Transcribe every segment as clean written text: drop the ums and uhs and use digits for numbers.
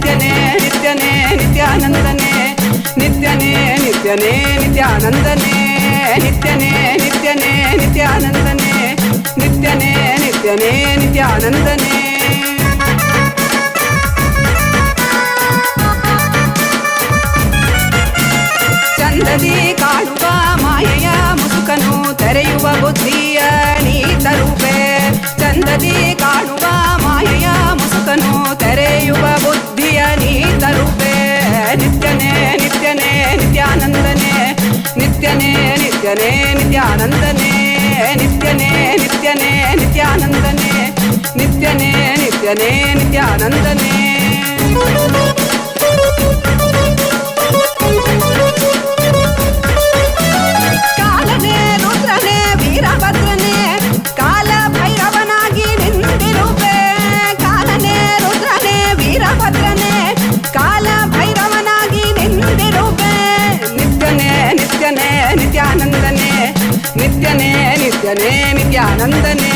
ನಿತ್ಯನೇ ನಿತ್ಯನೇ ನಿತ್ಯಾನಂದನೇ ನಿತ್ಯನೇ ನಿತ್ಯನೇ ನಿತ್ಯಾನಂದನೇ ನಿತ್ಯನೇ ನಿತ್ಯನೇ ನಿತ್ಯಾನಂದನೇ ನಿತ್ಯನೇ ನಿತ್ಯನೇ ನಿತ್ಯಾನಂದನೇ ಚಂದದಿ ಕಾಣುವ ಮಾಯೆಯ ಮುಸುಕನು ತೆರೆಯುವ ಬುದ್ಧಿಯ ನೀ ತರುವೆ ಚಂದದಿ ಕಾಣುವ ಮಾಯೆಯ ಮುಸುಕನು ತೆರೆಯುವ ಬುದ್ಧಿಯ ನೀ ತರುವೆ ನಿತ್ಯನೇ ನಿತ್ಯನೇ ನಿತ್ಯಾನಂದನೇ ನಿತ್ಯನೇ ನಿತ್ಯನೇ ನಿತ್ಯಾನಂದನೇ ನಿತ್ಯನೇ ನಿತ್ಯನೇ ನಿತ್ಯಾನಂದನೇ ನಿತ್ಯನೇ ನಿತ್ಯನೇ ನಿತ್ಯಾನಂದನೇ ಕಾಲನೇ ರುದ್ರನೇ ವೀರಭದ್ರನೇ ಕಾಲ ಭೈರವನಾಗಿ ನಿಂತಿರುವೆ ಕಾಲನೇ ರುದ್ರನೇ ವೀರಭದ್ರನೇ ಕಾಲ ಭೈರವನಾಗಿ ನಿಂತಿರುವೆ ನಿತ್ಯನೇ ನಿತ್ಯನೇ ನಿತ್ಯಾನಂದನೇ ನಿತ್ಯನೇ ನಿತ್ಯನೇ ನಿತ್ಯಾನಂದನೇ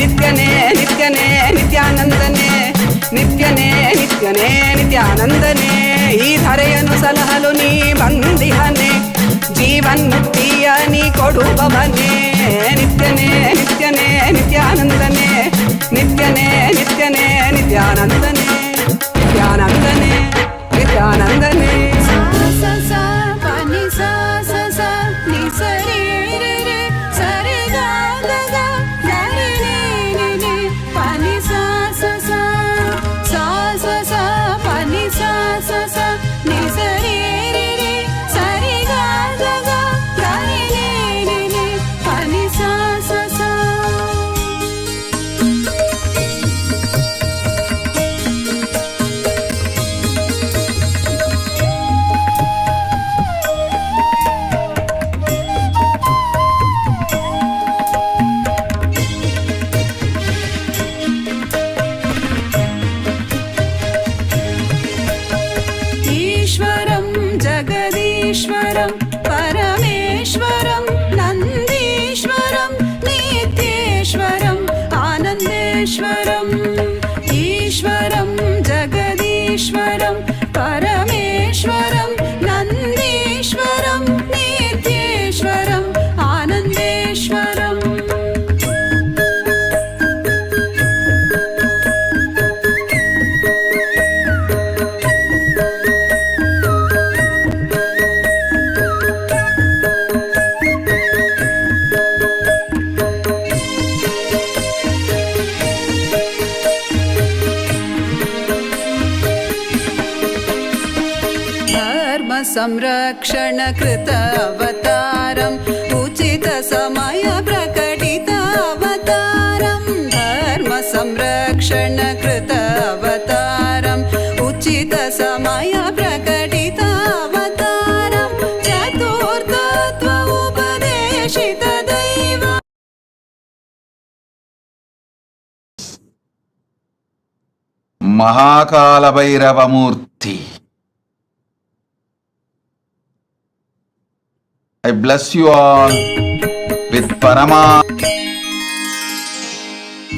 ನಿತ್ಯನೇ ನಿತ್ಯನೇ ನಿತ್ಯಾನಂದನೇ ನಿತ್ಯನೇ ನಿತ್ಯನೇ ನಿತ್ಯಾನಂದನೇ ಈ ಧರೆಯನ್ನು ಸಲಹಲು ನೀ ಬಂದಿಹನೆ ಜೀವನ್ಮುಕ್ತಿಯ ನೀ ಕೊಡುವವನೇ ನಿತ್ಯನೇ ನಿತ್ಯನೇ ನಿತ್ಯಾನಂದನೇ ನಿತ್ಯನೇ ನಿತ್ಯನೇ ನಿತ್ಯಾನಂದನೇ ನಿತ್ಯಾನಂದನೇ ನಿತ್ಯಾನಂದನೇ जगदीश्वरं परमेश्वरं नन्दीश्वरं नित्येश्वरं आनन्देश्वरम् ईश्वरं जगदीश्वरं परमेश्वरं नन्दीश्वरं नित्येश्वरम् आनन्देश्वरम् संरक्षण कृत अवतारम् उचित समय प्रकटित अवतारम् धर्म संरक्षण कृत अवतारम् उचित समय प्रकटित अवतारम् चतुर्थत्व उपदेशित दैव महाकालभैरव मूर्ति I bless you all with Parama.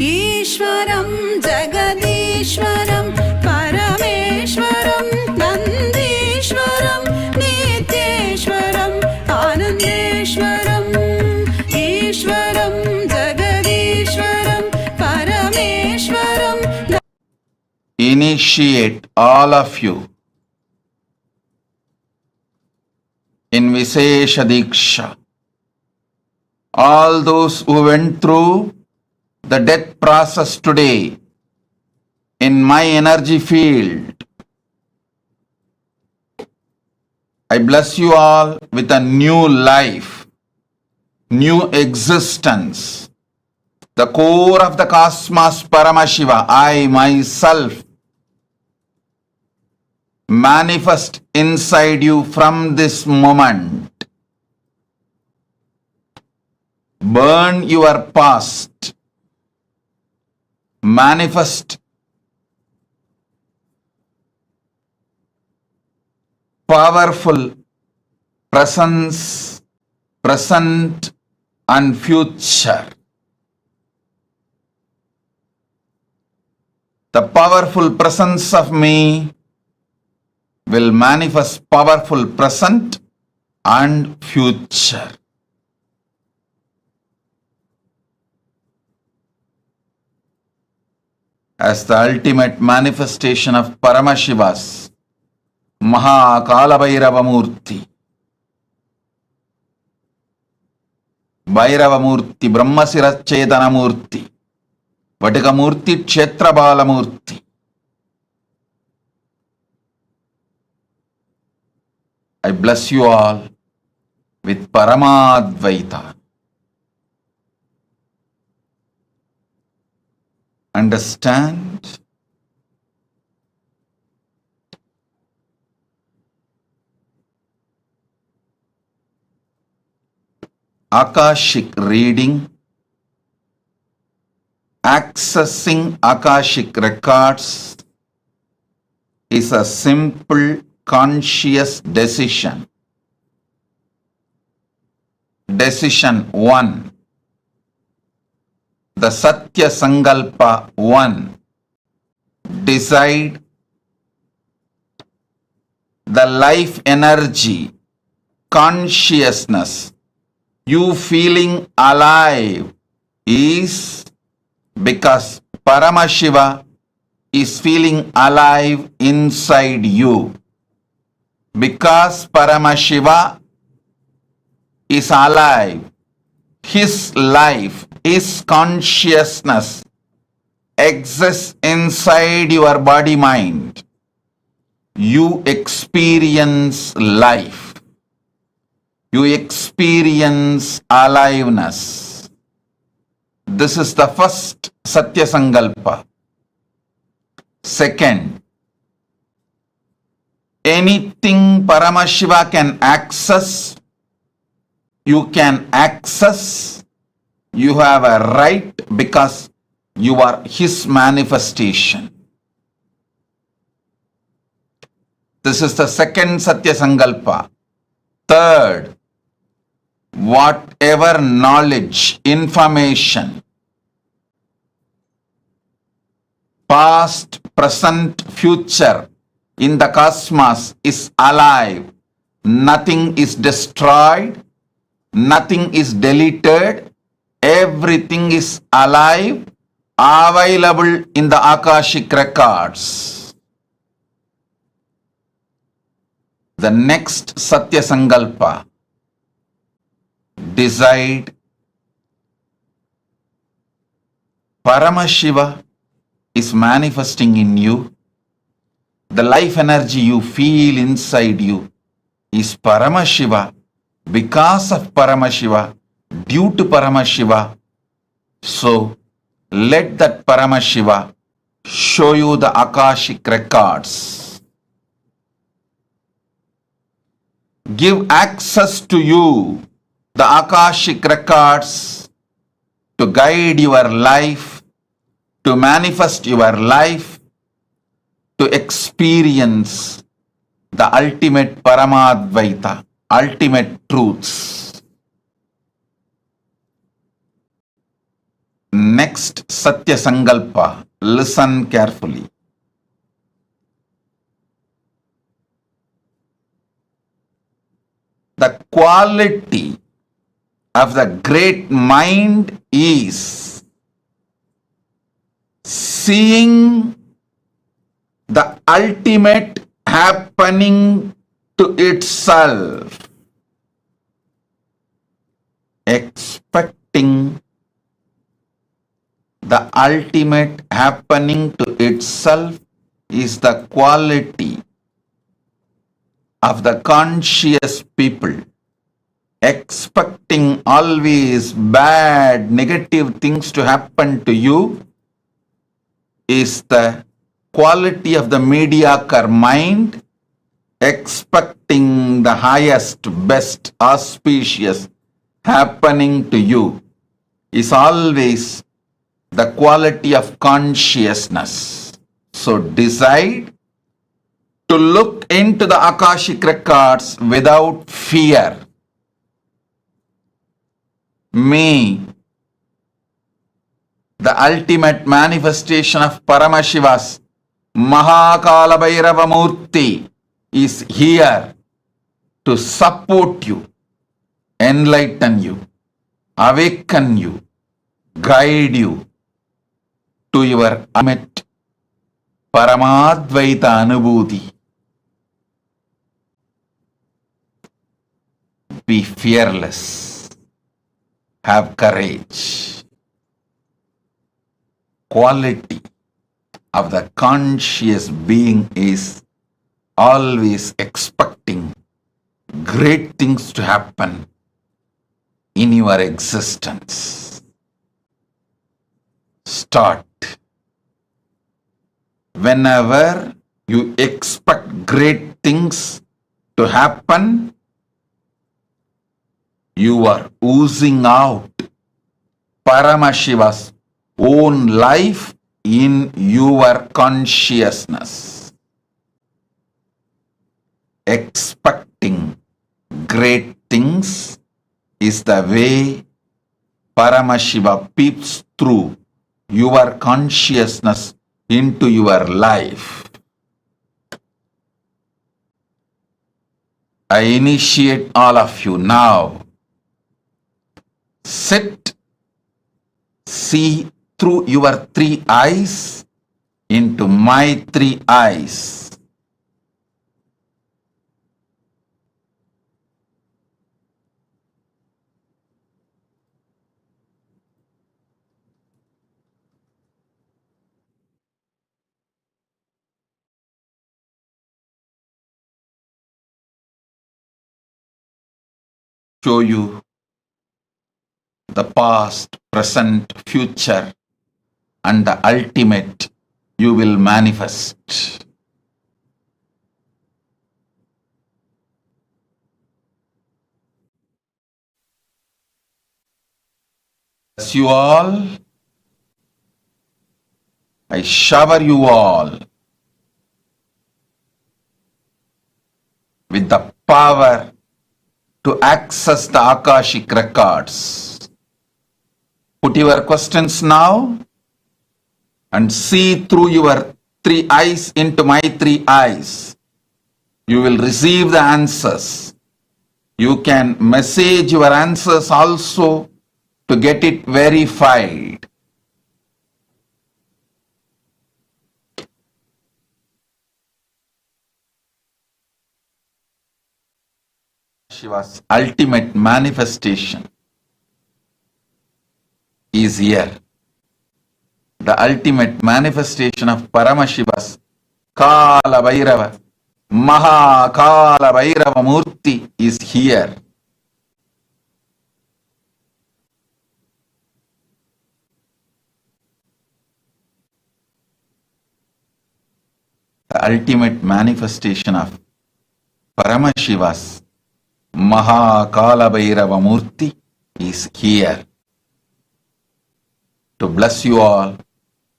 ईश्वरं जगदीश्वरं परमेश्वरं नन्दीश्वरं नित्येश्वरम् आनन्देश्वरम् ईश्वरं जगदीश्वरं परमेश्वरं Initiate all of you in Vishesha Diksha. All those who went through the death process today in my energy field, I bless you all with a new life, new existence. The core of the cosmos, Paramashiva, I myself manifest inside you from this moment. Burn your past. Manifest powerful presence, present and future. The powerful presence of me will manifest powerful present and future. As the ultimate manifestation of Paramashiva's Kalabhairava Murthy. Bhairava Murthy, Brahmasira Chetana Murthy, Vatika Murthy, Kshetrabala Murthy. I bless you all with Paramadvaita. Understand? Akashic reading, accessing Akashic records is a simple conscious decision. Decision 1. The Satya Sankalpa 1. Decide the life energy, consciousness, you feeling alive is because Paramashiva is feeling alive inside you. Because Paramashiva is alive, his life, his consciousness exists inside your body mind. You experience life. You experience aliveness. This is the first Satya Sankalpa. Second, anything Paramashiva can access, you can access. You have a right because you are his manifestation. This is the second Satya Sankalpa. Third, whatever knowledge, information, past, present, future in the cosmos is alive. Nothing is destroyed. Nothing is deleted. Everything is alive, available in the Akashic records. The next Satya Sankalpa. Decide Paramashiva is manifesting in you. The life energy you feel inside you is Paramashiva, because of Paramashiva, due to Paramashiva. So let that Paramashiva show you the Akashic records. Give access to you the Akashic records to guide your life, to manifest your life, to experience the ultimate Paramadvaita, ultimate truths. Next Satya Sankalpa, listen carefully. The quality of the great mind is seeing the ultimate happening to itself, expecting the ultimate happening to itself is the quality of the conscious people. Expecting always bad, negative things to happen to you is the quality of the mediocre mind. Expecting the highest, best, auspicious happening to you is always the quality of consciousness. So decide to look into the Akashic records without fear. May the ultimate manifestation of Paramashiva's Kalabhairava Murthy is here to support you, enlighten you, awaken you, guide you to your ultimate Paramadvaita Anubhuti. Be fearless. Have courage. Quality of the conscious being is always expecting great things to happen in your existence. Start. Whenever you expect great things to happen, you are oozing out Paramashiva's own life in your consciousness. Expecting great things is the way Paramashiva peeps through your consciousness into your life. I initiate all of you now. Sit, see through your 3 eyes into my 3 eyes. Show you the past, present, future, and the ultimate you will manifest. Bless you all. I shower you all with the power to access the Akashic records. Put your questions now and see through your 3 eyes into my 3 eyes. You will receive the answers. You can message your answers also to get it verified. Shiva's ultimate manifestation is here. The ultimate manifestation of Paramashiva's Kalabhairava, Maha Kalabhairava Murthy is here. The ultimate manifestation of Paramashiva's Maha Kalabhairava Murthy is here to bless you all,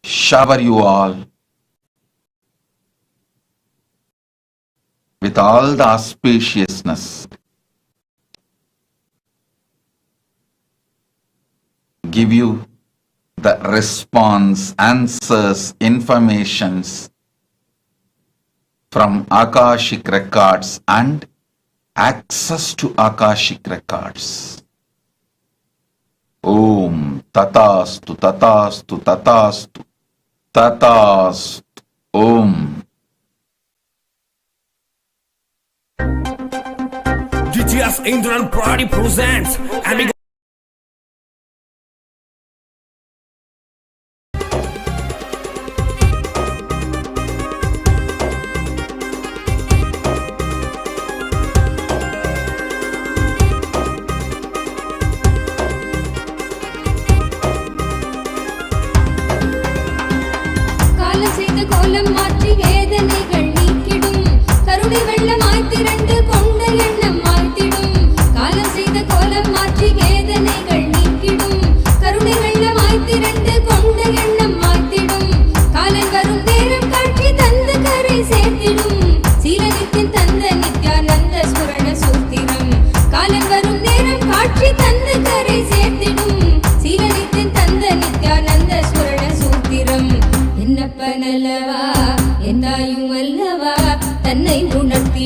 shower you all with all the auspiciousness, give you the response, answers, informations from Akashic records and access to Akashic records. Om Tatastu Tatastu Tatastu Tatastu Om. GTS Indran Party presents and தன்னை உணர்த்தி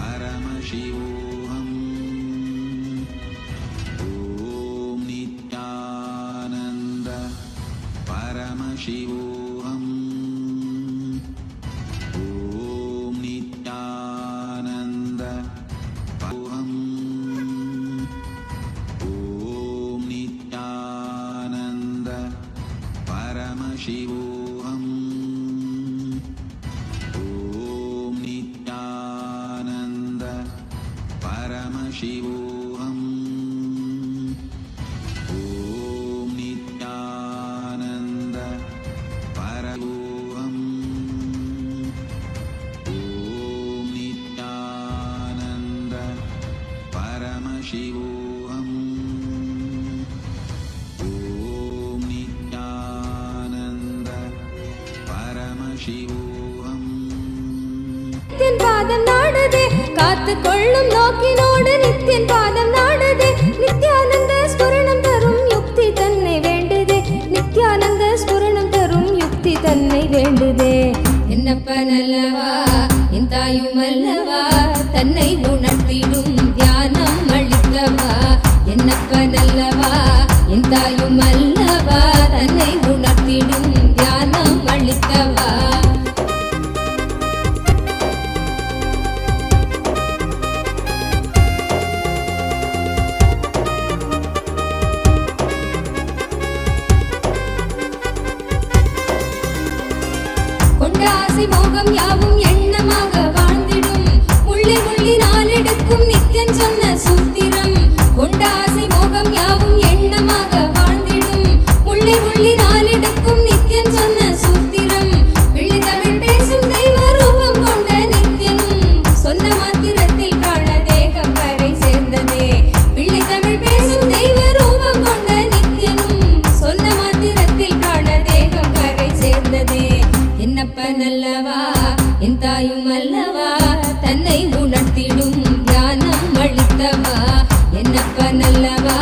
परमशिवोऽहम् ॐ नित्यानन्द ॐ नित्यानन्द परमशिवोऽहम् ॐ नित्यानन्द परमशिवोऽहम् ॐ नित्यानन्द परमोऽहम् ॐ नित्यानन्द परमशिवोऽहम् ॐ नित्यानन्द परमशिवोऽहम् நித்தியன் பாதம் நாடுதே காத்து கொள்ளும் நோக்கினோடு நித்தியன் பாதம் நாடுதே நித்யானந்த ஸ்புரணம் தரும் யுக்தி தன்னை வேண்டுதே நித்யானந்த ஸ்புரணம் தரும் யுக்தி தன்னை வேண்டுதே என்னப்ப நல்லவா என் தாயும் அல்லவா தன்னை உணர்த்திடும் தியானம் அளித்தவா என்னப்ப நல்லவா என் தாயும் அல்லவா தன்னை உணர்த்திடும் தியானம் அளித்தவா கொண்டாசி மோகம் யாவும் எண்ணமாக வாழ்ந்திடும் உள்ளி உள்ளி நாளெடுக்கும் நித்தியன் சொன்ன சூத்திரம் கொண்டாசி மோகம் யாவும் எண்ணமாக வாழ்ந்திடும் உள்ளி உள்ளி நாளெடுக்கும் நித்தியன் சொன்ன சூத்திரம் வெள்ளி தமிழ் பேசும் தெய்வ ரூபம் கொண்ட நித்தியன் சொன்ன மாத்திரத்தில் பிராண தேகம் வரை சேர்ந்ததே வெள்ளி தமிழ் பேசும் தெய்வ ரூபம் கொண்ட நித்தியன் சொன்ன மாத்திரத்தில் பிராண தேகம் வரை சேர்ந்ததே என்னப்ப நல்லவா என் தாயும் அல்லவா தன்னை உணர்த்திடும் தியானம் அளித்தவா என்னப்ப நல்லவா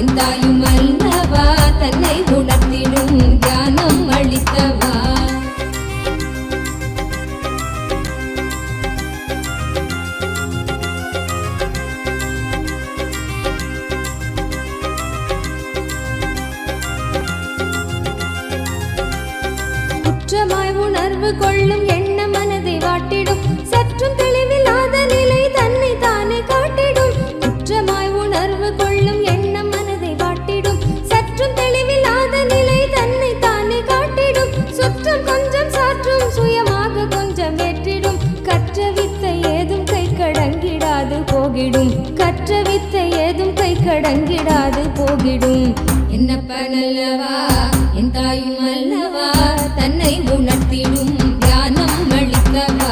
என் தாயும் அல்லவா தன்னை உணர்த்திடும் தியானம் அளித்தவா குற்றமாய் உணர்வு கொள்ளும் எண்ண மனதை வாட்டிடும் சற்றும் தெளிவில்லாத நிலை தன்னை தானே காட்டிடும் குற்றமாய் உணர்வு கொள்ளும் எண்ண மனதை வாட்டிடும் சற்றும் தெளிவில்லாத நிலை தன்னை தானே காட்டிடும் சுற்றம் கொஞ்சம் சாற்றும் சுயமாக கொஞ்சம் ஏற்றிடும் கற்ற வித்தை ஏதும் கை கடங்கிடாது போகிடும் கற்ற வித்தை ஏதும் கை கடங்கிடாது போகிடும் என்னப்ப நல்லவா என் தாயும் அல்லவா தன்னை உணர்த்திடும் தியானம் அளித்தவா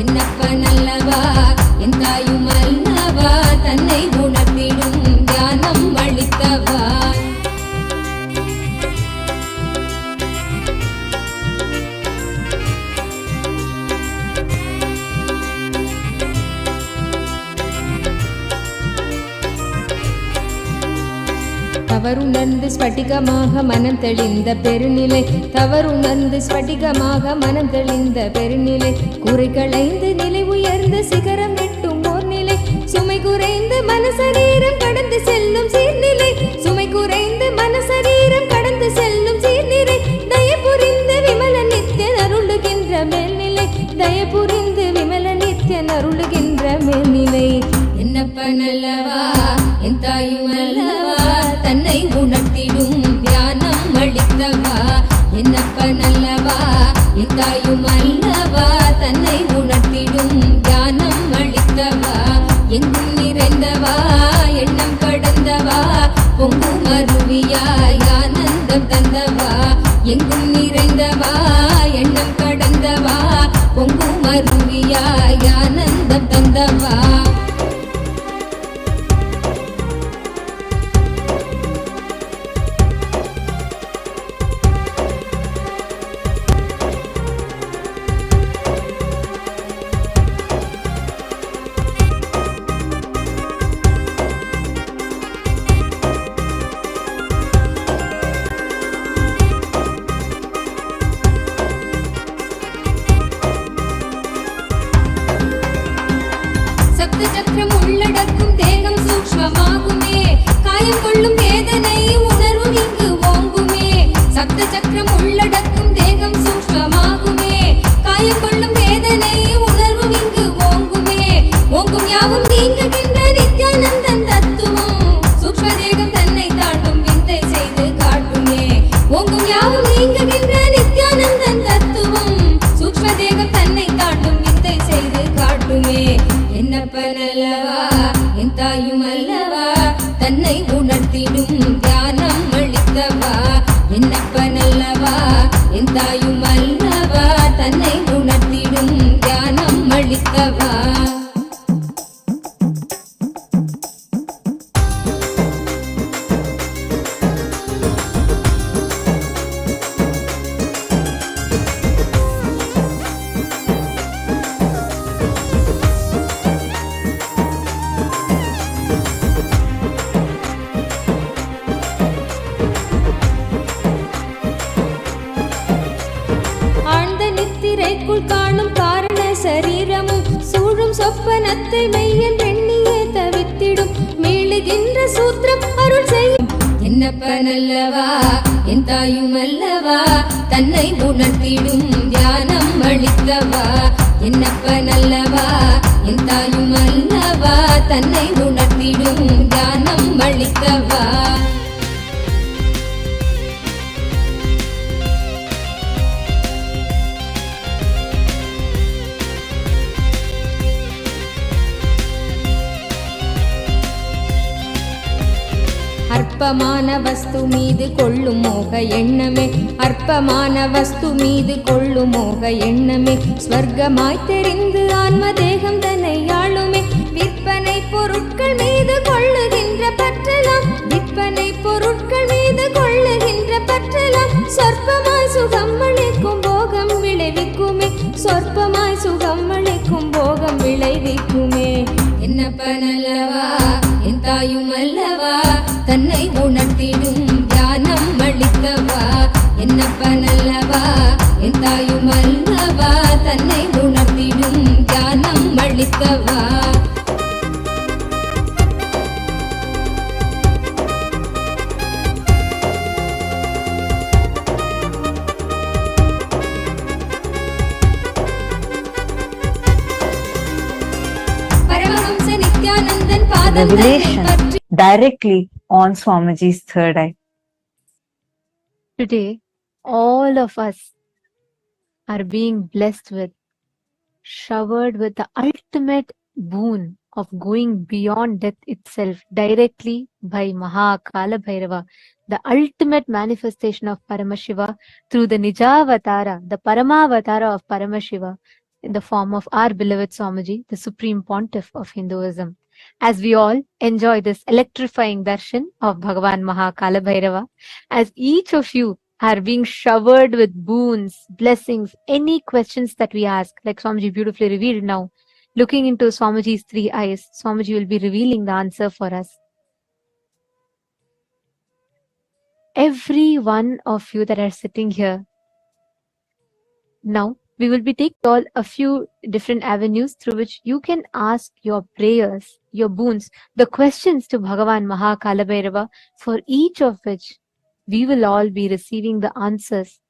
என்னப்ப நல்லவா என் தாயும் அல்லவா தன்னை உணர்த்திடும் தியானம் அளித்தவா தவறுணர்ந்து ஸ்படிகமாக மனம் தெளிந்த பெருநிலை தவறுணர்ந்து ஸ்படிகமாக மனம் தெளிந்த பெருநிலை குறை களைந்து நிலை உயர்ந்த சிகரம் எட்டும் ஓர் நிலை சுமை குறைந்து மனசரீரம் கடந்து செல்லும் சீர்நிலை சுமை குறைந்து மனசரீரம் கடந்து செல்லும் சீர்நிலை தயபுரிந்து விமல நித்தியன் அருளுகின்ற மேல்நிலை தயபுரிந்து விமல நித்தியன் அருளுகின்ற மேல்நிலை என்னப்ப நல்லவா என் தாயும் அல்லவா தன்னை உணர்த்திடும் தியானம் அளித்தவா என்னப்ப நல்லவா என் தாயும் அல்லவா தன்னை உணர்த்திடும் தியானம் அளித்தவா எங்கும் நிறைந்தவா எண்ணம் கடந்தவா பொங்கும் அருவியாய் ஆனந்தம் தந்தவா எங்கும் நிறைந்தவா எண்ணம் கடந்தவா பொங்கும் அருவியாய் ஆனந்தம் தந்தவா மேற்குள் காணும் காரண சரீரமும் சூழும் சொப்பனத்தை மெய்யன் எண்ணியே தவித்திடும் மீளுகின்ற சூத்திரம் அருள் செய்யும் என்னப்பனல்லவா என் தாயும் அல்லவா தன்னை உணர்த்திடும் தியானம் அளித்தவா என்னப்பனல்லவா என் தாயும் அல்லவா தன்னை உணர்த்திடும் தியானம் அளித்தவா அற்பமான வஸ்து மீது கொள்ளும் மோக எண்ணமே அற்பமான வஸ்து மீது கொள்ளும் மோக எண்ணமே ஸ்வர்க்கமாய் தெரிந்து ஆன்ம தேகம் தன்னை ஆளுமே விற்பனை பொருட்கள் மீது கொள்ளுகின்ற பற்றலாம் விற்பனை பொருட்கள் மீது கொள்ளுகின்ற பற்றலாம் சொற்பமாய் சுகம் அளிக்கும் போகம் விளைவிக்குமே சொற்பமாய் சுகம் அளிக்கும் போகம் விளைவிக்குமே என்னப்பனல்லவா என் தாயும் அல்லவா தன்னை உணர்த்திடும் தியானம் அளித்தவா என்னப்பனல்லவா என் தாயும் அல்லவா தன்னை உணர்த்திடும் தியானம் அளித்தவா பரமஹம்ச நித்யானந்தன் பாதம் Revelation directly on Swamiji's third eye. Today, all of us are being blessed with, showered with the ultimate boon of going beyond death itself directly by Maha Kalabhairava, the ultimate manifestation of Paramashiva through the Nijavatara, the Paramavatara of Paramashiva in the form of our beloved Swamiji, the Supreme Pontiff of Hinduism. As we all enjoy this electrifying darshan of Bhagavan Maha Kalabhairava, as each of you are being showered with boons, blessings, any questions that we ask, like Swamiji beautifully revealed now, looking into Swamiji's three eyes, Swamiji will be revealing the answer for us. Every one of you that are sitting here, now we will be taking all a few different avenues through which you can ask your prayers, your boons, the questions to Bhagavan Maha Kalabhairava, for each of which we will all be receiving the answers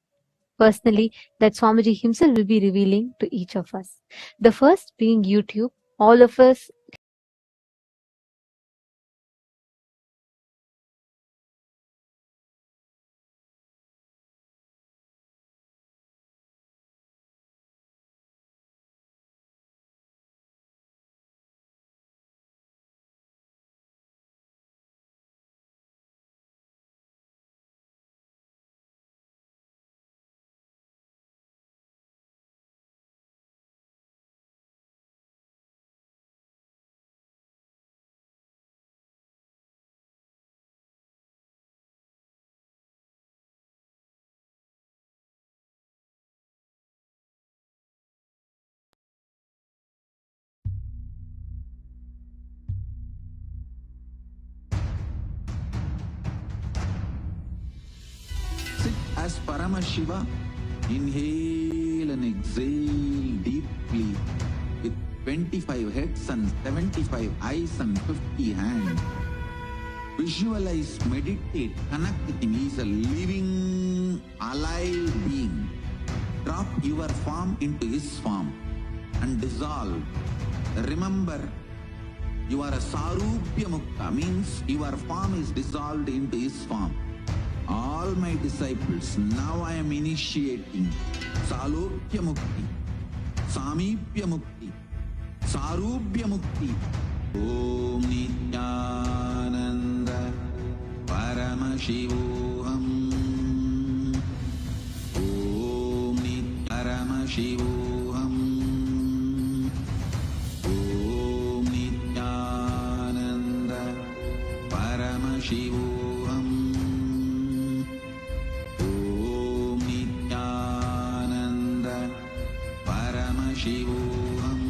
personally that Swamiji himself will be revealing to each of us. The first being YouTube. All of us Sit as Paramashiva. Inhale and exhale deeply with 25 heads and 75 eyes and 50 hands. Visualize, meditate, connect with him. He is a living, alive being. Drop your form into his form and dissolve. Remember, you are a Sarupya Mukta, means your form is dissolved into his form. All my disciples, now I am initiating Salokya Mukti, Samipya Mukti, Sarupya Mukti. Om Nityananda Paramashivoham. Om Paramashivoham. Om Nityananda Paramashivoham. Shivoham.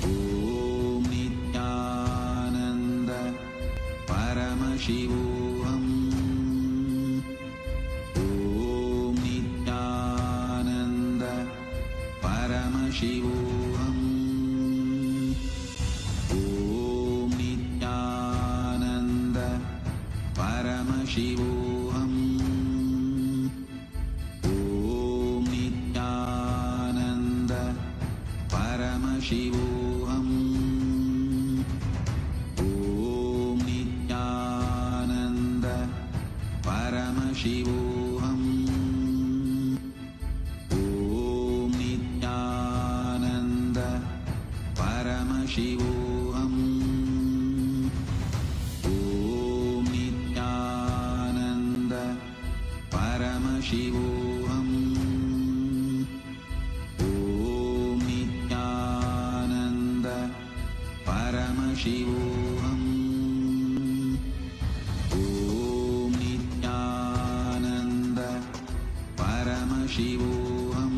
Om Nityananda Paramashivoham. Om Nityananda Shivoham. Om Nityananda Paramashivoham. Om Nityananda Paramashivoham. Om Nityananda Paramashivoham. Om Nityananda Paramashivoham. Om Nityananda Paramashivoham.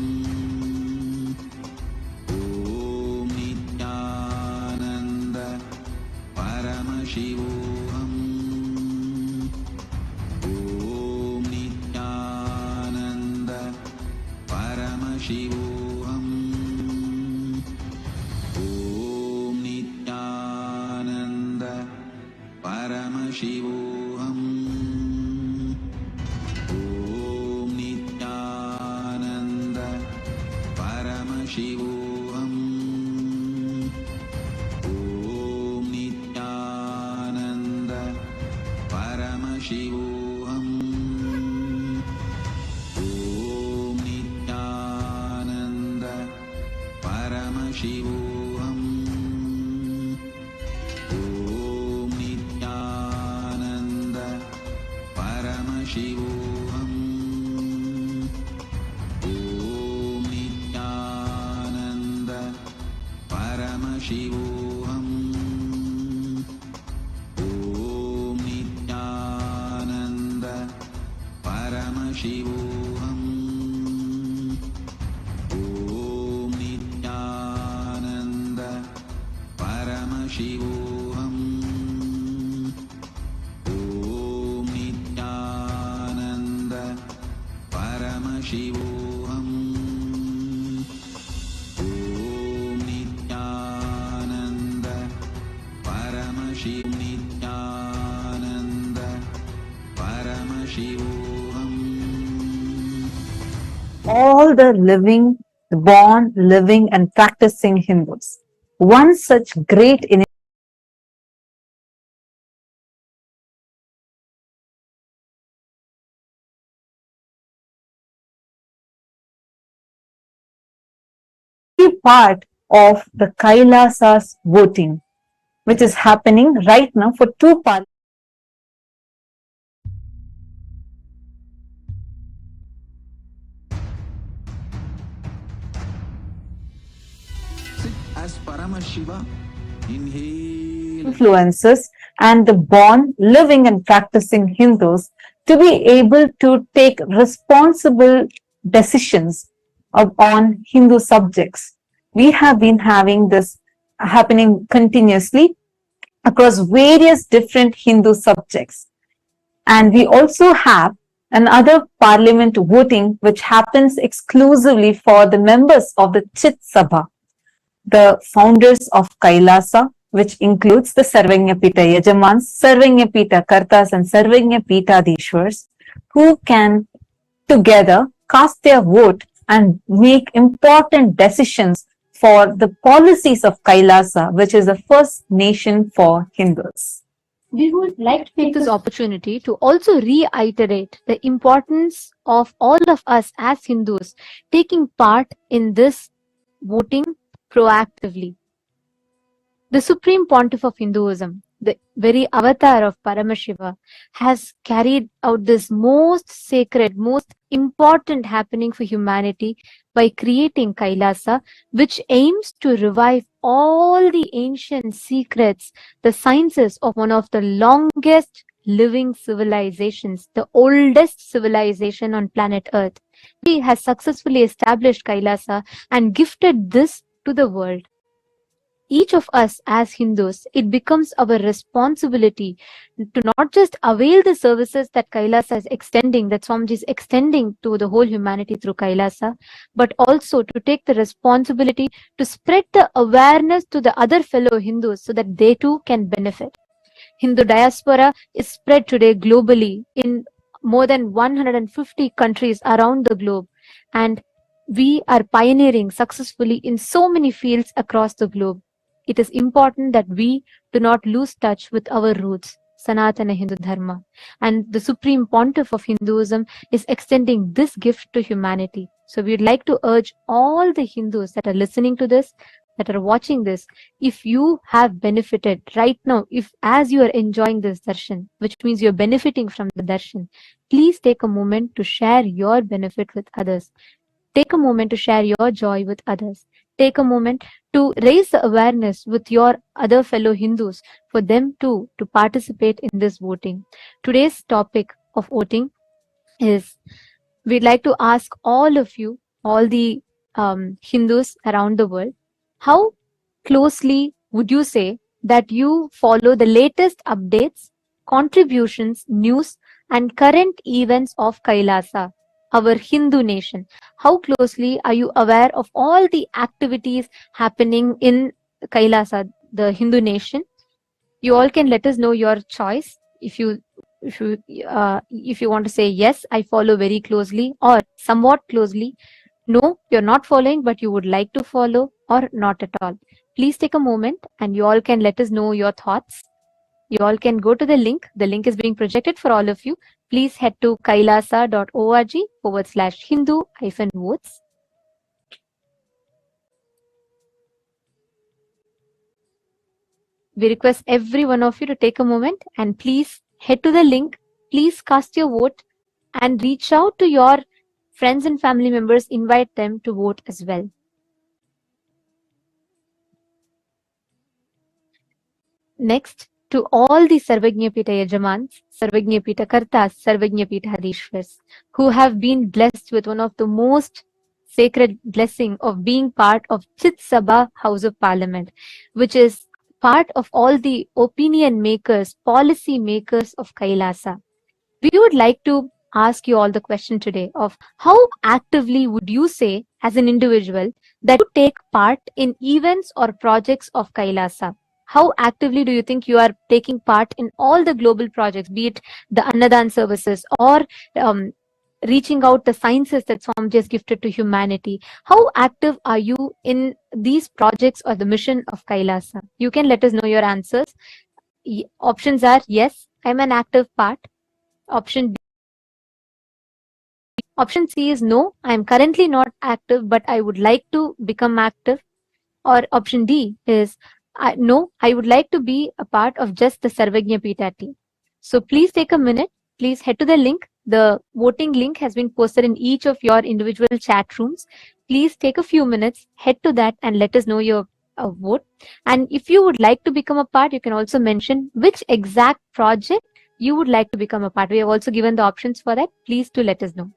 Om Nityananda Paramashivoham. Om Nityananda Paramashivoham. Om Nityananda Paramashivoham. Om Nityananda Paramashivoham. Om Nityananda Paramashivoham. Om Nityananda Paramashivoham. Om Nityananda Paramashivoham. Om Nityananda Paramashivoham. Om Nityananda Paramashivoham. Om Nityananda Paramashivoham. Om Nityananda Paramashivoham. Om Nityananda Nityananda Paramashivoham. All the living, born, living and practicing Hindus. One such great part of the Kailasa's voting, which is happening right now for two parts. Sit as Paramashiva. Inhale. Influences and the born, living and practicing Hindus to be able to take responsible decisions on Hindu subjects. We have been having this happening continuously across various different Hindu subjects. And we also have another parliament voting which happens exclusively for the members of the Chit Sabha, the founders of Kailasa, which includes the Sarvanyapita Yajamans, Sarvanyapita Kartas and Sarvanyapita Dishwars, who can together cast their vote and make important decisions for the policies of Kailasa, which is the first nation for Hindus. We would like to take this opportunity to also reiterate the importance of all of us as Hindus taking part in this voting proactively. The Supreme Pontiff of Hinduism, the very avatar of Paramashiva, has carried out this most sacred, most important happening for humanity by creating Kailasa, which aims to revive all the ancient secrets, the sciences of one of the longest living civilizations, the oldest civilization on planet Earth. He has successfully established Kailasa and gifted this to the world. Each of us as Hindus, it becomes our responsibility to not just avail the services that Kailasa is extending, that Swamiji is extending to the whole humanity through Kailasa, but also to take the responsibility to spread the awareness to the other fellow Hindus so that they too can benefit. Hindu diaspora is spread today globally in more than 150 countries around the globe, and we are pioneering successfully in so many fields across the globe. It is important that we do not lose touch with our roots, Sanatana Hindu Dharma. And the Supreme Pontiff of Hinduism is extending this gift to humanity. So we'd like to urge all the Hindus that are listening to this, that are watching this, if you have benefited right now, if as you are enjoying this darshan, which means you're benefiting from the darshan, please take a moment to share your benefit with others. Take a moment to share your joy with others. Take a moment to raise the awareness with your other fellow Hindus for them too to participate in this voting. Today's topic of voting is, we'd like to ask all of you, all the Hindus around the world, how closely would you say that you follow the latest updates, contributions, news, and current events of Kailasa, our Hindu nation? How closely are you aware of all the activities happening in Kailasa, the Hindu nation? You all can let us know your choice. If you want to say yes, I follow very closely, or somewhat closely. No, you're not following, but you would like to follow, or not at all. Please take a moment and you all can let us know your thoughts. You all can go to the link. The link is being projected for all of you. Please head to kailasa.org/Hindu-votes. We request every one of you to take a moment and please head to the link. Please cast your vote and reach out to your friends and family members. Invite them to vote as well. Next, to all the Sarvajñapita Yajamans, Sarvajñapita Kartas, Sarvajñapita Hadishwars, who have been blessed with one of the most sacred blessing of being part of Chit Sabha House of Parliament, which is part of all the opinion makers, policy makers of Kailasa. We would like to ask you all the question today of how actively would you say as an individual that you take part in events or projects of Kailasa? How actively do you think you are taking part in all the global projects, be it the Annadan services or reaching out the sciences that Swamiji has gifted to humanity? How active are you in these projects or the mission of Kailasa? You can let us know your answers. Options are yes, I'm an active part. Option B. Option C is no, I am currently not active, but I would like to become active. Or option D is no, I would like to be a part of just the Sarvajñapita team. So please take a minute. Please head to the link. The voting link has been posted in each of your individual chat rooms. Please take a few minutes, head to that and let us know your vote. And if you would like to become a part, you can also mention which exact project you would like to become a part. We have also given the options for that. Please do let us know.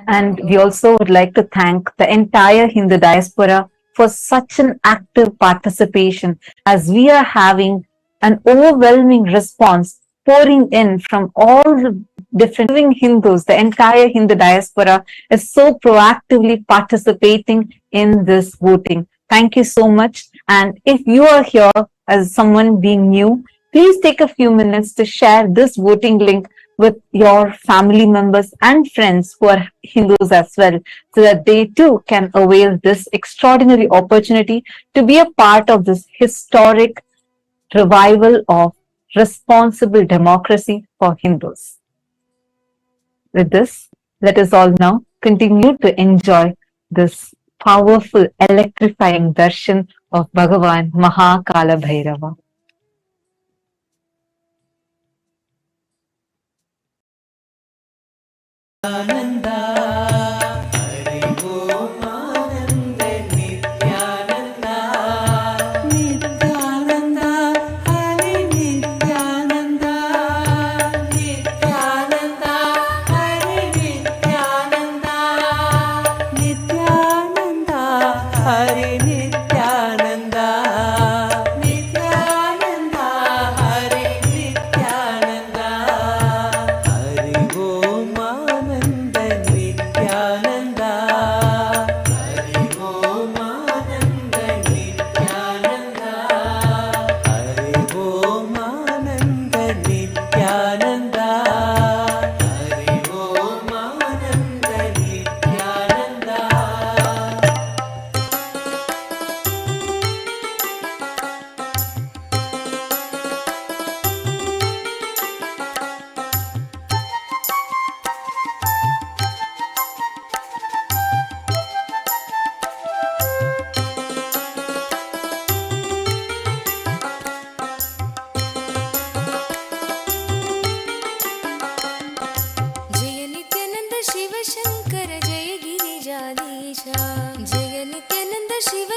And we also would like to thank the entire Hindu diaspora for such an active participation, as we are having an overwhelming response pouring in from all the different living Hindus. The entire Hindu diaspora is so proactively participating in this voting. Thank you so much. And if you are here as someone being new, please take a few minutes to share this voting link with your family members and friends who are Hindus as well, so that they too can avail this extraordinary opportunity to be a part of this historic revival of responsible democracy for Hindus. With this, let us all now continue to enjoy this powerful, electrifying darshan of Bhagavan Kalabhairava. Hare Om Ananda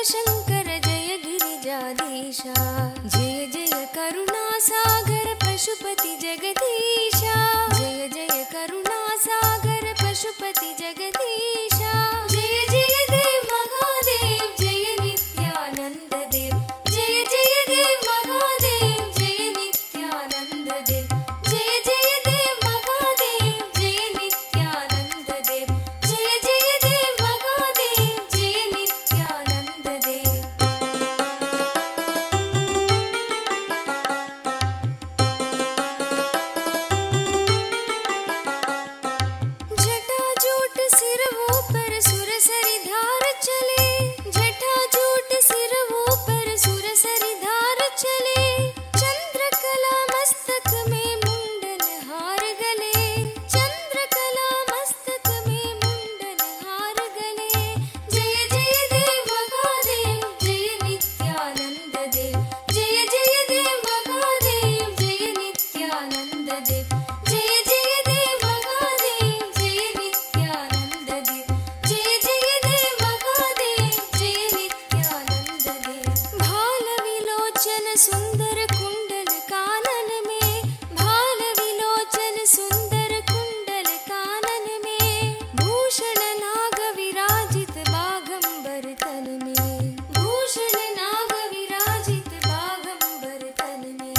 Shiva Shankar जय गिरिजाधीशा जय जय करुणासागर पशुपति जगदीशा जय जय करुणासागर पशुपति जगदीशा जय जय देव महादेव जय नित्यानंद देव जय जय देव महादेव जय नित्यानंद देव जय जय देव महादेव जय नित्यानंद देव जय जय देव महादेव जय नित्यानंद देव जटाजूट सिरवों पर सुरसरी धार चले जटाजूट सिरवों पर सुरसरी धार चले चंद्रकला मस्तक में मुंडन हार गले चंद्रकला मस्तक में मुंडन हार गले जय जय देव महादेव जय नित्यानंद देव जय जय देव महादेव जय नित्यानंद देव जय जय देव महादेव जय नित्यानंद देव जय जय देव महादेव जय नित्यानंद देव भाल विलोचन सुंदर कुंडल कानन में भाल विलोचन सुंदर कुंडल कानन में भूषण नाग विराजित बागंबर तन में भूषण नाग विराजित बागंबर तन में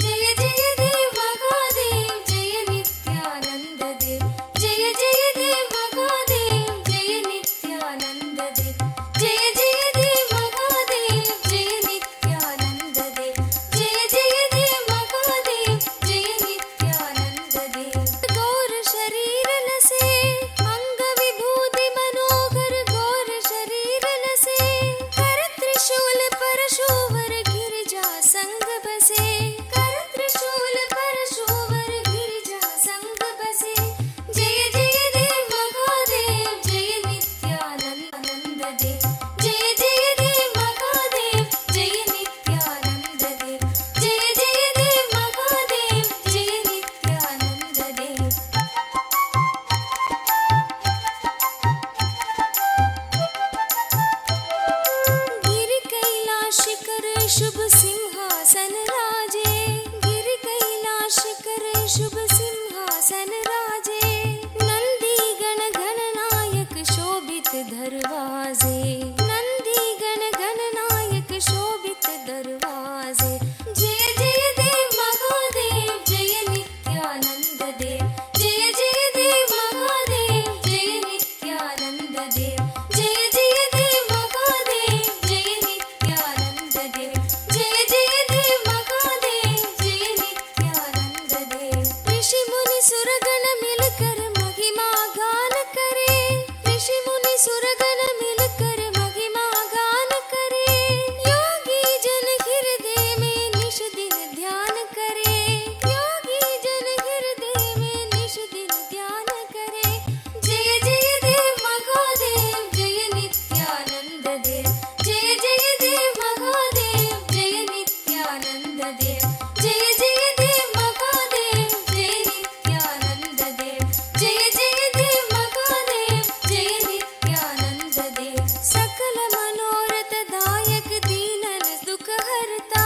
जय जय देव महादेव जय नित्यानंद देव जय जय देव महादेव जय नित्यानंद देव जय जय देव महादेव जय नित्यानंद देव जय जय देव महादेव जय नित्यानंद देव गौर शरीर लसे अंग विभूति मनोहर गौर शरीर लसे कर त्रिशूल परशुवर गिरिजा संग बसे कर त्रिशूल परशुवर गिरिजा संग बसे जय जय देव महादेव जय नित्यानंद देव जय जय देव महादेव जय नित्यानंद देव जय जय देव महादेव जय नित्यानंद देव गिरि कैलाश कर शुभ सिंहासन राजे गिरि कैलाश कर शुभ सिंहासन राजे नंदी गण गणनायक शोभित दरवाजे नंदी गण गणनायक शोभित दरवाजे जय जय देव महादेव जय नित्यानंद देव जय जय देव महादेव जय नित्यानंद देव जय जय देव महादेव जय नित्यानंद देव जय जय देव महादेव जय नित्यानंद देव ऋषि मुनि सुरगण मिलकर महिमा गान करे ऋषि मुनि सुरगण मिलकर महिमा गान करे योगी जन हृदय में निश दिन ध्यान करे योगी जन हृदय में निश दिन ध्यान करे जय जय देव महादेव जय नित्यानंद देव जय जय देव महादेव जय नित्यानंद देव जय जय देव महादेव जय नित्यानंद देव जय जय देव महादेव जय नित्यानंद देव सकल मनोरथ दायक दीनन दुख हरता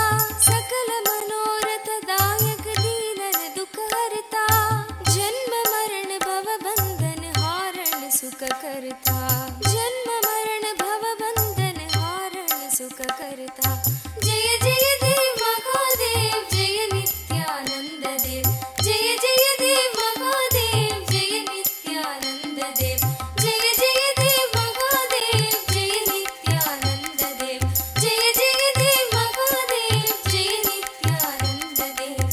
सकल मनोरथ दायक दीनन दुख हरता जन्म मरण भव बंधन हारण सुख करता जन्म मरण भव बंधन हारण सुख करता जय जय देव महादेव जय नित्यानंद देव जय जय देव महादेव जय नित्यानंद देव जय जय देव महादेव जय नित्यानंद देव जय जय देव महादेव जय नित्यानंद देव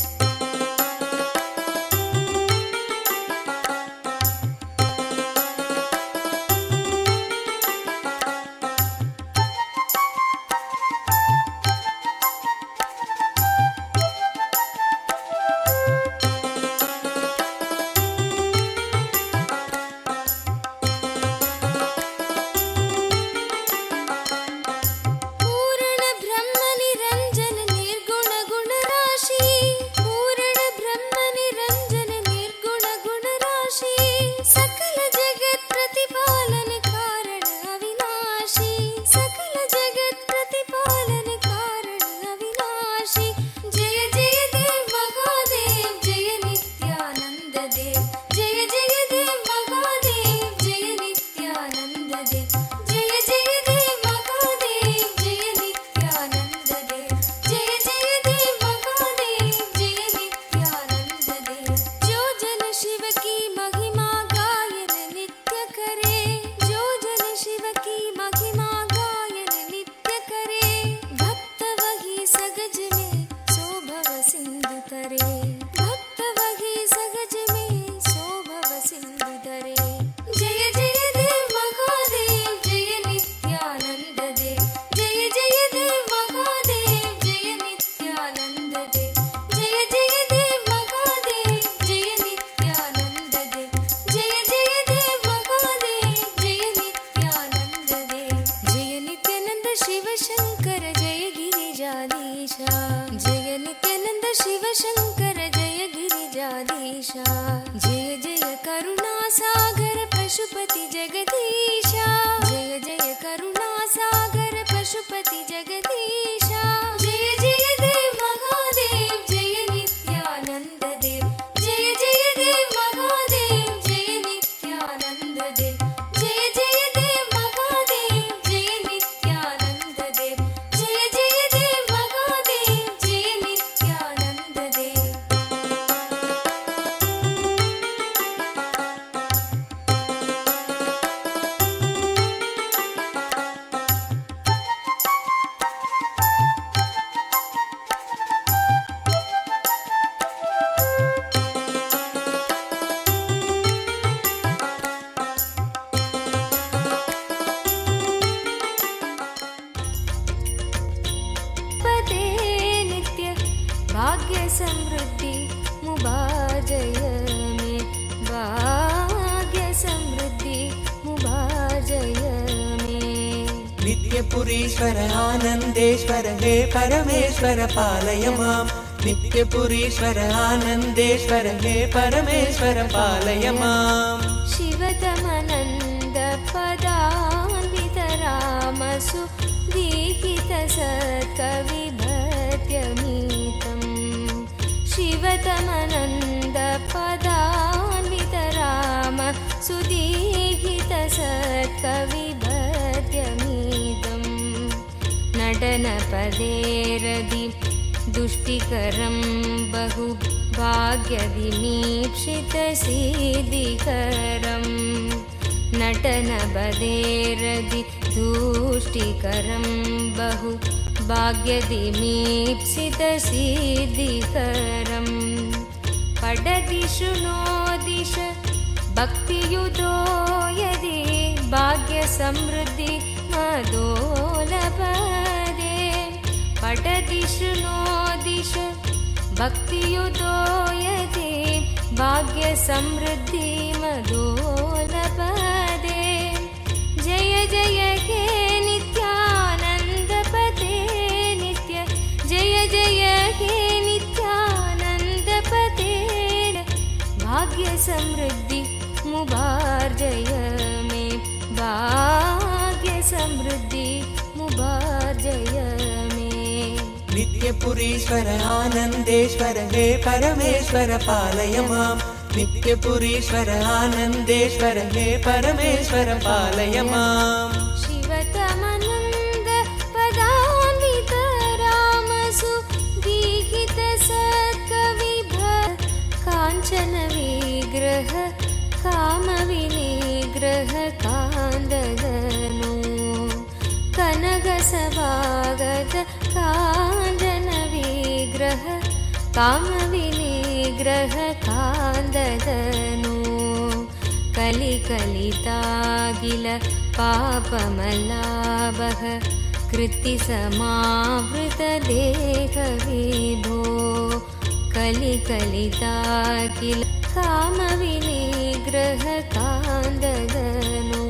करुणासागर पशुपति जगदीशा जय जय करुणासागर पशुपति जगदीशा जय जय देव महादेव जय नित्यानंद देव जय जय देव महादेव जय नित्यानंद देव जय जय देव महादेव जय नित्यानंद देव जय जय देव महादेव जय नित्यानंद देव पदे नित्य भाग्य समृद्धि मुबाजय में भाग्य समृद्धि मुबाजय में नित्यपुरीश्वर आनन्देश्वर हे परमेश्वर पालय माम् नित्यपुरीश्वर आनन्देश्वर हे परमेश्वर पालय माम् शिवतमनन्द पदान्वित रामसु दीहित सत्कविभद्यमीतम् शिवतमनन्द पदान्वित राम सुदीहित सत्कविभद्यमीतम् नटनपदेरदि दुष्टिकरं बहु भाग्यविमीक्षितसिद्धिकरम् नटनपदेरदि दुष्टिकरं बहु भाग्यविमीक्षितसिद्धिकरम् पठति शृणोदिश भक्तियुतो यदि भाग्यसमृद्धि मदोलपदे पठति शृणोदिश भक्तियुतो यदि भाग्यसमृद्धि मदोलपदे जय जय हे नित्यानन्दपते नित्य जय जय हे नित्यानन्दपते भाग्यसमृद्धि मुबार्जय मे भाग्यसमृद्धि मुबार्जय मे नित्यपुरीश्वर आनन्देश्वर हे परमेश्वर पालय माम् नित्यपुरीश्वर आनन्देश्वर हे परमेश्वर पालय माम् शिवतमनन्द पदान्वित रामसु दीहित सत्कविभ काञ्चन विग्रह कामविनिग्रह कान्ददनु कनकसभागत काञ्चन विग्रह कामविनिग्रह कान्ददनु कलिकलितागिल पापमलाभः कृत्तिसमावृतदेहविभो कलिकलितागिल कामविनिग्रह कान्ददनु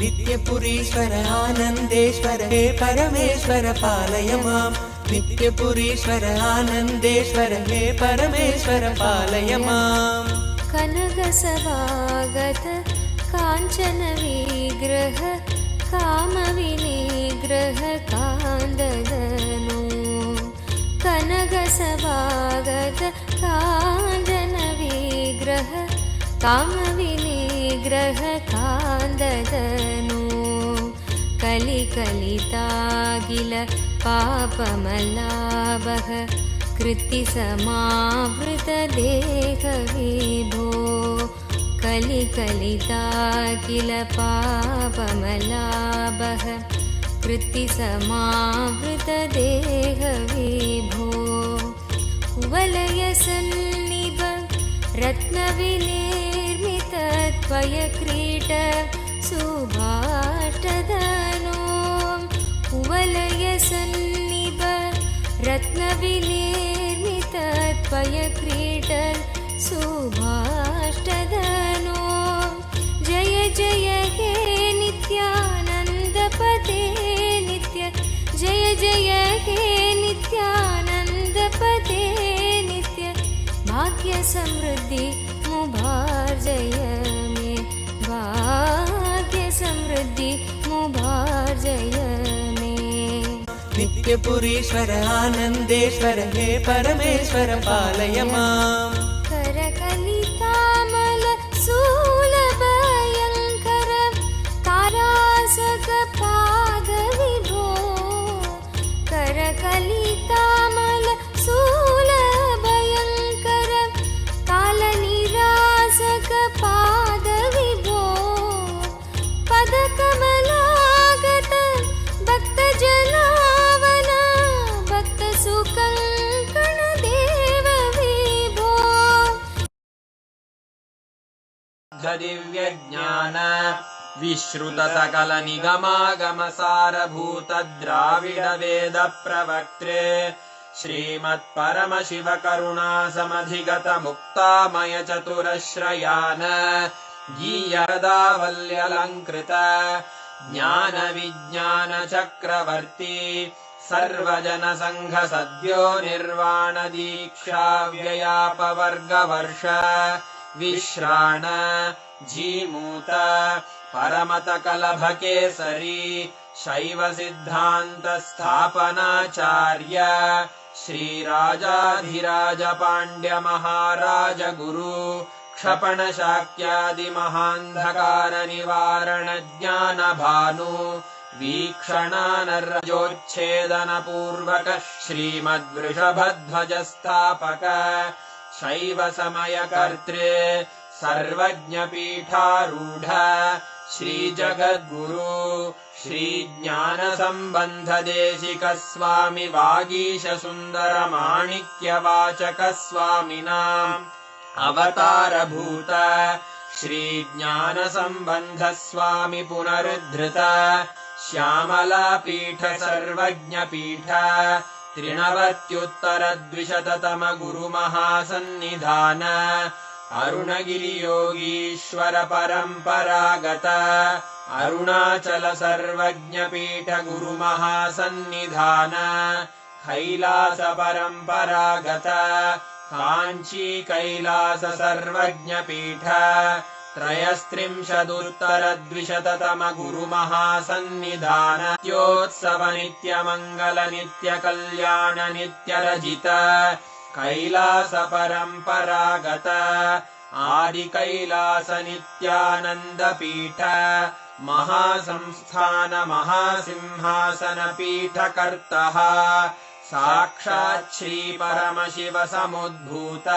नित्यपुरीश्वर आनन्देश्वर हे परमेश्वर पालय माम् नित्यपुरीश्वर आनन्देश्वर हे परमेश्वर पालय माम् कनकसभागत काञ्चन विग्रह कामविनिग्रह कान्ददनु कनकसभागत काञ्चन विग्रह कामविनिग्रह कान्ददनु कलिकलितागिल पापमलाभः कृत्तिसमावृतदेहविभो कलिकलितागिल पापमलाभः कृत्तिसमावृतदेहविभो कुवलयसन्निभ रत्नविनिर्मित त्वयक्रीट सुभाष्टदनो कुवलय सन्निभ रत्नविनिर्मितत्पयक्रीडन् सुभाष्टदनो जय जय हे नित्यानन्दपदे नित्य जय जय हे नित्यानन्दपदे नित्य भाग्य समृद्धि मुभार्जय मे भाग्य समृद्धि मुभार्जय मे नित्यपुरीश्वर आनन्देश्वर हे परमेश्वर पालय माम् करकलितामल शूलभयङ्कर तारासकपादविभो करकलितामल शूलभयङ्कर कालनिरासकपादविभो पदकमलागत भक्तजनावन भक्तसुकङ्कणदेव विभो दिव्यज्ञान विश्रुत सकल निगमागम सारभूत द्राविड वेद प्रवक्त्रे श्रीमत्परम शिव करुणा समधिगत मुक्तामय चतुरश्रयान गीयदावल्यलङ्कृत ज्ञान विज्ञान चक्रवर्ती सर्वजन संघ सद्यो निर्वाण दीक्षा व्ययापवर्गवर्ष विश्राण जीमूत परमत कलभ केसरी शैव सिद्धांत स्थापनाचार्य श्रीराजाधिराज पांड्य महाराज गुरु क्षपण शाक्यादि महांधकार निवारण ज्ञान भानु वीक्षणानर्जोच्छेदन पूर्वक श्रीमद्वृषभध्वज स्थापक शैव समय कर्त्रे सर्वज्ञ पीठारूढ़ श्री जगद्गुरु श्री ज्ञान संबंध देशिक स्वामी वागीश सुंदर माणिक्य वाचक स्वामिनाम् अवतार भूत श्री ज्ञान संबंध स्वामी पुनरुद्धृत श्यामला पीठ सर्वज्ञ पीठ त्रिनवत्युत्तर द्विशततम गुरु महासन्निधान अरुणगिरि योगीश्वर परंपरागत अरुणाचल सर्वज्ञ पीठ गुरु महासन्निधान कैलास परंपरागत कांची कैलास सर्वज्ञ पीठ त्रयस्त्रिंशदुत्तर द्विशततम गुरु महासन्निधान नित्योत्सव नित्य मंगल नित्य कल्याण नित्य रजित कैलास परंपरागत आदि कैलास नित्यानंद पीठ महासंस्थान महासिंहासन पीठ कर्तः साक्षात् श्री परम शिव समुद्भूत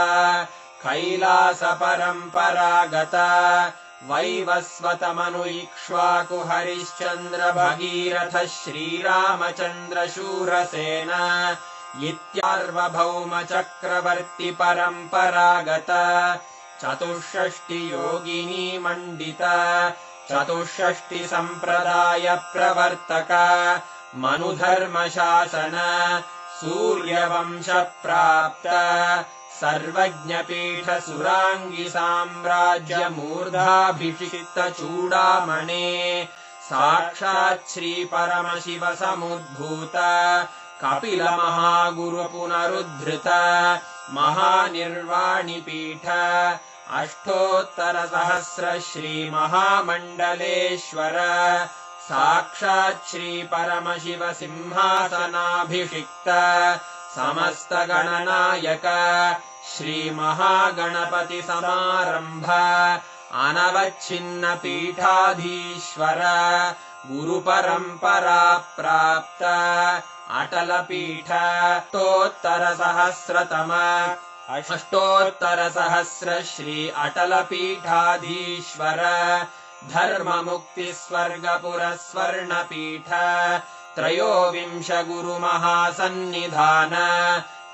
कैलास परंपरागत वैवस्वत मनु इक्ष्वाकु हरिश्चंद्र भगीरथ श्रीरामचंद्र शूरसेन इत्यार्वभौम चक्रवर्ती परंपरागत चतुष्षष्टि योगिनी मंडित चतुष्षष्टि संप्रदाय प्रवर्तक मनुधर्म शासन सूर्यवंश प्राप्त सर्वज्ञ पीठ सुरांगी साम्राज्य मूर्धाभिषिक्त चूड़ामणे साक्षात् श्री परम शिव समुद्भूत कपिल महागुरु पुनरुद्धृत महानिर्वाणि पीठ अष्टोत्तर सहस्र श्री महामंडलेश्वर साक्षात् श्री परम शिव सिंहासनाभिषिक्त समस्त गणनायक श्री महागणपति समारंभ अनवच्छिन्न पीठाधीश्वर गुरु परंपरा प्राप्त अटल पीठ अष्टोत्तर सहस्र श्री अटल पीठाधीश्वर धर्म मुक्ति स्वर्गपुर स्वर्ण पीठ त्रयोविंश गुरु महासन्निधान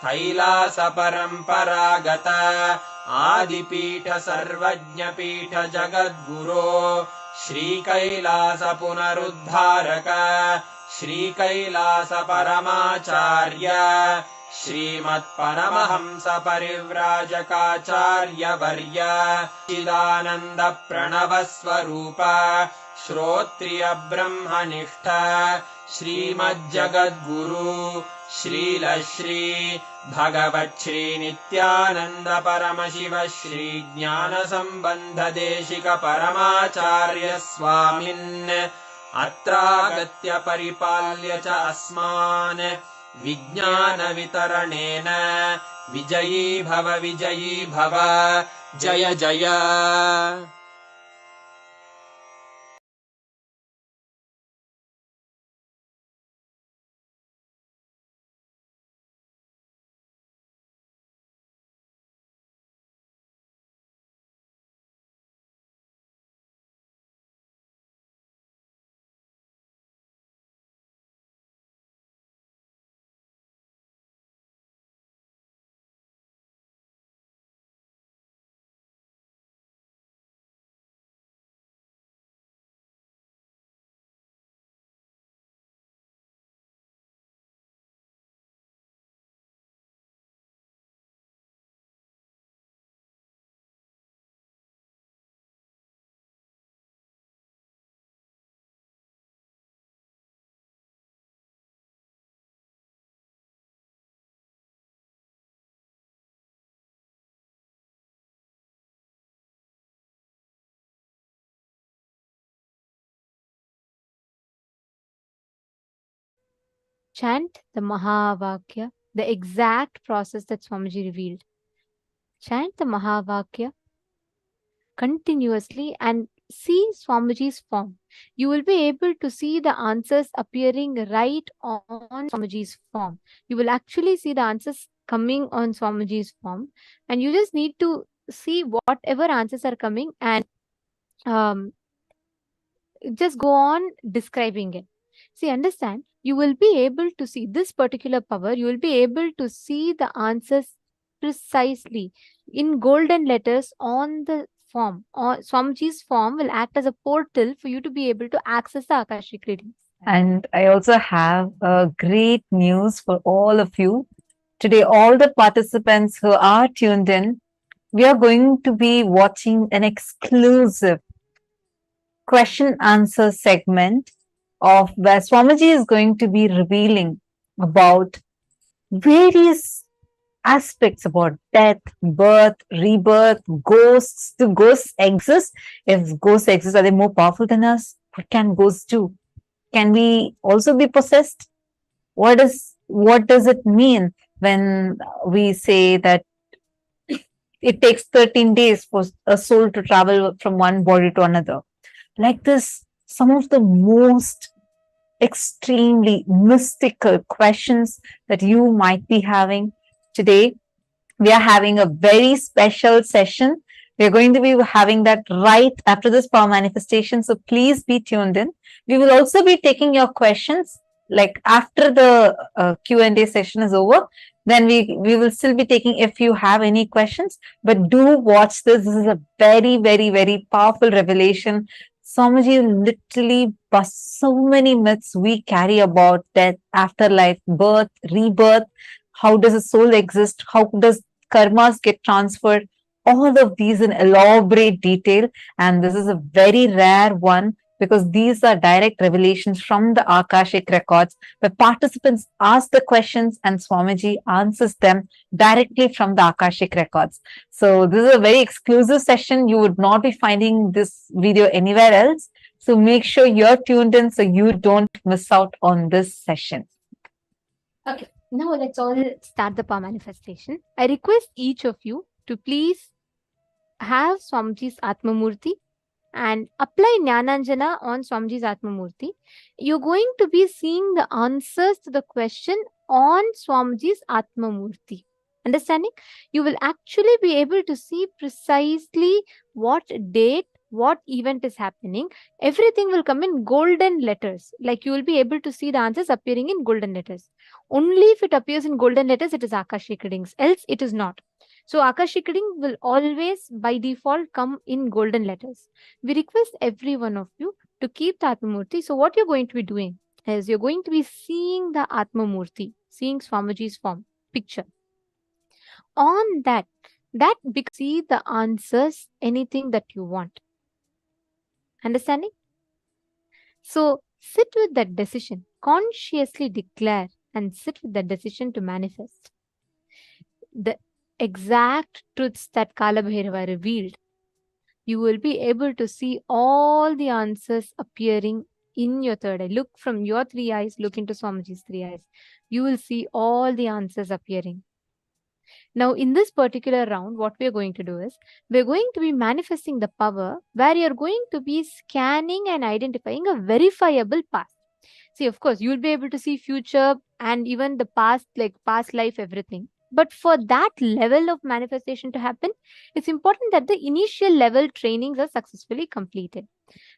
कैलास परंपरागत आदिपीठ सर्वज्ञ पीठ जगद्गुरो श्रीकैलास पुनरुद्धारक श्रीकैलास परमाचार्य श्रीमत्परमहंस परिव्राजकाचार्य वर्य चिदानन्द प्रणव स्वरूप श्रोत्रिय ब्रह्मनिष्ठ श्रीमज्जगद्गुरु श्रीलश्री भगवच्छ्री नित्यानन्द परमशिव श्री ज्ञान सम्बन्ध देशिक परमाचार्य स्वामिन् अत्रागत्य परिपाल्य च अस्मान् विज्ञान वितरणेन विजयी भव जय जय। Chant the Mahavakya, the exact process that Swamiji revealed. Chant the Mahavakya continuously and see Swamiji's form. You will be able to see the answers appearing right on Swamiji's form. You will actually see the answers coming on Swamiji's form, and you just need to see whatever answers are coming and just go on describing it. See, understand, you will be able to see this particular power, you will be able to see the answers precisely in golden letters on the form. Or Swamiji's form will act as a portal for you to be able to access the Akashic readings. And I also have great news for all of you. Today, all the participants who are tuned in, we are going to be watching an exclusive question answer segment of where Swamiji is going to be revealing about various aspects about death, birth, rebirth, ghosts. Do ghosts exist? If ghosts exist, are they more powerful than us? What can ghosts do? Can we also be possessed? What does it mean when we say that it takes 13 days for a soul to travel from one body to another? Like this, some of the most extremely mystical questions that you might be having today. We are having a very special session. We're going to be having that right after this power manifestation. So please be tuned in. We will also be taking your questions like after the Q&A session is over. Then we will still be taking if you have any questions. But do watch this. This is a very, very, very powerful revelation. Swamiji literally busts so many myths we carry about death, afterlife, birth, rebirth. How does a soul exist? How does karmas get transferred? All of these in elaborate detail. And this is a very rare one because these are direct revelations from the Akashic records where participants ask the questions and Swamiji answers them directly from the Akashic records. So this is a very exclusive session. You would not be finding this video anywhere else. So make sure you're tuned in so you don't miss out on this session. Okay, now let's all start the power manifestation. I request each of you to please have Swamiji's Atma Murthy and apply Jnananjana on Swamiji's Atma Murthy. You're going to be seeing the answers to the question on Swamiji's Atma Murthy. Understanding? You will actually be able to see precisely what date, what event is happening. Everything will come in golden letters. Like you will be able to see the answers appearing in golden letters. Only if it appears in golden letters, it is Akashic readings. Else, it is not. So Akashic reading will always by default come in golden letters. We request every one of you to keep the Atma Murti. So what you're going to be doing is you're going to be seeing the Atma Murti, seeing Swamiji's form, picture. On that see the answers, anything that you want. Understanding? So sit with that decision, consciously declare and sit with that decision to manifest the exact truths that Kalabhairava revealed. You will be able to see all the answers appearing in your third eye. Look from your three eyes, look into Swamiji's three eyes. You will see all the answers appearing. Now, in this particular round, what we're going to do is we're going to be manifesting the power where you're going to be scanning and identifying a verifiable past. See, of course, you'll be able to see future and even the past, like past life, everything. But for that level of manifestation to happen, it's important that the initial level trainings are successfully completed.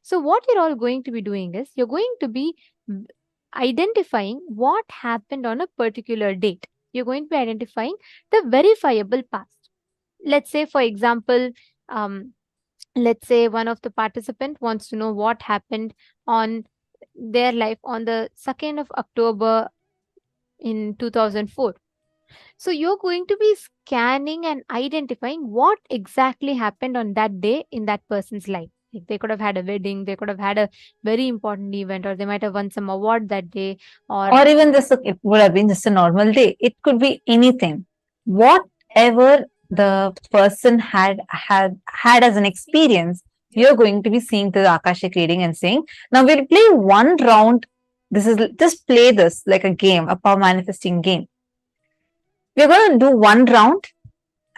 So what you're all going to be doing is you're going to be identifying what happened on a particular date. You're going to be identifying the verifiable past. Let's say, for example, let's say one of the participant wants to know what happened on their life on the 2nd of October in 2004. So you're going to be scanning and identifying what exactly happened on that day in that person's life. Like they could have had a wedding, they could have had a very important event, or they might have won some award that day, or even this, it would have been just a normal day. It could be anything. Whatever the person had as an experience, you're going to be seeing through the Akashic reading and saying, now we'll play one round. This is just play this like a game, a power manifesting game. We're going to do one round.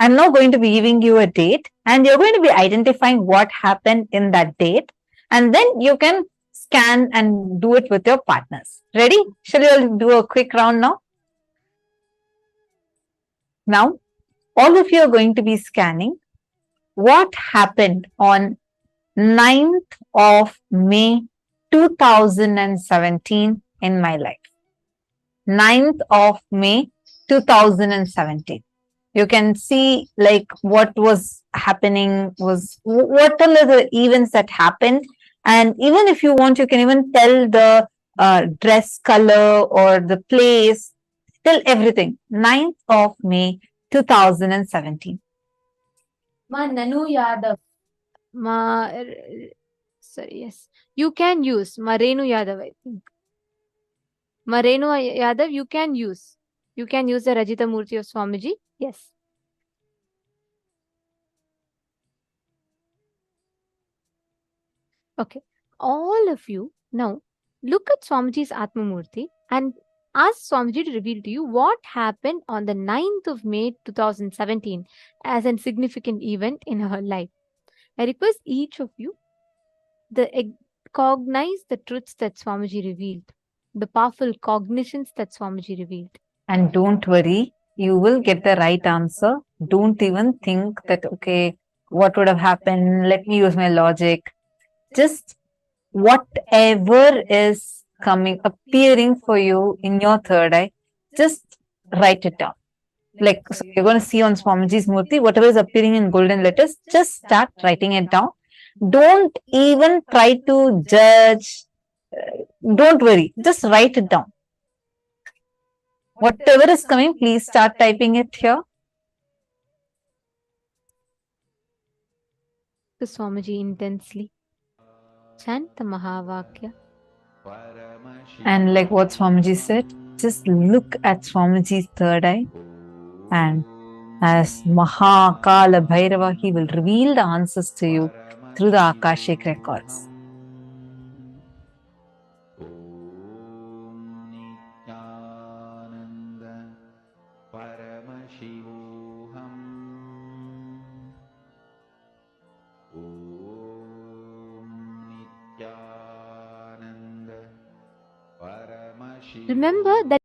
I'm now going to be giving you a date, and you're going to be identifying what happened in that date, and then you can scan and do it with your partners. Ready? Shall we all do a quick round now? Now, all of you are going to be scanning what happened on 9th of May 2017 in my life. 9th of May 2017. You can see like what was happening, was what are the events that happened, and even if you want, you can even tell the dress color or the place, tell everything. 9th of May 2017. Ma Nanu Yadav. Sorry, yes. You can use Marenu Yadav, I think. Marenu Yadav, you can use. You can use the Rajita Murthy of Swamiji. Yes. Okay. All of you now look at Swamiji's Atma Murthy and ask Swamiji to reveal to you what happened on the 9th of May 2017 as a significant event in her life. I request each of you to cognize the truths that Swamiji revealed, the powerful cognitions that Swamiji revealed. And don't worry, you will get the right answer. Don't even think that, okay, what would have happened? Let me use my logic. Just whatever is appearing for you in your third eye, just write it down. Like, so you're going to see on Swamiji's Murthy, whatever is appearing in golden letters, just start writing it down. Don't even try to judge. Don't worry, just write it down. Whatever is coming, please start typing it here. To Swamiji intensely. Chant the Mahavakya. And like what Swamiji said, just look at Swamiji's third eye, and as Kalabhairava, he will reveal the answers to you through the Akashic records. Remember that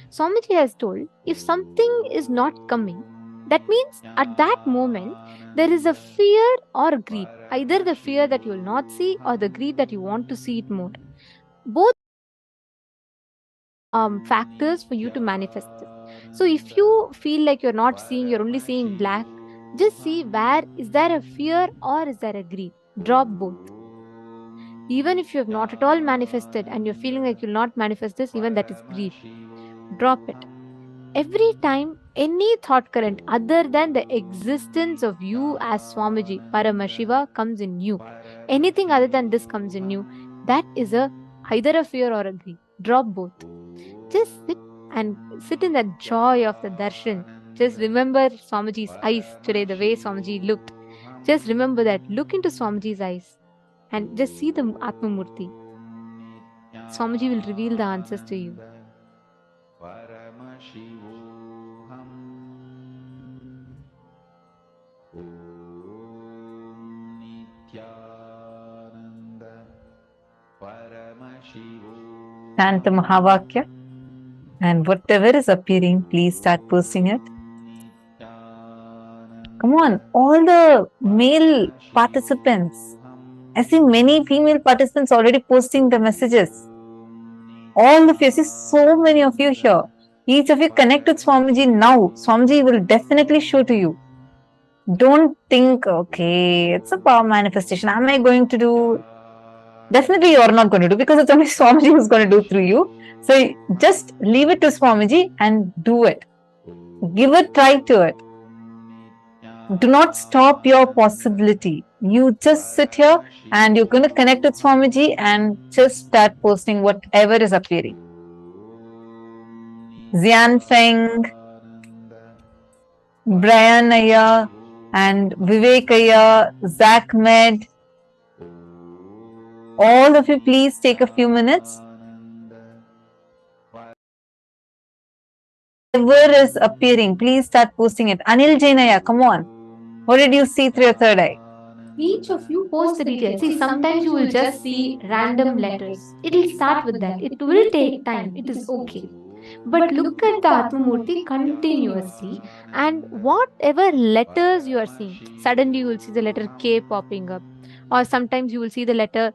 Swamiji has told, if something is not coming, that means at that moment there is a fear or greed. Either the fear that you will not see or the greed that you want to see it more. Both factors for you to manifest it. So if you feel like you're not seeing, you're only seeing black, just see where is there a fear or is there a greed. Drop both. Even if you have not at all manifested and you're feeling like you'll not manifest this, even that is greed. Drop it. Every time any thought current other than the existence of you as Swamiji, Paramashiva, comes in you, anything other than this comes in you, that is either a fear or a greed. Drop both. Just sit in that joy of the darshan. Just remember Swamiji's eyes today, the way Swamiji looked. Just remember that. Look into Swamiji's eyes and just see the Atma Murthy. Swamiji will reveal the answers to you. Chant the Mahavakya, and whatever is appearing, please start posting it. Come on, all the male participants. I see many female participants already posting the messages. All of you, I see so many of you here. Each of you connect with Swamiji now. Swamiji will definitely show to you. Don't think, okay, it's a power manifestation. Am I going to do? Definitely you are not going to do, because it's only Swamiji who's going to do through you. So just leave it to Swamiji and do it. Give a try to it. Do not stop your possibility. You just sit here and you're going to connect with Swamiji and just start posting whatever is appearing. Xian Feng, Brian Aya, and Vivek Aya, Zach Med. All of you, please take a few minutes. Whatever is appearing, please start posting it. Anil Jainaya, come on. What did you see through your third eye? Each of you post the details. See, sometimes you will just see random letters. It will start with that. It will take time. It is okay. But look at the Atma Murti continuously, and whatever letters you are seeing, suddenly you will see the letter K popping up, or sometimes you will see the letter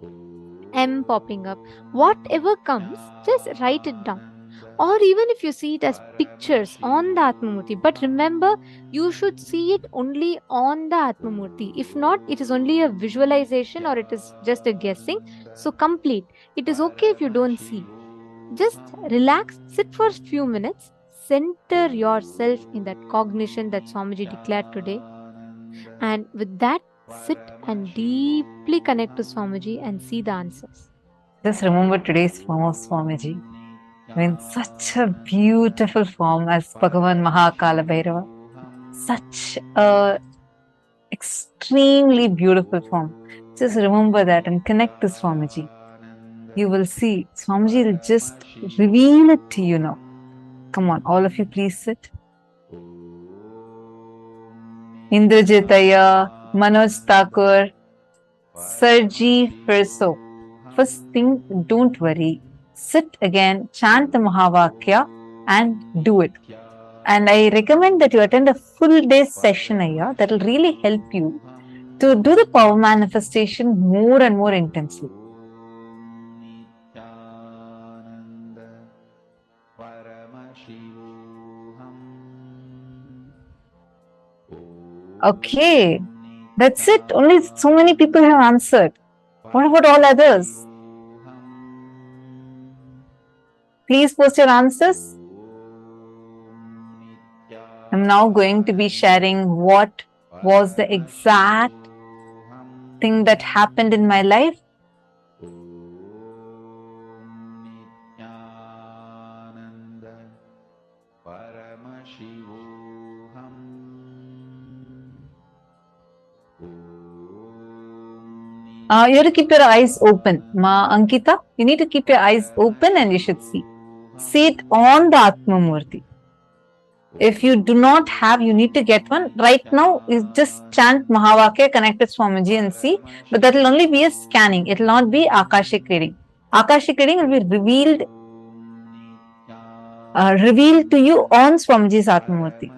M popping up. Whatever comes, just write it down. Or even if you see it as pictures on the Atma Murti, but remember, you should see it only on the Atma Murti. If not, it is only a visualization or it is just a guessing. So complete. It is okay if you don't see. Just relax, sit for a few minutes, center yourself in that cognition that Swamiji declared today. And with that, sit and deeply connect to Swamiji and see the answers. Just remember today's form of Swamiji. In such a beautiful form as Bhagavan Kalabhairava. Such a extremely beautiful form. Just remember that and connect to Swamiji. You will see Swamiji will just reveal it to you now. Come on, all of you, please sit. Indrajitaya, Manoj Thakur, Sarji Firso. First thing, don't worry. Sit again, chant the Mahavakya and do it. And I recommend that you attend a full day session here. That will really help you to do the power manifestation more and more intensely. Okay, that's it. Only so many people have answered. What about all others? Please post your answers. I'm now going to be sharing what was the exact thing that happened in my life. You have to keep your eyes open. Ma Ankita, you need to keep your eyes open and you should see. See it on the Atma Murti. If you do not have, you need to get one. Right now, you just chant Mahavakya, connect with Swamiji and see. But that will only be a scanning. It will not be Akashic reading. Akashic reading will be revealed to you on Swamiji's Atma Murti.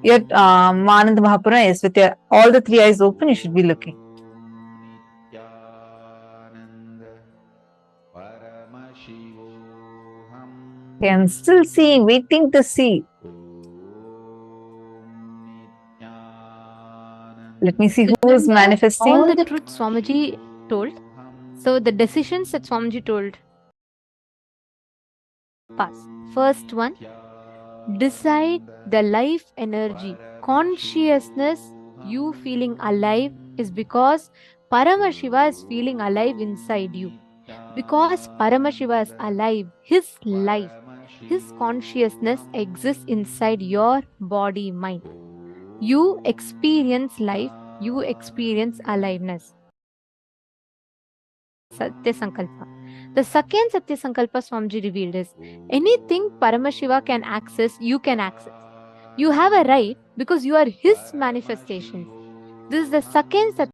Your Manand Mahapura is with your all the three eyes open, you should be looking. Okay, I'm still seeing, waiting to see. Let me see who is manifesting. All the truths Swamiji told. So the decisions that Swamiji told. Pass. First one, decide the life energy. Consciousness, you feeling alive, is because Paramashiva is feeling alive inside you. Because Paramashiva is alive, his life, his consciousness exists inside your body, mind. You experience life, you experience aliveness. Satya Sankalpa. The second Satya Sankalpa Swamiji revealed is anything Paramashiva can access, you can access. You have a right because you are his manifestation. This is the second Satya.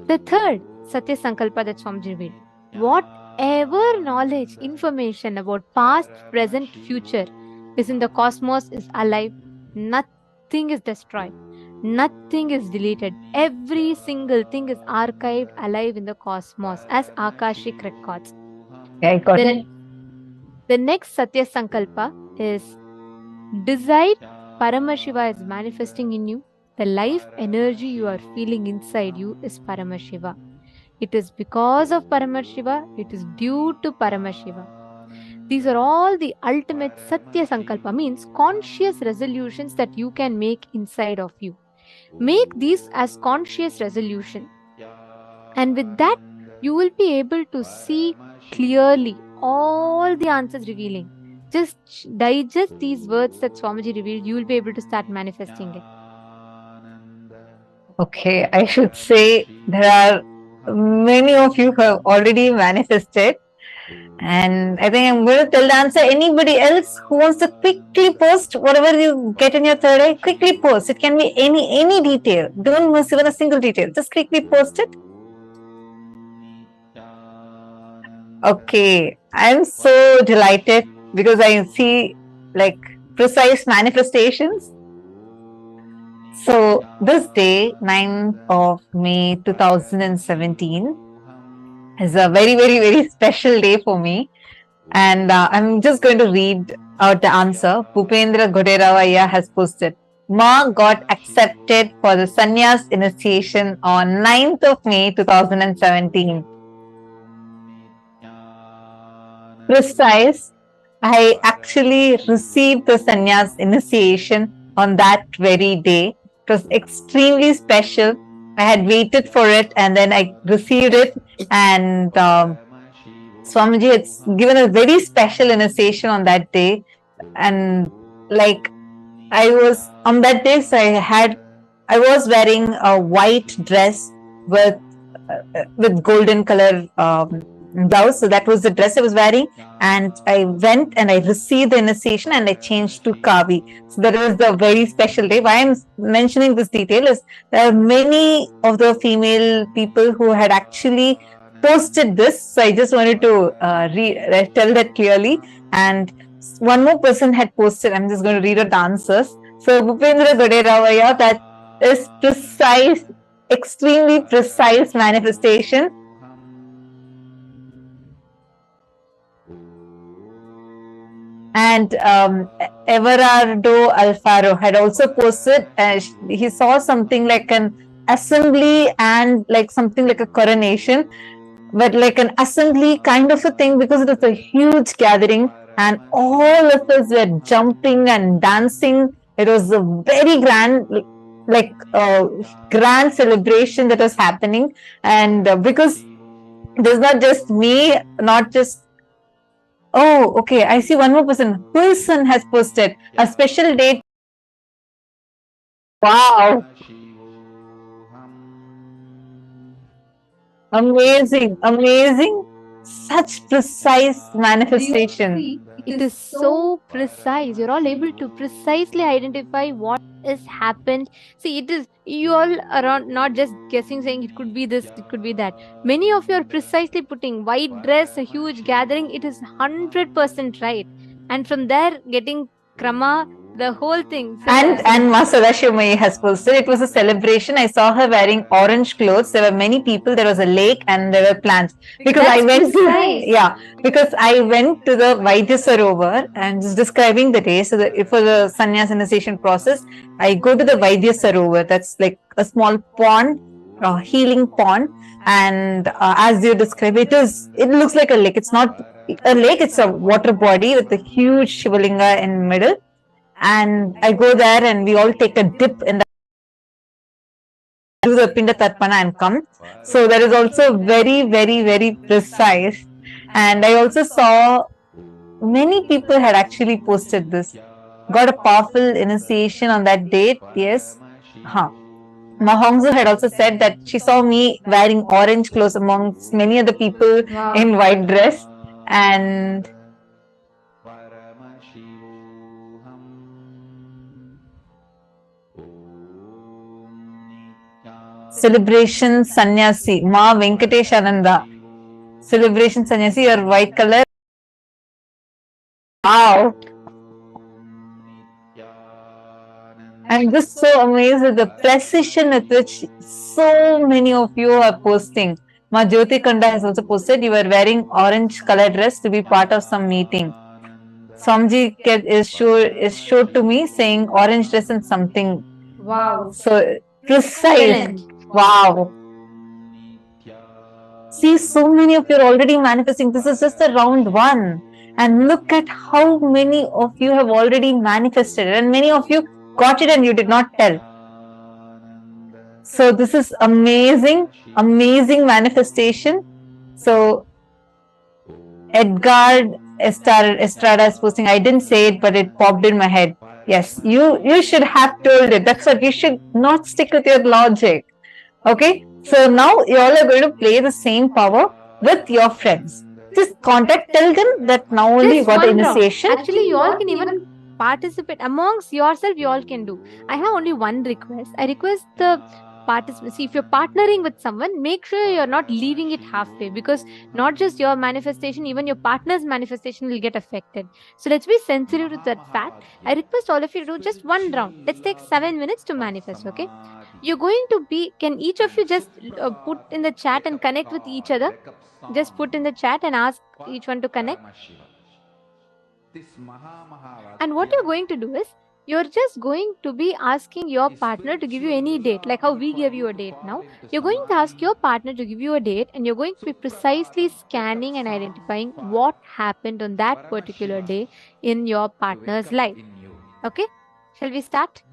The third Satya Sankalpa that Swamiji revealed. Whatever knowledge, information about past, present, future is in the cosmos is alive. Nothing is destroyed. Nothing is deleted. Every single thing is archived alive in the cosmos as Akashic records. Yeah, I got it. The next Satya Sankalpa is decide Paramashiva is manifesting in you. The life energy you are feeling inside you is Paramashiva. It is because of Paramashiva, it is due to Paramashiva. These are all the ultimate Satya Sankalpa, means conscious resolutions that you can make inside of you. Make these as conscious resolution. And with that, you will be able to see clearly all the answers revealing. Just digest these words that Swamiji revealed, you will be able to start manifesting it. Okay, I should say there are many of you who have already manifested. And I think I'm going to tell the answer. Anybody else who wants to quickly post whatever you get in your third eye, quickly post. It can be any detail. Don't miss even a single detail. Just quickly post it. Okay, I'm so delighted because I see like precise manifestations. So this day, 9th of May 2017, is a very special day for me. And I'm just going to read out the answer. Bhupendra Goderavaya has posted. Ma got accepted for the sannyas initiation on 9th of May 2017. Precise. I actually received the sannyas initiation on that very day. It was extremely special. I had waited for it and then I received it, and Swamiji had given a very special initiation on that day. And like I was on that day, so I was wearing a white dress with golden color blouse. So that was the dress I was wearing, and I went and I received the initiation and I changed to Kavi. So that was a very special day. Why I'm mentioning this detail is there are many of the female people who had actually posted this. So I just wanted to tell that clearly. And one more person had posted. I'm just going to read out the answers. So Bhupendra Goderavaya, that is precise, extremely precise manifestation. And Everardo Alfaro had also posted, he saw something like an assembly and like something like a coronation, but like an assembly kind of a thing, because it was a huge gathering and all of us were jumping and dancing. It was a very grand, like grand celebration that was happening. And because there's not just me, not just, oh, okay, I see one more person. Wilson has posted a special date. Wow. Amazing, amazing. Such precise manifestation. It is so precise. You're all able to precisely identify what has happened. See, it is, you all are not just guessing, saying it could be this, it could be that. Many of you are precisely putting white dress, a huge gathering. It is 100% right. And from there, getting krama, The whole thing. And Ma Sadashivamai has posted, it was a celebration. I saw her wearing orange clothes. There were many people. There was a lake and there were plants. Because That's I went precise. because I went to the Vaidya Sarovar and just describing the day. So for the sannyas initiation process, I go to the Vaidya Sarovar. That's like a small pond, a healing pond. And as you describe, it looks like a lake. It's not a lake. It's a water body with a huge Shivalinga in middle. And I go there and we all take a dip in the do the Pinda Tarpana and come. So that is also very, very, very precise. And I also saw many people had actually posted this. Got a powerful initiation on that date. Yes. Mahongsu had also said that she saw me wearing orange clothes amongst many other people in white dress. And celebration sannyasi, Ma Venkatesh Ananda. Celebration sannyasi, your white color. Wow. I'm just so amazed at the precision with which so many of you are posting. Ma Jyoti Kanda has also posted, you were wearing orange color dress to be part of some meeting. Swamji is showed to me saying orange dress and something. Wow. So precise. Excellent. Wow. See, so many of you are already manifesting. This is just the round one. And look at how many of you have already manifested. And many of you got it and you did not tell. So this is amazing, amazing manifestation. So Edgar Estrada is posting, I didn't say it, but it popped in my head. Yes, you should have told it. That's what you should not stick with your logic. Okay, so now you all are going to play the same power with your friends. Just contact, tell them that now only you got the initiation. Actually, you all can even participate amongst yourself. You all can do. I have only one request. I request the participants. See, if you're partnering with someone, make sure you're not leaving it halfway, because not just your manifestation, even your partner's manifestation will get affected. So let's be sensitive to that fact. I request all of you to do just one round. Let's take 7 minutes to manifest. Okay, you're going to be. Can each of you just put in the chat and connect with each other? Just put in the chat and ask each one to connect. And what you're going to do is, you're just going to be asking your partner to give you any date, like how we give you a date now. You're going to ask your partner to give you a date, and you're going to be precisely scanning and identifying what happened on that particular day in your partner's life. Okay, shall we start?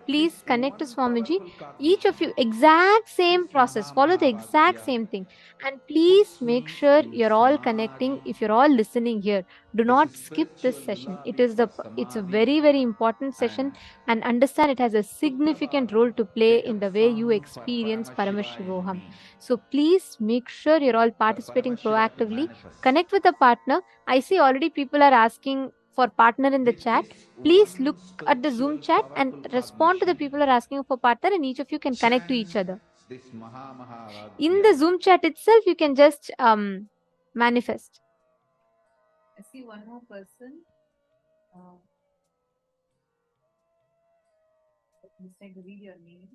Please connect to Swamiji. Each of you, exact same process, follow the exact same thing. And please make sure you're all connecting. If you're all listening here, do not skip this session. It's a very, very important session, and understand it has a significant role to play in the way you experience Paramashivoham. So please make sure you're all participating proactively. Connect with a partner. I see already people are asking for partner in the chat. Please look at the Zoom chat and respond to the people who are asking for partner, and each of you can connect to each other. In the Zoom chat itself, you can just manifest. I see one more person. Let me read your name.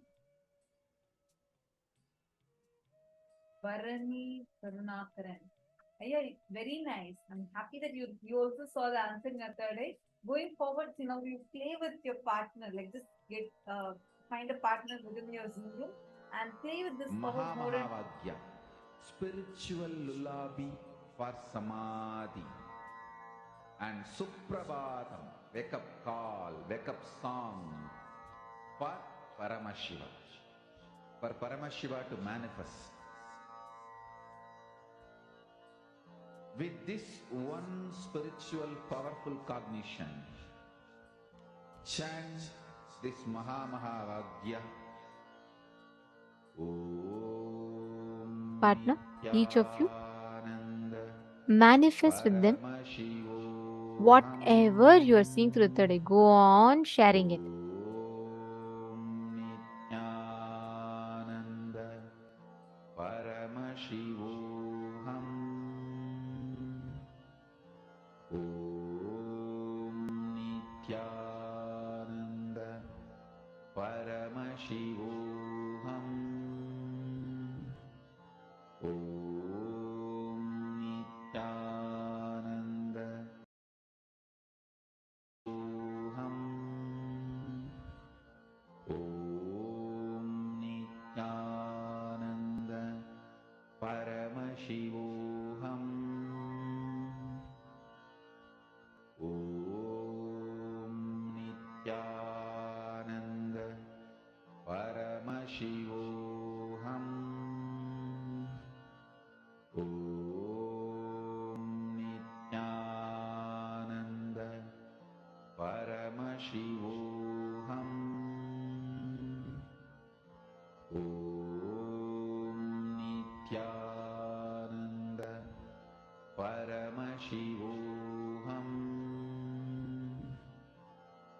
Varani Karunakaran. Yeah, very nice. I'm happy that you also saw the answer in your third eye. Going forward, you play with your partner. Like just find a partner within your Zoom room and play with this power more. Mahavagya, spiritual lullaby for samadhi, and Suprabhatam, wake up call, wake up song for Paramashiva, for Paramashiva to manifest. With this one spiritual powerful cognition, chant this Mahavagya. Partner, each of you manifest with them whatever you are seeing through the third eye. Go on sharing it. Shivoham. Om Nityananda Paramashivoham. Om Nityananda Paramashivoham. Om Nityananda Paramashivoham.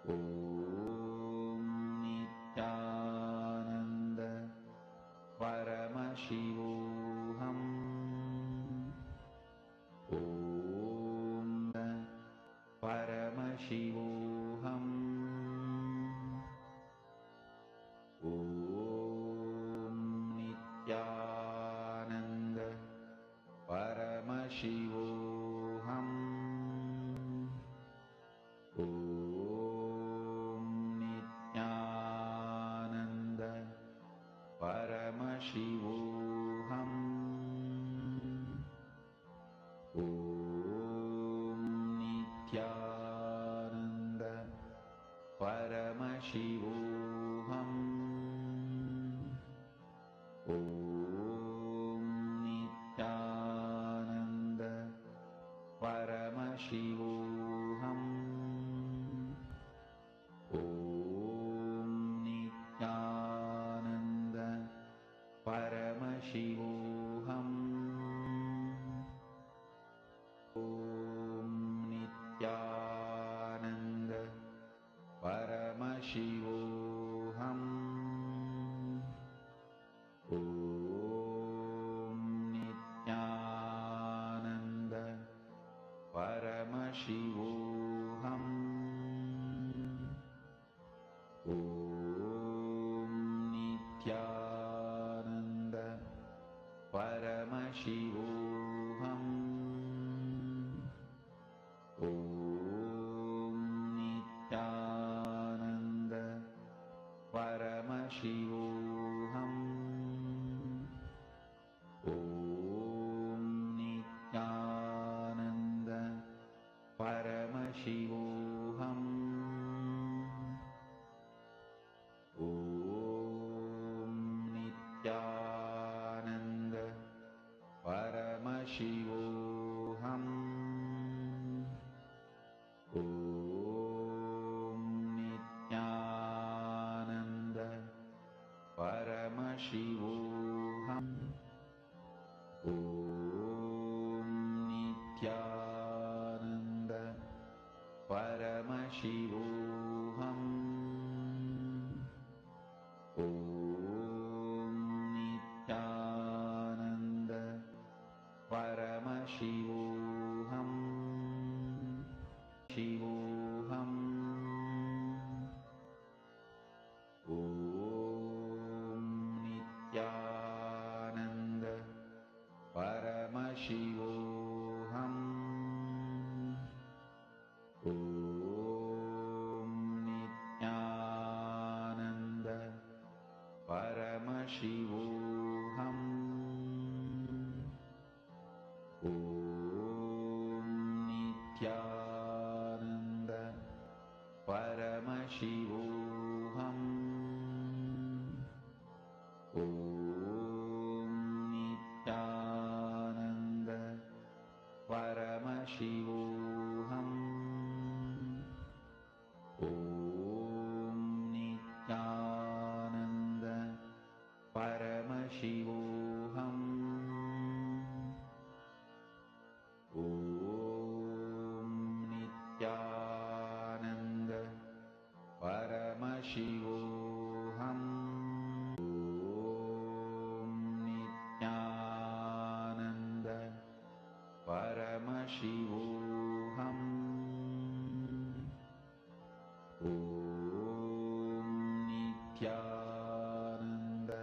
Om Nityananda Paramashivoham. Om Paramashivoham. Om Nityananda Paramashivoham. Om Nityananda Paramashivoham. Om Nityananda Paramashivoham. Om Nityananda Paramashivoham. Om Nityananda Paramashivoham. Om Nityananda Paramashivoham. Om Nityananda Paramashivoham. Om Nityananda Paramashivoham. Om Nityananda Paramashivoham. Om Nityananda Paramashivoham. Om Nityananda Paramashivoham. Om Nityananda Paramashivoham. Om Nityananda Paramashivoham. Om Nityananda Paramashivoham. Shivoham. Om Nityananda Paramashivoham. Om Nityananda Paramashivoham. Om Nityananda Paramashivoham. Om Nityananda Paramashivoham. Om Nityananda Paramashivoham. Om Nityananda Paramashivoham. Om Nityananda Paramashivoham. Om Nityananda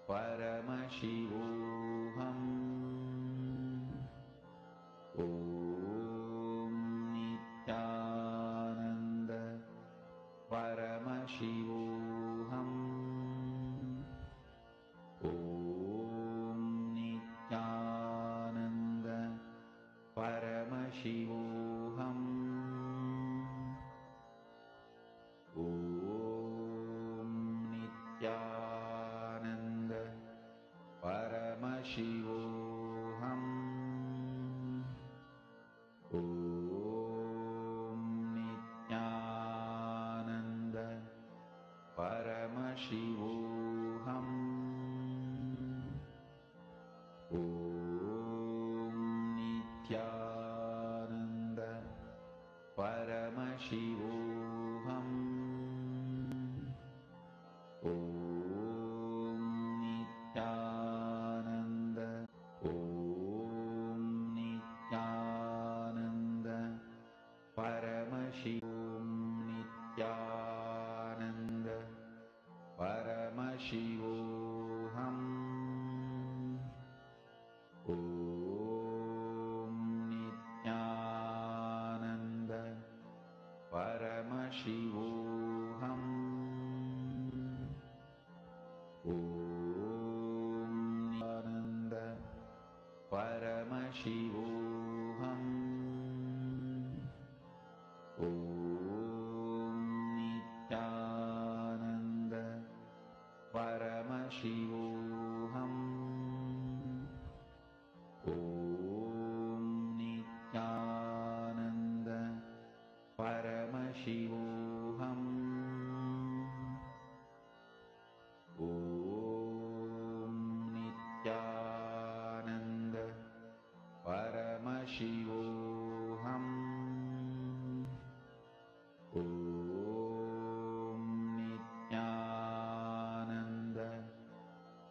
Paramashivoham. Om Nityananda Paramashivoham. Om Nityananda Shivoham. Om Nityananda Paramashivoham. Om Nityananda Paramashivoham. Om Nityananda Paramashivoham. Om Nityananda. Om Nityananda Paramashivom. Nityananda Paramashivoham. Om Nityananda Paramashivoham. Om Nityananda Paramashivoham. Om Nityananda Paramashivoham. Om Nityananda Paramashivoham. Om Nityananda Paramashivoham. Om Nityananda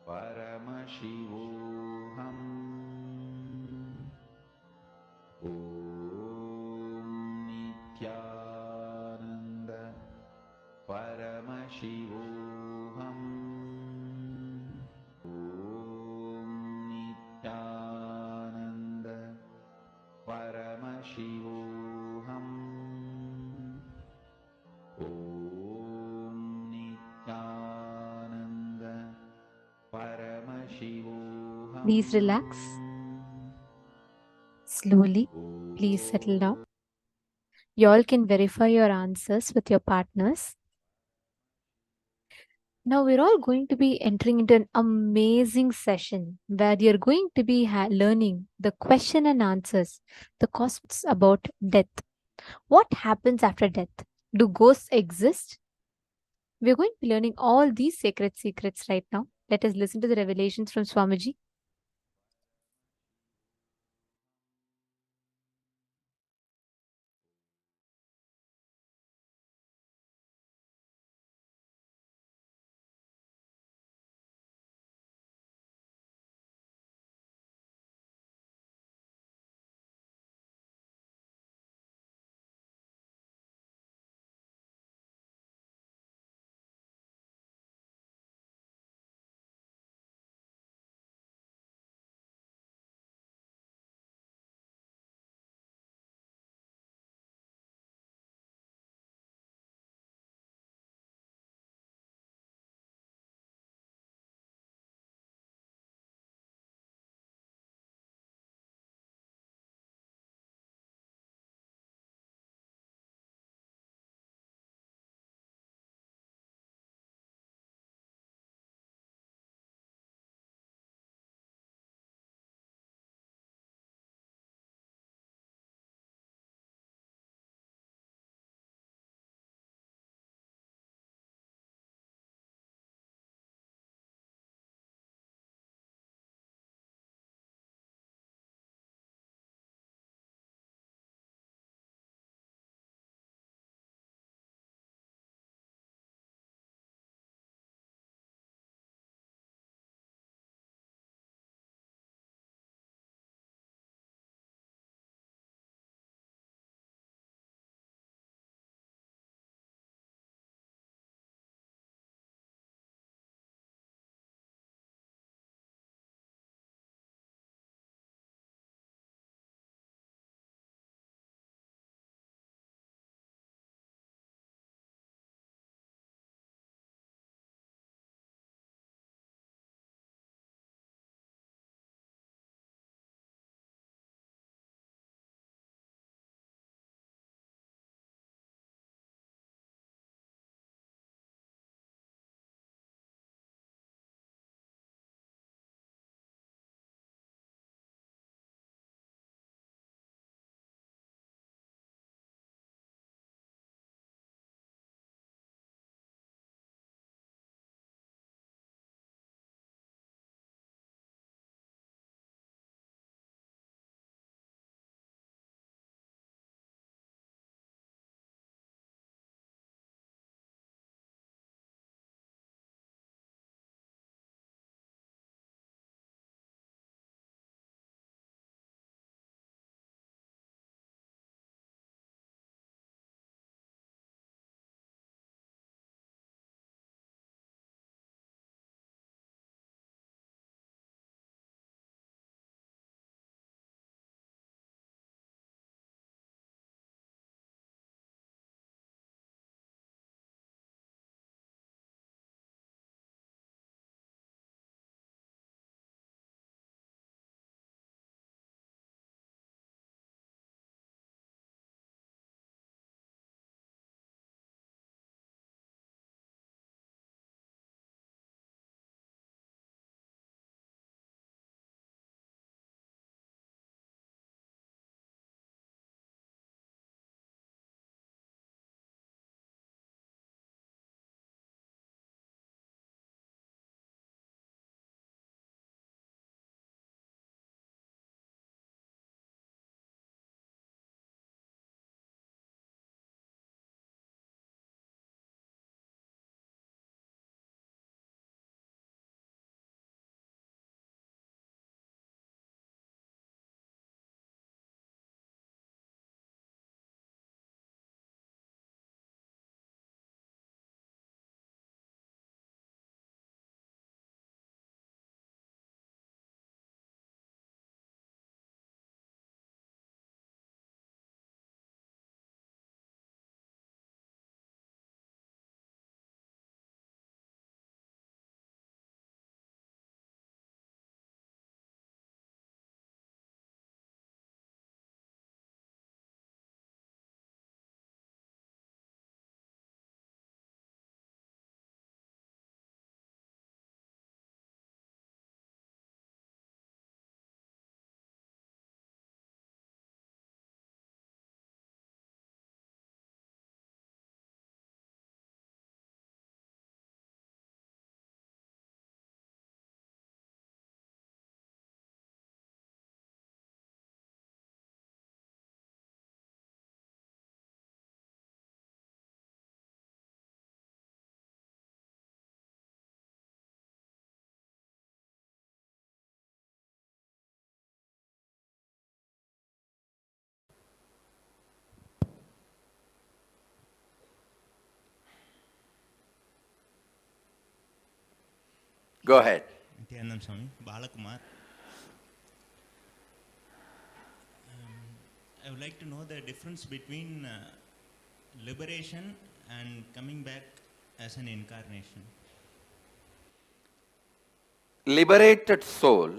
Paramashivoham. Om Nityananda Paramashivoham. Om Nityananda Paramashivoham. Om Nityananda Paramashivoham. Please relax. Slowly, please settle down. You all can verify your answers with your partners. Now we're all going to be entering into an amazing session where you're going to be learning the question and answers, the concepts about death. What happens after death? Do ghosts exist? We're going to be learning all these sacred secrets right now. Let us listen to the revelations from Swamiji. Go ahead. Nityanand Swami, Balakumar. I would like to know the difference between liberation and coming back as an incarnation. Liberated soul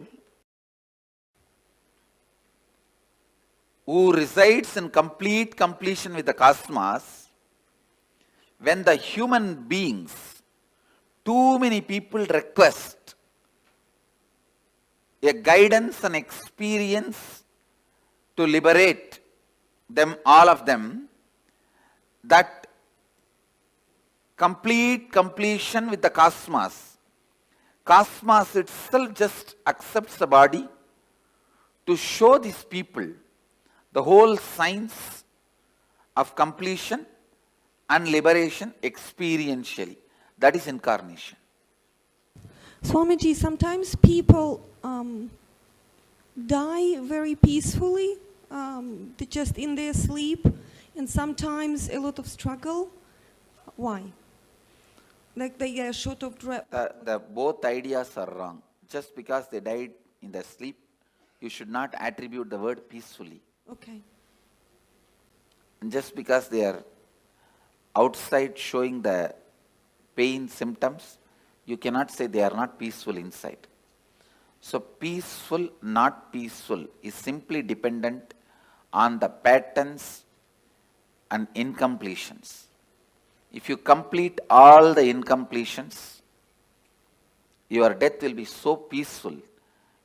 who resides in complete completion with the cosmos, when the human beings, too many people request a guidance and experience to liberate them, all of them, that complete completion with the cosmos, cosmos itself just accepts the body to show these people the whole science of completion and liberation experientially. That is incarnation. Swamiji, sometimes people die very peacefully, just in their sleep, and sometimes a lot of struggle. Why? Like they are short of breath. The both ideas are wrong. Just because they died in their sleep, you should not attribute the word peacefully. Okay. And just because they are outside showing the pain symptoms, you cannot say they are not peaceful inside. So peaceful, not peaceful is simply dependent on the patterns and incompletions. If you complete all the incompletions, your death will be so peaceful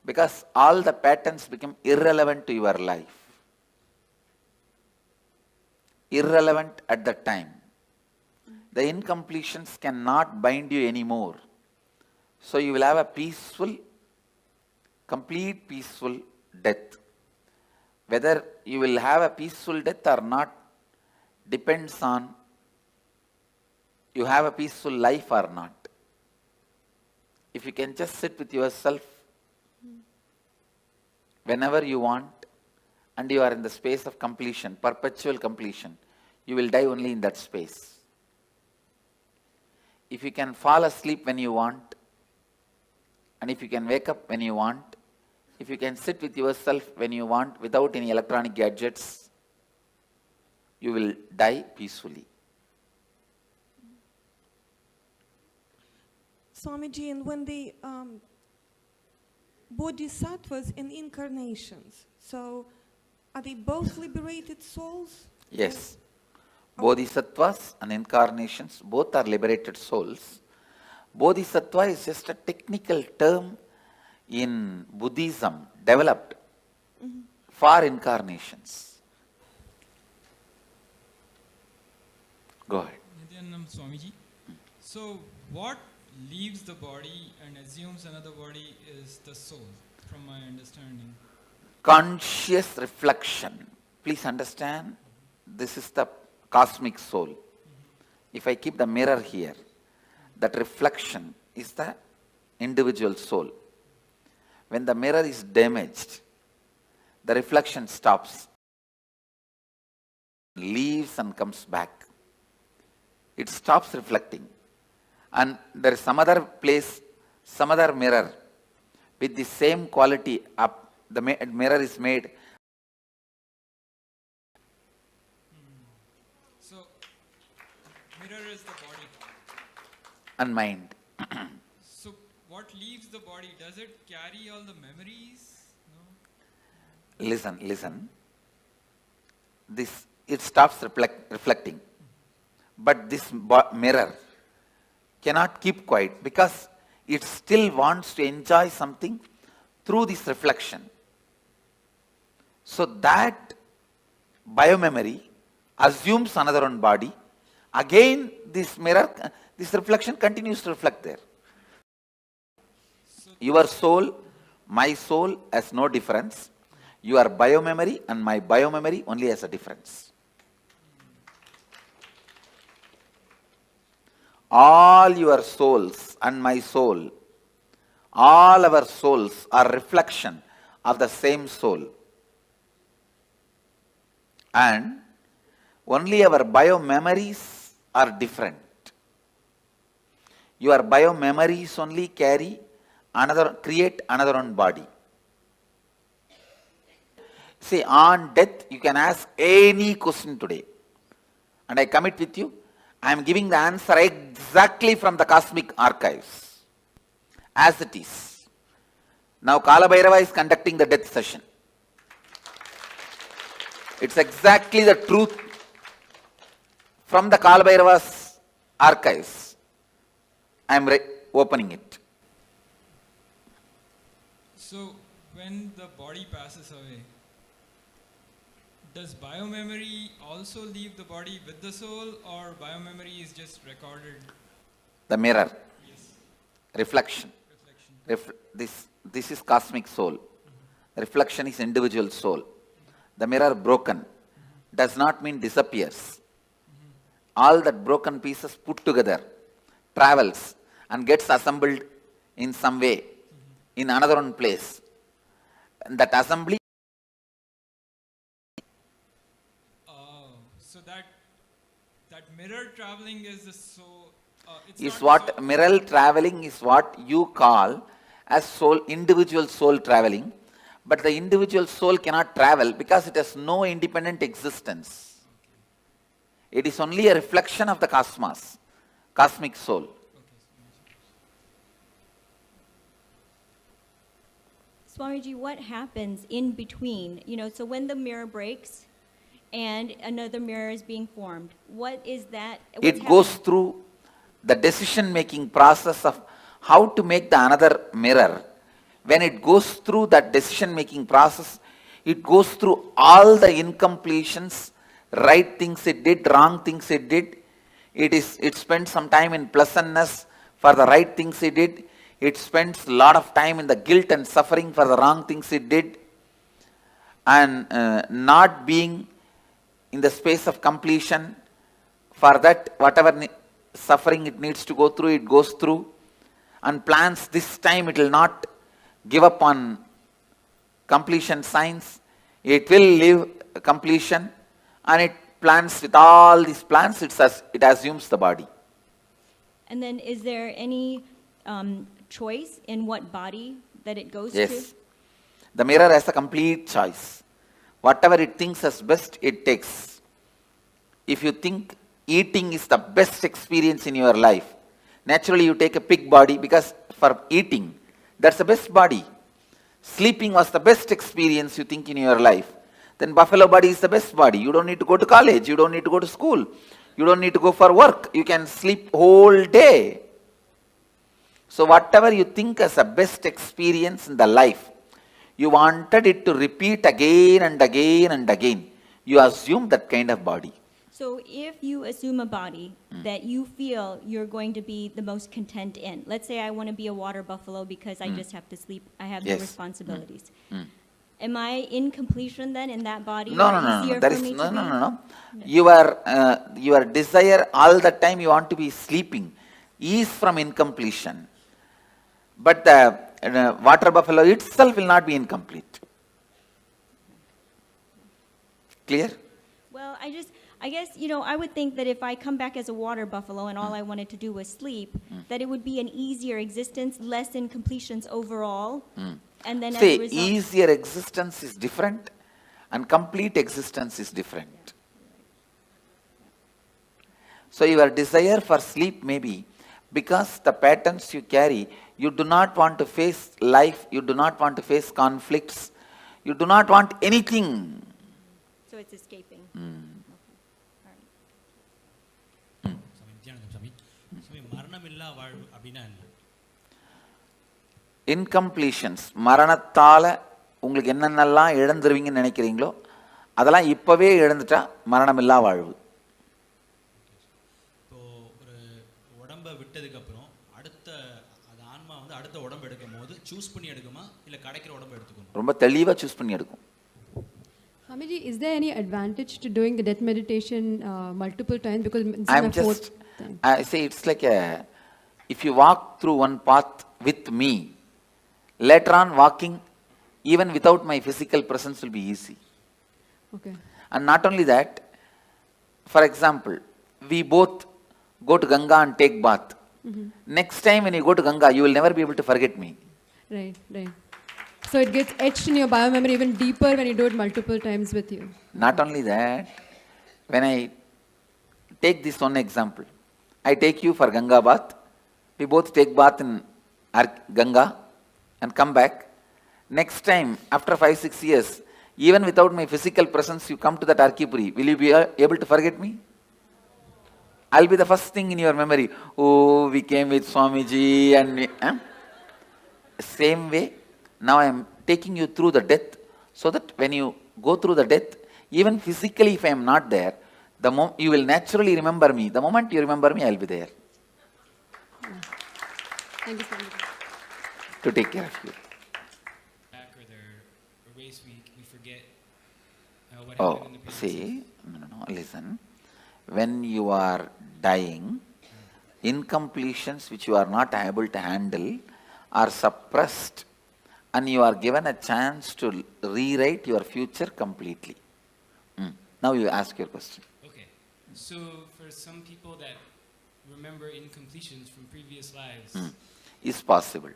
because all the patterns become irrelevant to your life. Irrelevant at the time. The incompletions cannot bind you anymore. So you will have a peaceful, complete peaceful death. Whether you will have a peaceful death or not depends on you have a peaceful life or not. If you can just sit with yourself whenever you want and you are in the space of completion, perpetual completion, you will die only in that space. If you can fall asleep when you want, and if you can wake up when you want, if you can sit with yourself when you want without any electronic gadgets, you will die peacefully. Swamiji, and when the bodhisattvas and incarnations, so are they both liberated souls? Yes. Bodhisattvas and incarnations both are liberated souls. Bodhisattva is just a technical term in Buddhism developed for incarnations. Go ahead. Nityanand Swamiji. So what leaves the body and assumes another body is the soul, from my understanding. Conscious reflection. Please understand, this is the cosmic soul. If I keep the mirror here, that reflection is the individual soul. When the mirror is damaged, the reflection stops, leaves and comes back. It stops reflecting. And there is some other place, some other mirror with the same quality up. The mirror is made. So, mirror is the body. And mind. So, what leaves the body? Does it carry all the memories? No? Listen. It stops reflecting. But this mirror cannot keep quiet because it still wants to enjoy something through this reflection. So that biomemory assumes another one body. Again, this mirror, this reflection continues to reflect there. Your soul, my soul has no difference. Your biomemory and my biomemory only has a difference. All your souls and my soul, all our souls are reflection of the same soul. And only our biomemories are different. Your biomemories only carry create another one body. See, on death, you can ask any question today. And I commit with you, I am giving the answer exactly from the cosmic archives, as it is. Now Kalabhairava is conducting the death session. It's exactly the truth from the Kalabhairava's archives. I am opening it. So, when the body passes away, does biomemory also leave the body with the soul, or biomemory is just recorded? The mirror. Yes. Reflection. This is cosmic soul. Reflection is individual soul. The mirror broken does not mean disappears. All that broken pieces put together, travels and gets assembled in some way in another one place. And that assembly. So that mirror traveling is the soul. Is what mirror traveling is what you call as soul, individual soul traveling. But the individual soul cannot travel because it has no independent existence. It is only a reflection of the cosmos, cosmic soul. Swamiji, what happens in between? So when the mirror breaks and another mirror is being formed, what is that? It goes through the decision-making process of how to make the another mirror. When it goes through that decision-making process, it goes through all the incompletions, right things it did, wrong things it did. It spends some time in pleasantness for the right things it did. It spends a lot of time in the guilt and suffering for the wrong things it did. And not being in the space of completion, for that whatever suffering it needs to go through, it goes through. And plans this time it will not give up on completion signs. It will live completion, and it plans with all these plans, it assumes the body. And then is there any choice in what body that it goes to? Yes. The mirror has a complete choice. Whatever it thinks as best, it takes. If you think eating is the best experience in your life, naturally you take a pig body because for eating, that's the best body. Sleeping was the best experience you think in your life. Then buffalo body is the best body. You don't need to go to college. You don't need to go to school. You don't need to go for work. You can sleep whole day. So whatever you think as a best experience in the life, you wanted it to repeat again and again and again. You assume that kind of body. So if you assume a body that you feel you're going to be the most content in, let's say I want to be a water buffalo because I just have to sleep, I have no responsibilities. Am I in completion then in that body? No. There is no. Your desire all the time you want to be sleeping is from incompletion. But the water buffalo itself will not be incomplete. Clear? Well, I guess, I would think that if I come back as a water buffalo and all I wanted to do was sleep, that it would be an easier existence, less incompletions overall. And then as a result, easier existence is different and complete existence is different. So your desire for sleep may be because the patterns you carry, you do not want to face life, you do not want to face conflicts, you do not want anything. So it's escaping. Incompletions, மரணத்தால உங்களுக்கு என்னென்னலாம் இழந்துருவீங்கன்னு நினைக்கிறீங்களோ அதெல்லாம் இப்பவே இழந்துட்டா மரணமில்லா வாழ்வு. இப்போ ஒரு உடம்பை விட்டதுக்கு அப்புறம் அடுத்த அது ஆன்மா வந்து அடுத்த உடம்பு எடுக்கும்போது சூஸ் பண்ணி எடுக்குமா இல்ல கிடைக்கிற உடம்பை எடுத்துக்குமா? ரொம்ப தெளிவா சூஸ் பண்ணி எடுக்கும். Swamiji, is there any advantage to doing the death meditation multiple times? Because I'm just, I say it's like if you walk through one path with me, later on walking even without my physical presence will be easy. Okay. And not only that, for example, we both go to Ganga and take bath. Next time when you go to Ganga, you will never be able to forget me. Right, right. So it gets etched in your biomemory even deeper when you do it multiple times with you. Not only that, when I take this one example, I take you for Ganga bath, we both take bath in Ganga and come back. Next time, after 5-6 years, even without my physical presence, you come to that Arkipuri, will you be able to forget me? I'll be the first thing in your memory. Oh, we came with Swamiji and... Same way, now I am taking you through the death, so that when you go through the death, even physically if I am not there, you will naturally remember me. The moment you remember me, I will be there. Thank you so much. To take care of you. Back or there are ways we forget what Oh, happened in the previous see, no, listen. When you are dying, incompletions which you are not able to handle are suppressed, and you are given a chance to rewrite your future completely. Now you ask your question. Okay, so for some people that remember incompletions from previous lives, Is possible.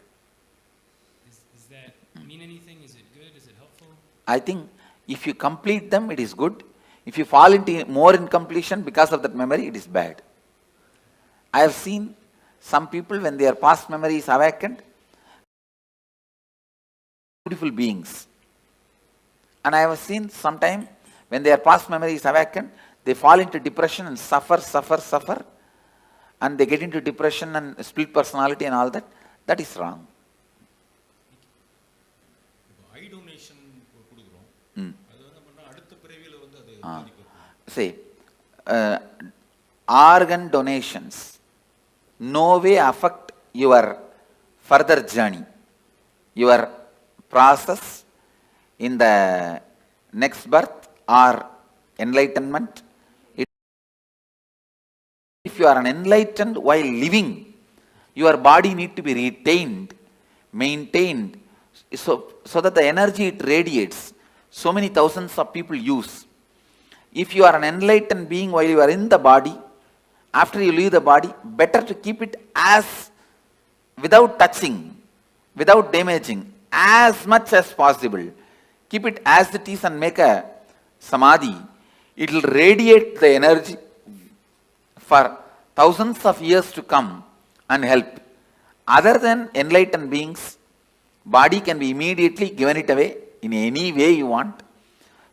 Does that mean anything? Is it good? Is it helpful? I think if you complete them, it is good. If you fall into more incompletion because of that memory, it is bad. I have seen some people, when their past memory is awakened, beautiful beings. And I have seen sometime when their past memory is awakened, they fall into depression and suffer, and they get into depression and split personality and all that. That is wrong. Eye donation Say, organ donations no way affect your further journey, your process in the next birth or enlightenment. If you are an enlightened while living, your body need to be retained, maintained, so that the energy it radiates, so many thousands of people use. If you are an enlightened being while you are in the body, after you leave the body, better to keep it as, without touching, without damaging, as much as possible. Keep it as it is and make a samadhi. It will radiate the energy for thousands of years to come and help. Other than enlightened beings, body can be immediately given it away in any way you want.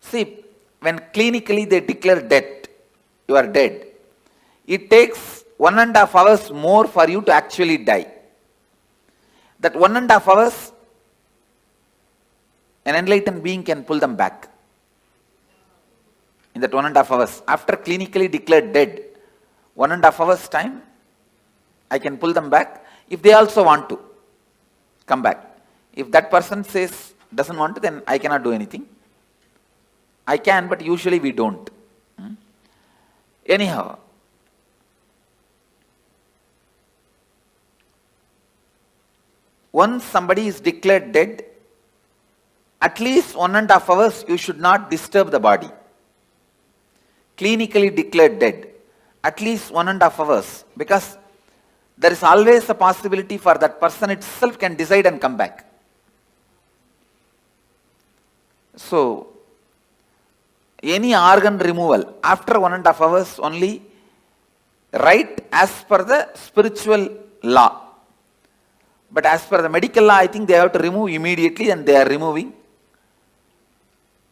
See, when clinically they declare death, you are dead. It takes 1.5 hours more for you to actually die. That 1.5 hours, an enlightened being can pull them back. In that 1.5 hours, after clinically declared dead, 1.5 hours time, I can pull them back if they also want to come back. If that person says, doesn't want to, then I cannot do anything. I can, but usually we don't. Anyhow, once somebody is declared dead, at least 1.5 hours you should not disturb the body. Clinically declared dead, at least 1.5 hours, because there is always a possibility for that person itself can decide and come back. So, any organ removal after 1.5 hours only, right as per the spiritual law. But as per the medical law, I think they have to remove immediately, and they are removing.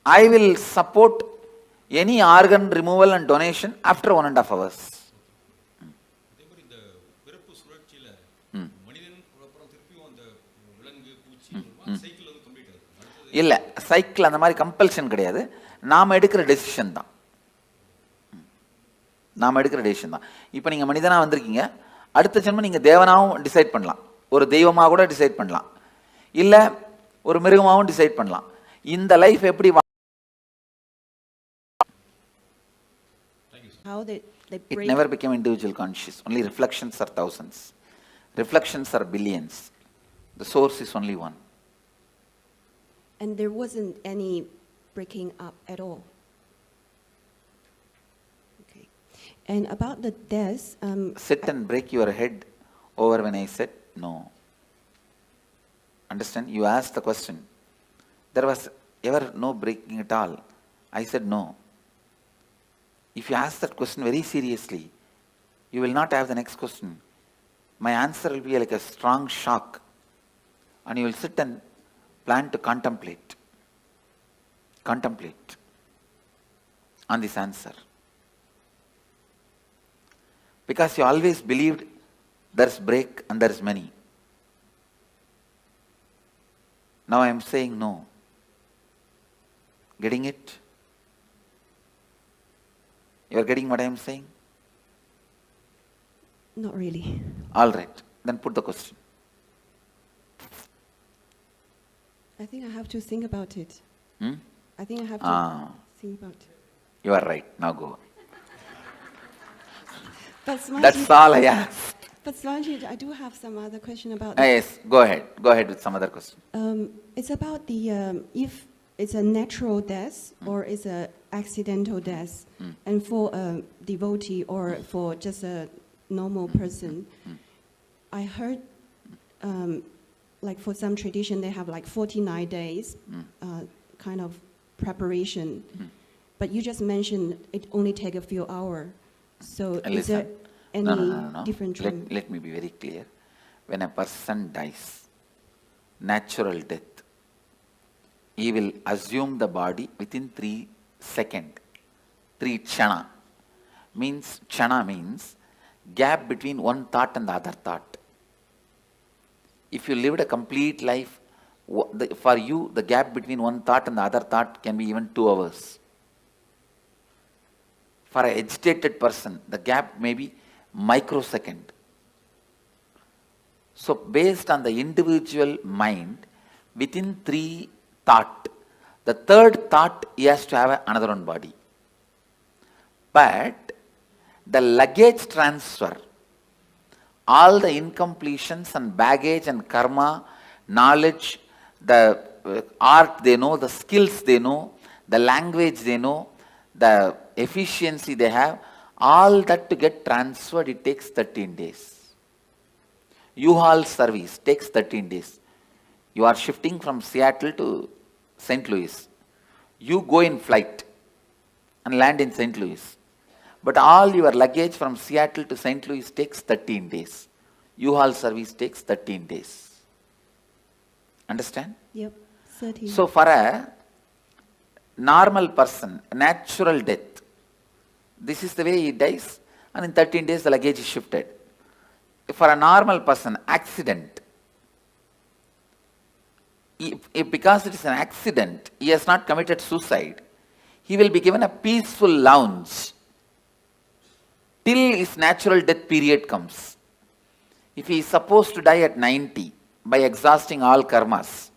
I will support any organ removal and donation after 1.5 hours. இல்லை, cycle அந்த மாதிரி compulsion கிடையாது. நாம் எடுக்கிற decision தான். இப்போ நீங்கள் மனிதனாக வந்திருக்கீங்க, அடுத்த ஜென்மம் நீங்கள் தேவனாகவும் டிசைட் பண்ணலாம், ஒரு தெய்வமாக கூட டிசைட் பண்ணலாம், இல்லை ஒரு மிருகமாகவும் டிசைட் பண்ணலாம். இந்த லைஃப் எப்படி It never became individual conscious. Only reflections are thousands. Reflections are billions. The source is only one. And there wasn't any breaking up at all. Okay. And about the death... Sit and break your head over when I said no. Understand? You asked the question. There was ever no breaking at all? I said no. If you ask that question very seriously, you will not have the next question. My answer will be like a strong shock. And you will sit and plan to contemplate. Contemplate on this answer. Because you always believed there's break and there's many. Now I am saying no. Getting it? You are getting what I am saying? Not really. All right. Then put the question. I think I have to think about it. Hmm? I think I have to think about it. You are right. Now go. But Swamiji, That's all I ask. But Swamiji, I do have some other question about Yes, go ahead. Go ahead with some other question. It's about the if it's a natural death or it's a accidental death, and for a devotee or for just a normal person, I heard like for some tradition they have like 49 days kind of preparation, but you just mentioned it only take a few hours. So is there any different trend? Let me be very clear. When a person dies, natural death, he will assume the body within 3 seconds. 3 chana. Chana means gap between one thought and the other thought. If you lived a complete life, for you the gap between one thought and the other thought can be even 2 hours. For an agitated person, the gap may be microsecond. So based on the individual mind, within 3 thought, the 3rd thought he has to have another one body. But the luggage transfer, all the incompletions and baggage and karma, knowledge, the art they know, the skills they know, the language they know, the efficiency they have, all that to get transferred, it takes 13 days. U-Haul service takes 13 days. You are shifting from Seattle to St. Louis. You go in flight and land in St. Louis. But all your luggage from Seattle to St. Louis takes 13 days. U-Haul service takes 13 days. Understand? Yep, 13. So for a normal person, natural death, this is the way he dies, and in 13 days the luggage is shifted. For a normal person, accident, because it is an accident, he has not committed suicide, he will be given a peaceful lounge till his natural death period comes. If he is supposed to die at 90 by exhausting all karmas,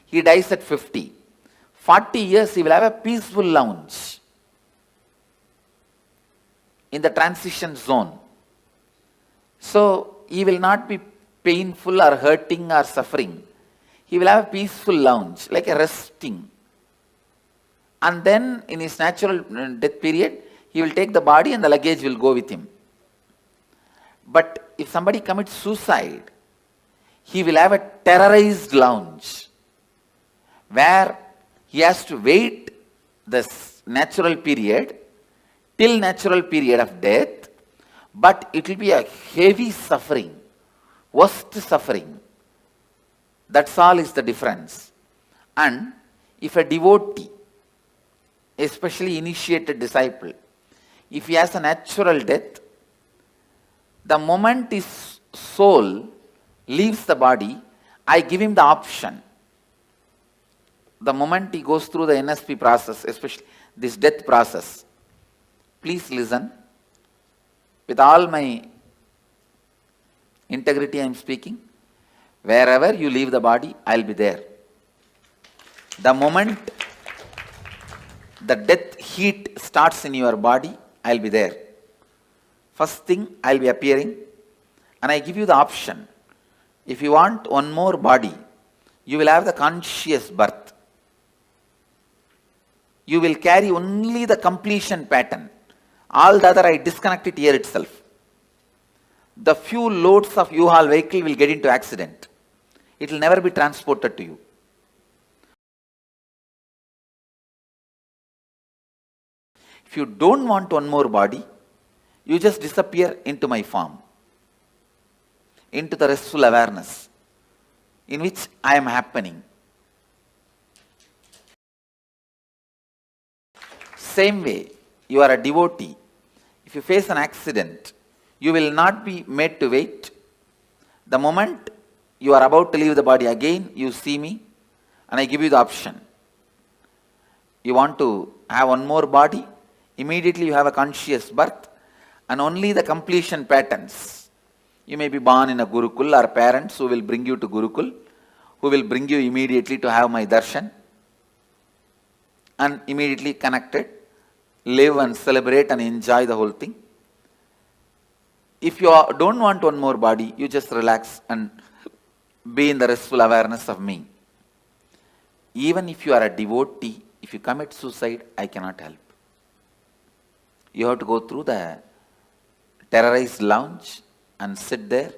he dies at 50. 40 years he will have a peaceful lounge in the transition zone. So he will not be painful or hurting or suffering. He will have a peaceful lounge, like a resting. And then in his natural death period, he will take the body and the luggage will go with him. But if somebody commits suicide, he will have a terrorized lounge where he has to wait this natural period till natural period of death, but it will be a heavy suffering, worst suffering. That's all is the difference. And if a devotee, especially initiated disciple, if he has a natural death, the moment his soul leaves the body, I give him the option. The moment he goes through the NSP process, especially this death process, please listen. With all my integrity I am speaking. Wherever you leave the body, I will be there. The moment the death heat starts in your body, I will be there. First thing, I will be appearing, and I give you the option. If you want one more body, you will have the conscious birth. You will carry only the completion pattern. All the other I disconnect it here itself. The few loads of U-Haul vehicle will get into accident. It will never be transported to you. If you don't want one more body, you just disappear into my form, into the restful awareness in which I am happening. Same way, you are a devotee. If you face an accident, you will not be made to wait. The moment you are about to leave the body again, you see me and I give you the option. You want to have one more body, immediately you have a conscious birth and only the completion patterns. You may be born in a Gurukul or parents who will bring you to Gurukul, who will bring you immediately to have my darshan and immediately connected, live and celebrate and enjoy the whole thing. If you don't want one more body, you just relax and be in the restful awareness of me. Even if you are a devotee, if you commit suicide, I cannot help. You have to go through the terrorized lounge and sit there,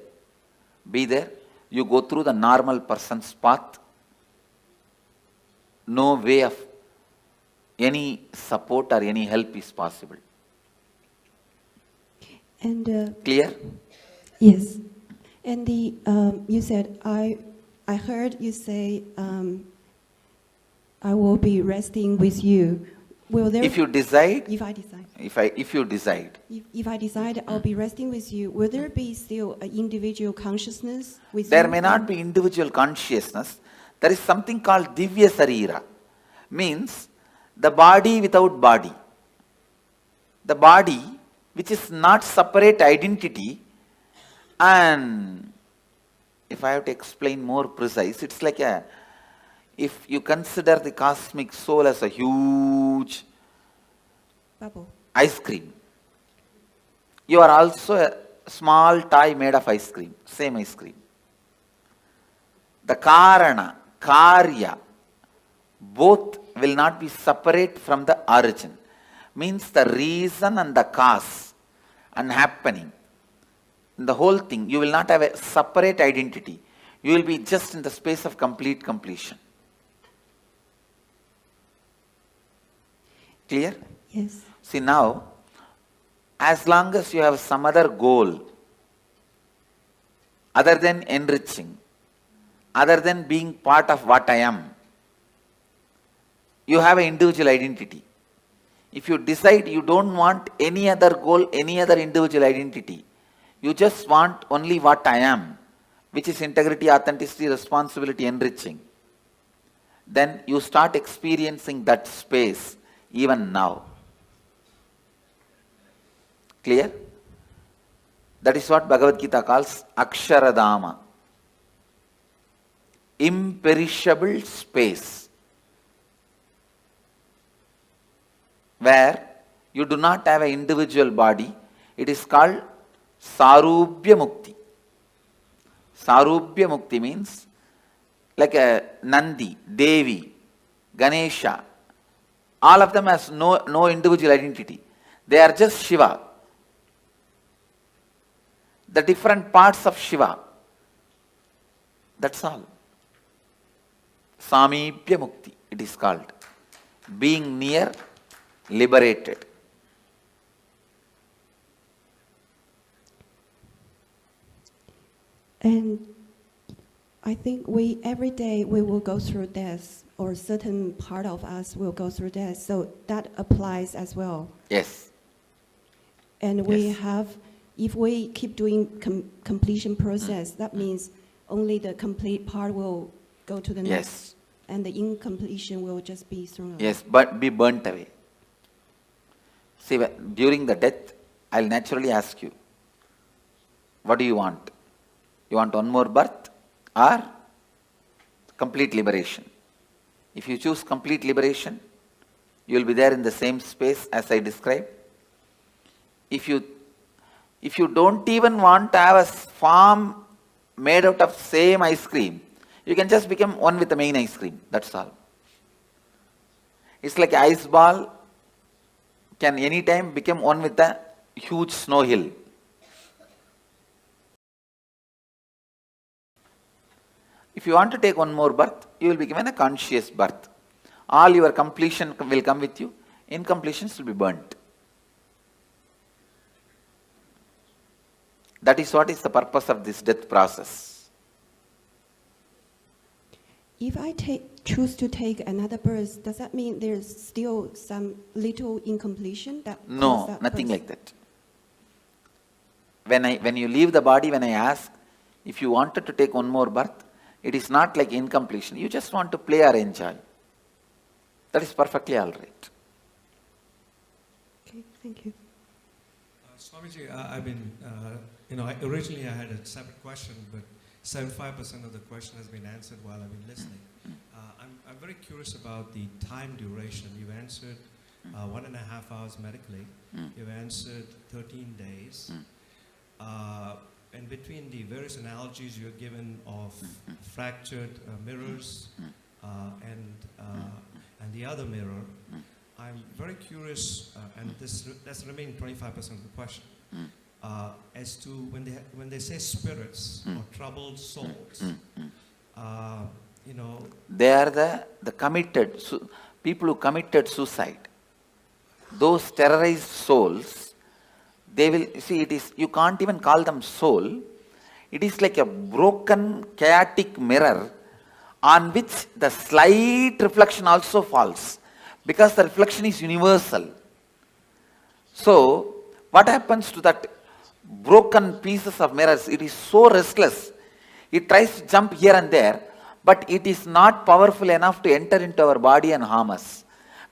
be there. You go through the normal person's path. No way of any support or any help is possible. And clear? Yes. And the you said I heard you say I will be resting with you. Will there? If you decide. If I decide. If you decide. If I decide I'll be resting with you, will there be still an individual consciousness with you? There may not be individual consciousness. There is something called Divya Sarira. Means the body without body. The body which is not separate identity, and if I have to explain more precise, it's like if you consider the cosmic soul as a huge bubble, ice cream, you are also a small toy made of ice cream, same ice cream. The Karana, Karya, both will not be separate from the origin. Means the reason and the cause and happening. In the whole thing, you will not have a separate identity. You will be just in the space of complete completion. Clear? Yes. See now, as long as you have some other goal, other than enriching, other than being part of what I am, you have an individual identity. If you decide you don't want any other goal, any other individual identity, you just want only what I am, which is integrity, authenticity, responsibility, enriching, then you start experiencing that space even now. Clear? That is what Bhagavad Gita calls Aksharadama. Imperishable space. Where you do not have an individual body. It is called Sarubhya Mukti. Sarubhya Mukti means like a Nandi, Devi, Ganesha. All of them has no individual identity. They are just Shiva. The different parts of Shiva. That's all. Samibhya Mukti, it is called. Being near, liberated. And I think every day we will go through death, or certain part of us will go through death. So that applies as well. Yes. And we have, if we keep doing completion process, that means only the complete part will go to the next. Yes. And the incompletion will just be thrown away. Yes, but be burnt away. See, during the death, I'll naturally ask you, what do you want? You want one more birth or complete liberation? If you choose complete liberation, you will be there in the same space as I described. If you don't even want to have a form made out of same ice cream, you can just become one with the main ice cream. That's all. It's like an ice ball can anytime become one with the huge snow hill. If you want to take one more birth, you will be given a conscious birth. All your completion will come with you. Incompletions will be burnt. That is what is the purpose of this death process. If I choose to take another birth, does that mean there's still some little incompletion that No, that nothing birth? like that. When you leave the body, when I ask, if you wanted to take one more birth, it is not like incompletion. You just want to play or enjoy. That is perfectly all right. Okay, thank you. Swamiji, I've been, originally I had a separate question, but 75% of the question has been answered while I've been listening. I'm very curious about the time duration. You've answered 1.5 hours medically. You've answered 13 days. And between the various analogies you've given of fractured mirrors and the other mirror, I'm very curious, and that's the remaining 25% of the question, as to when they say spirits or troubled souls, They are the committed, people who committed suicide. Those terrorized souls, they will, see, you can't even call them soul. It is like a broken, chaotic mirror on which the slight reflection also falls, because the reflection is universal. So, what happens to that broken pieces of mirrors? It is so restless. It tries to jump here and there, but it is not powerful enough to enter into our body and harm us.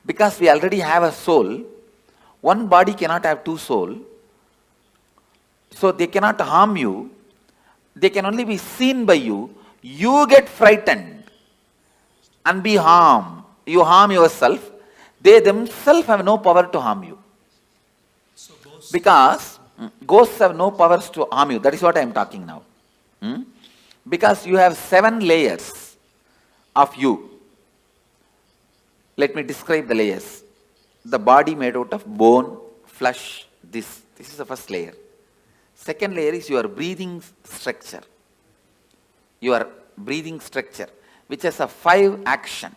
Because we already have a soul. One body cannot have two souls. So they cannot harm you. They can only be seen by you. You get frightened and be harmed. You harm yourself. They themselves have no power to harm you. Because ghosts have no powers to harm you. That is what I am talking now. Because you have 7 layers of you. Let me describe the layers. The body made out of bone, flesh, this is the first layer. Second layer is your breathing structure. Your breathing structure, which has a 5 action.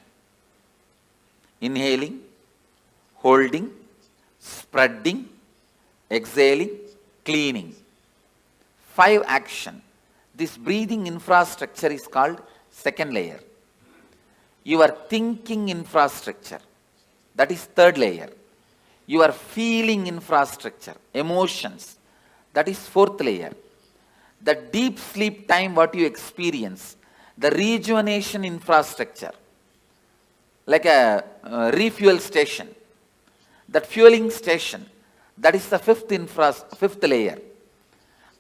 Inhaling, holding, spreading, exhaling, cleaning. 5 action. This breathing infrastructure is called second layer. Your thinking infrastructure, that is third layer. Your feeling infrastructure, emotions, that is fourth layer. The deep sleep time what you experience, the rejuvenation infrastructure, like a refuel station, that fueling station, that is the fifth layer.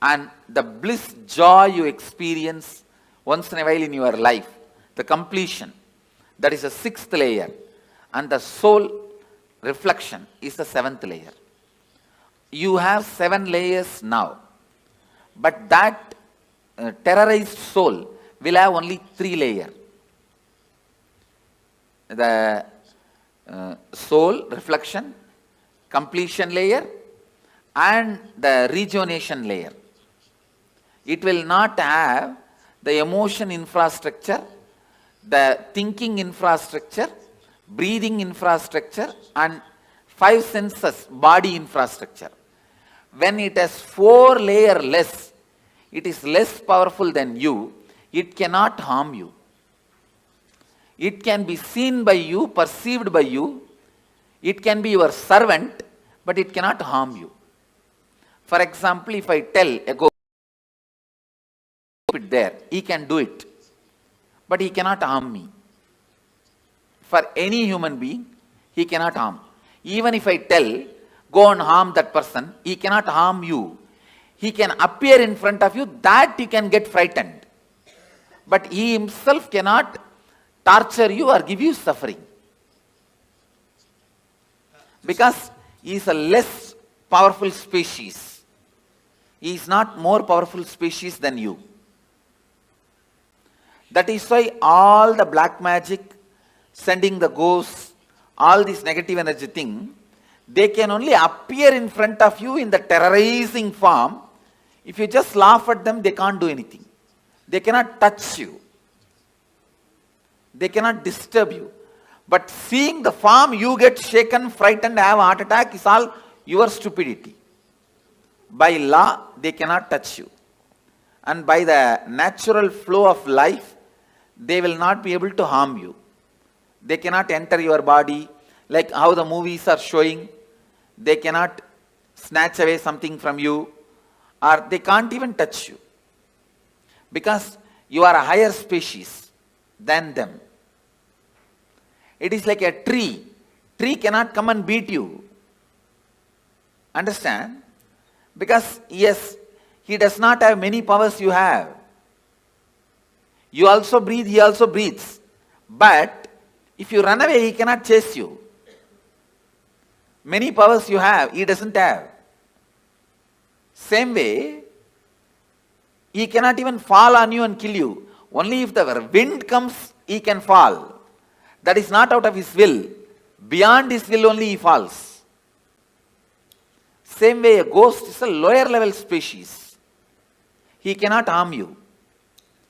And the bliss, joy you experience once in a while in your life, the completion, that is the 6th layer. And the soul reflection is the 7th layer. You have 7 layers now. But that terrorized soul will have only 3 layers. The soul reflection, completion layer, and the rejuvenation layer. It will not have the emotion infrastructure, the thinking infrastructure, breathing infrastructure, and 5 senses body infrastructure. When it has 4 layers less, it is less powerful than you, it cannot harm you. It can be seen by you, perceived by you, it can be your servant, but it cannot harm you. For example, if I tell a ghost, it there, he can do it, but he cannot harm me. For any human being, he cannot harm. Even if I tell, go and harm that person, he cannot harm you. He can appear in front of you, that you can get frightened. But he himself cannot torture you or give you suffering. Because he is a less powerful species. He is not more powerful species than you. That is why all the black magic, sending the ghosts, all this negative energy thing, they can only appear in front of you in the terrorizing form. If you just laugh at them, they can't do anything. They cannot touch you. They cannot disturb you. But seeing the form, you get shaken, frightened, have a heart attack is all your stupidity. By law, they cannot touch you. And by the natural flow of life, they will not be able to harm you. They cannot enter your body, like how the movies are showing. They cannot snatch away something from you, or they can't even touch you. Because you are a higher species than them. It is like a tree. Tree cannot come and beat you. Understand? Because yes, he does not have many powers you have. You also breathe, he also breathes. But if you run away, he cannot chase you. Many powers you have, he doesn't have. Same way, he cannot even fall on you and kill you. Only if the wind comes, he can fall. That is not out of his will. Beyond his will only he falls. Same way, a ghost is a lower level species. He cannot harm you.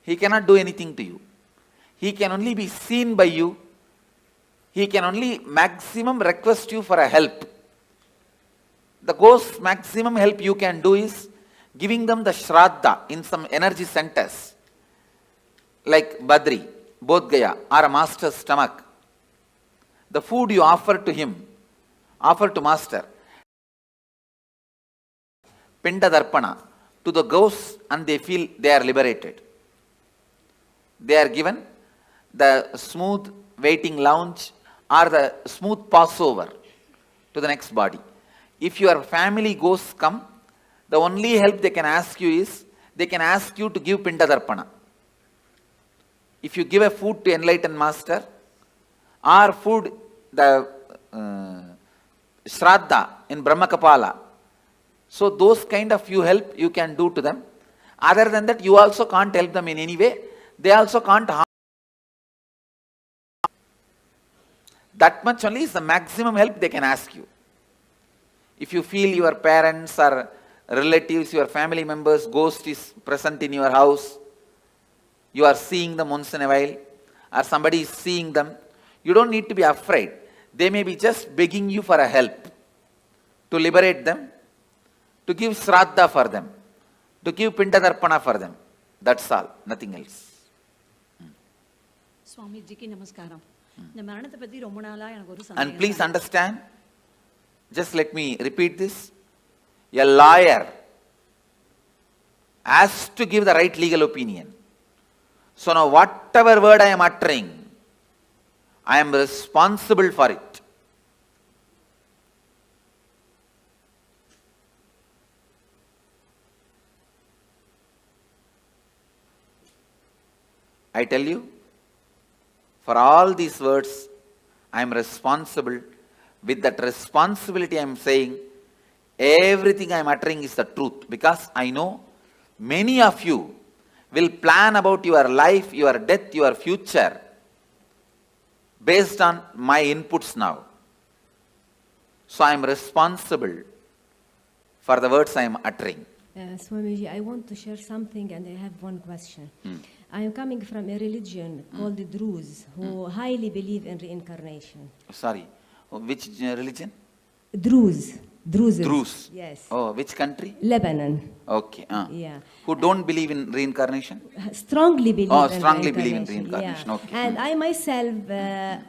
He cannot do anything to you. He can only be seen by you. He can only maximum request you for a help. The ghost's maximum help you can do is giving them the shraddha in some energy centers, like Badri, Bodh Gaya, or a master's stomach. The food you offer to him, offer to master, Pinda Darpana, to the ghosts, and they feel they are liberated. They are given the smooth waiting lounge or the smooth passover to the next body. If your family ghosts come, the only help they can ask you is, they can ask you to give Pinda Darpana. If you give a food to enlightened master, or food, the Shraddha in Brahmakapala, so those kind of you help you can do to them. Other than that, you also can't help them in any way. They also can't harm. That much only is the maximum help they can ask you. If you feel your parents or relatives, your family members, ghost is present in your house, you are seeing them once in a while, or somebody is seeing them, you don't need to be afraid. They may be just begging you for a help, to liberate them, to give Shraddha for them, to give Pinda Darpana for them. That's all, nothing else. And please understand, just let me repeat this. A lawyer has to give the right legal opinion. So now whatever word I am uttering, I am responsible for it. I tell you, for all these words, I am responsible. With that responsibility I am saying, everything I am uttering is the truth. Because I know many of you will plan about your life, your death, your future based on my inputs now. So I am responsible for the words I am uttering. Swamiji, I want to share something and I have one question. I am coming from a religion called the Druze, who highly believe in reincarnation. Sorry, which religion? Druze. Druzes. Druze. Yes. Oh, which country? Lebanon. Okay. Yeah. Who don't believe in reincarnation? Strongly believe in strongly believe in reincarnation. Yeah. Okay. And I myself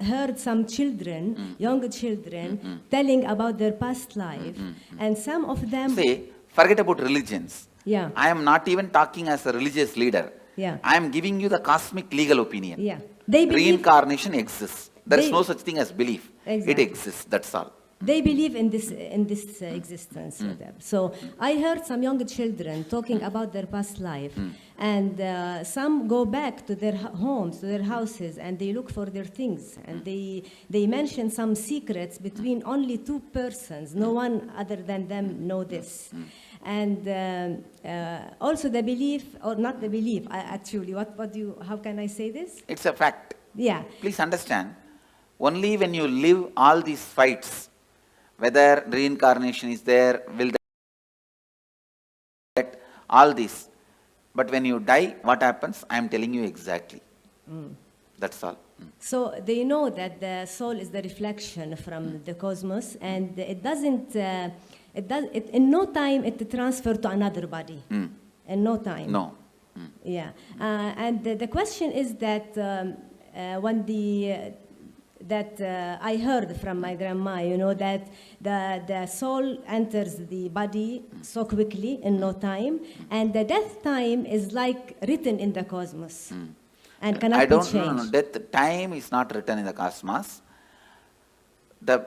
heard some children, young children, telling about their past life. And some of them... Say, forget about religions. Yeah. I am not even talking as a religious leader. Yeah. I am giving you the cosmic legal opinion. Yeah. They believe... Reincarnation exists. There is no such thing as belief. Exactly. It exists. That's all. They believe in this existence. So I heard some young children talking about their past life, and some go back to their homes, to their houses, and they look for their things, and they mention some secrets between only two persons. No one other than them know this. And also the belief, or not the belief, actually, how can I say this? It's a fact. Yeah. Please understand, only when you live all these fights, whether reincarnation is there, will that, all this. But when you die, what happens? I am telling you exactly. That's all. So they know that the soul is the reflection from the cosmos, and it doesn't. In no time it transfer to another body. In no time. No. Yeah. And the question is that when I heard from my grandma, you know, that the soul enters the body so quickly in no time, and the death time is like written in the cosmos. And cannot be changed. No. Death time is not written in the cosmos. The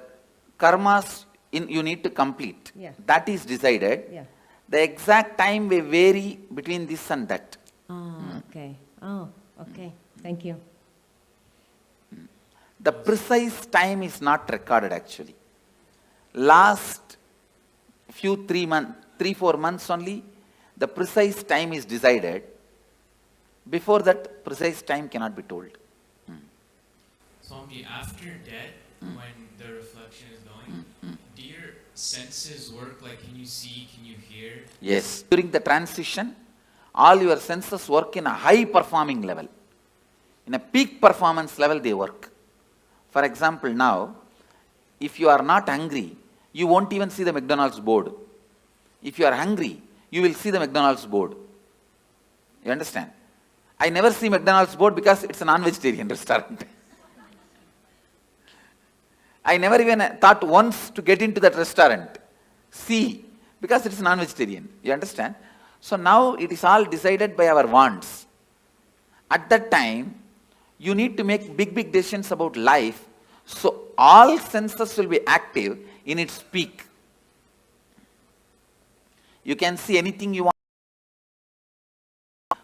karmas you need to complete. Yeah. That is decided. Yeah. The exact time may vary between this and that. Okay. Oh, okay. Thank you. The precise time is not recorded actually. Last 3-4 months only, the precise time is decided. Before that, precise time cannot be told. Swami, after death, when the reflection is going, do your senses work? Like, can you see, can you hear? Yes. During the transition, all your senses work in a high performing level. In a peak performance level, they work. For example, now, if you are not hungry, you won't even see the McDonald's board. If you are hungry, you will see the McDonald's board. You understand? I never see McDonald's board because it's a non-vegetarian restaurant. I never even thought once to get into that restaurant. See, because it's non-vegetarian. You understand? So now it is all decided by our wants. At that time, you need to make big decisions about life. So all senses will be active in its peak. You can see anything you want.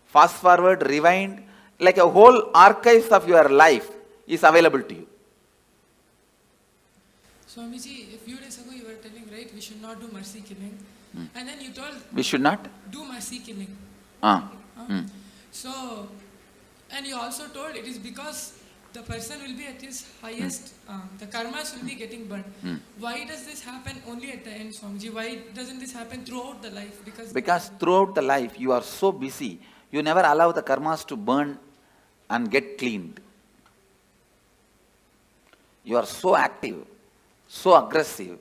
Fast forward, rewind, like a whole archives of your life is available to you. Swamiji, a few days ago you were telling, right, we should not do mercy killing. And then you told... We should not? Do mercy killing. So, and you also told it is because the person will be at his highest, the karmas will be getting burned. Why does this happen only at the end, Swamiji? Why doesn't this happen throughout the life? Because throughout the life you are so busy, you never allow the karmas to burn and get cleaned. You are so active, so aggressive,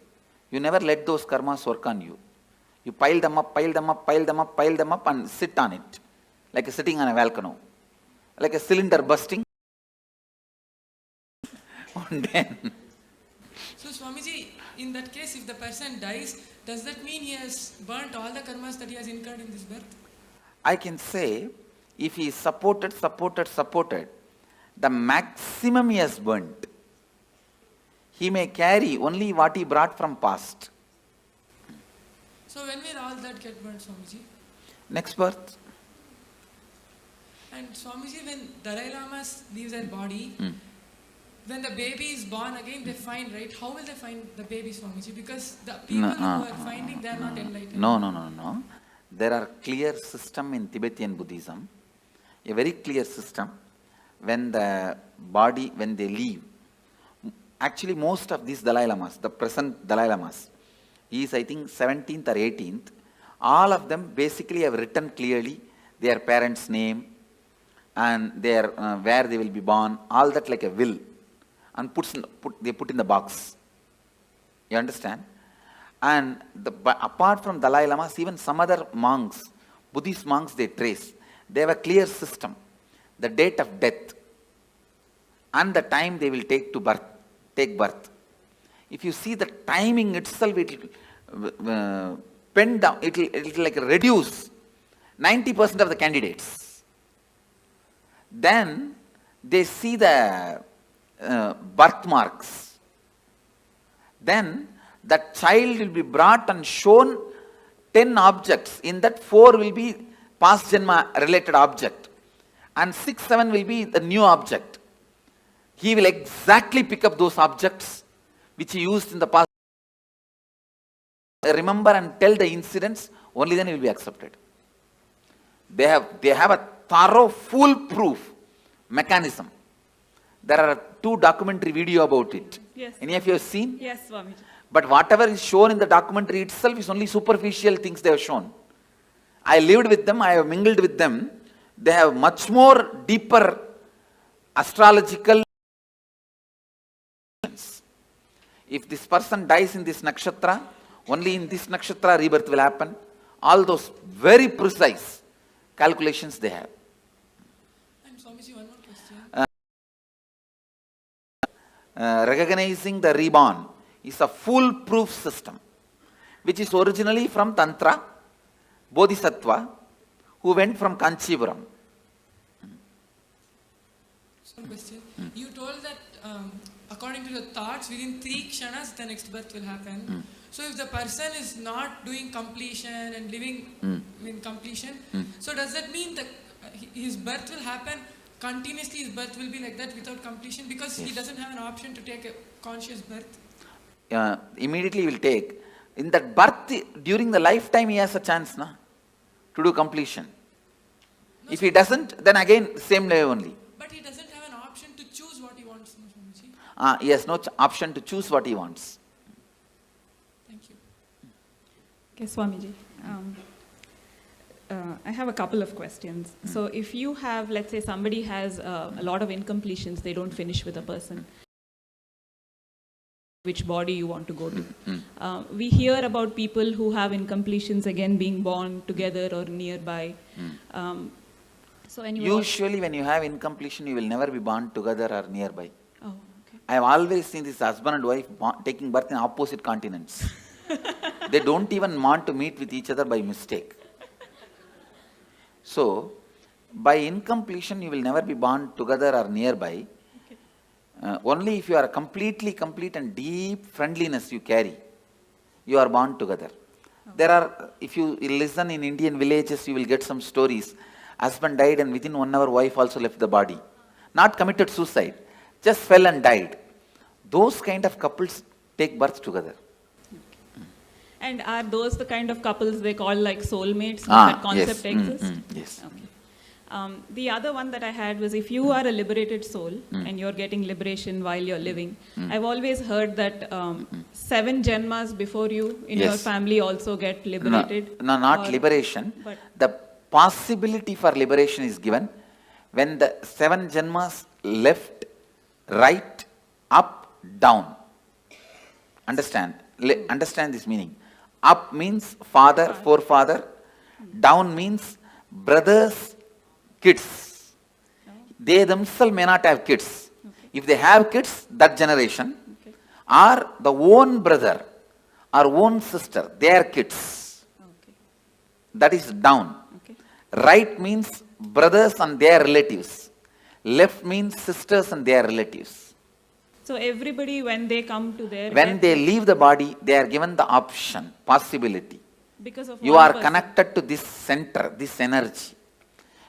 you never let those karmas work on you. You pile them up and sit on it, like sitting on a volcano, like a cylinder bursting. So Swamiji, in that case, if the person dies, does that mean he has burnt all the karmas that he has incurred in this birth? I can say, if he is supported, the maximum he has burnt. He may carry only what he brought from past. So when will all that get burnt, Swamiji? Next birth. And Swamiji, when Dalai Lama leaves their body, when the baby is born again, they find, right? How will they find the baby, Swamiji? Because the people who are finding, they are not enlightened. No. There are clear system in Tibetan Buddhism, a very clear system. When the body, when they leave, actually most of these Dalai Lamas, the present Dalai Lamas, he is I think 17th or 18th, all of them basically have written clearly their parents' name and their where they will be born, all that like a will, and they put in the box. You understand? And apart from Dalai Lamas, even some other monks, Buddhist monks, they trace. They have a clear system. The date of death and the time they will take birth. If you see the timing itself, it will pen down, it will like reduce 90% of the candidates. Then they see the birthmarks. Then that child will be brought and shown 10 objects. In that 4 will be past janma related object and 6, 7 will be the new object. He will exactly pick up those objects which he used in the past. Remember and tell the incidents, only then he will be accepted. They have a thorough, foolproof mechanism. There are 2 documentary video about it. Yes. Any of you have seen? Yes, Swamiji. But whatever is shown in the documentary itself is only superficial things they have shown. I lived with them, I have mingled with them. They have much more deeper astrological. If this person dies in this nakshatra, only in this nakshatra rebirth will happen. All those very precise calculations they have. And Swamiji, one more question. Recognizing the reborn is a foolproof system, which is originally from Tantra, Bodhisattva, who went from Kanchipuram. One question. You told that according to the thoughts, within 3 kshanas, the next birth will happen. So if the person is not doing completion and living in completion, so does that mean that his birth will happen continuously? His birth will be like that without completion because he doesn't have an option to take a conscious birth? Immediately he will take. In that birth, during the lifetime, he has a chance to do completion. No, if he doesn't, then again, same way only. But he doesn't have an option to choose what he wants, no, Swamiji? He has no option to choose what he wants. Thank you. Okay, Swamiji. I have a couple of questions. So if you have, let's say somebody has a lot of incompletions, they don't finish with a person, which body you want to go to. We hear about people who have incompletions again being born together or nearby. So Usually when you have incompletion, you will never be born together or nearby. Oh, okay. I have always seen this husband and wife taking birth in opposite continents. They don't even want to meet with each other by mistake. So, by incompletion, you will never be born together or nearby. Only if you are completely complete and deep friendliness you carry, you are born together. There are, if you listen in Indian villages, you will get some stories. Husband died and within 1 hour, wife also left the body. Not committed suicide, just fell and died. Those kind of couples take birth together. And are those the kind of couples they call like soulmates? That concept exists? Yes. Okay. The other one that I had was if you are a liberated soul and you're getting liberation while you're living, I've always heard that 7 janmas before you in your family also get liberated. No, not liberation. The possibility for liberation is given when the 7 janmas left, right, up, down. Understand? Understand this meaning. Up means father, forefather. Down means brothers, kids. They themselves may not have kids. If they have kids, that generation, or the own brother or own sister, their kids. That is down. Right means brothers and their relatives. Left means sisters and their relatives. So everybody, when they come to their... When they leave the body, they are given the option, possibility. Because of you are connected to this center, this energy.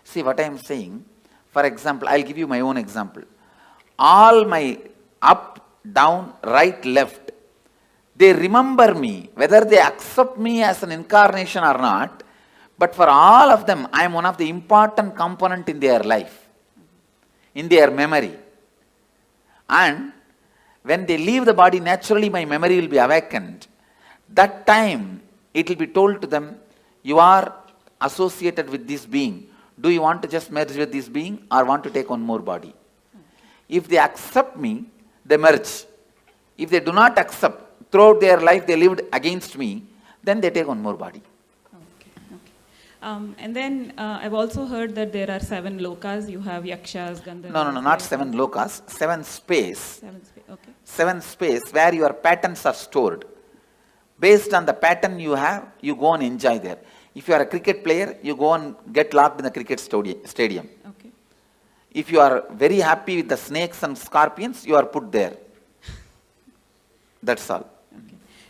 See what I am saying? For example, I'll give you my own example. All my up, down, right, left, they remember me, whether they accept me as an incarnation or not, but for all of them, I am one of the important component in their life, in their memory. And when they leave the body, naturally my memory will be awakened. That time, it will be told to them, you are associated with this being. Do you want to just merge with this being or want to take one more body? If they accept me, they merge. If they do not accept, throughout their life they lived against me, then they take one more body. And then I've also heard that there are 7 lokas. You have yakshas, gandharvas. No, not 7 lokas, 7 space. 7 space, okay. 7 space where your patterns are stored. Based on the pattern you have, you go and enjoy there. If you are a cricket player, you go and get locked in the cricket stadium. Okay. If you are very happy with the snakes and scorpions, you are put there. That's all.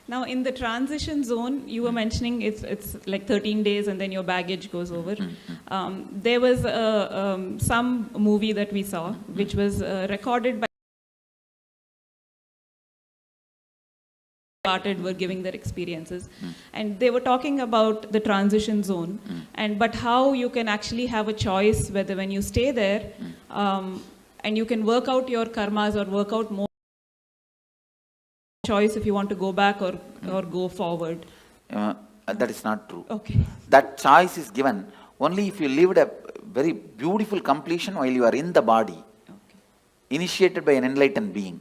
Now, in the transition zone, you were mentioning it's like 13 days and then your baggage goes over. There was some movie that we saw, which was recorded by were giving their experiences, and they were talking about the transition zone, but how you can actually have a choice whether when you stay there, and you can work out your karmas or work out more choice if you want to go back or go forward. That is not true. Okay. That choice is given only if you lived a very beautiful completion while you are in the body. initiated by an enlightened being,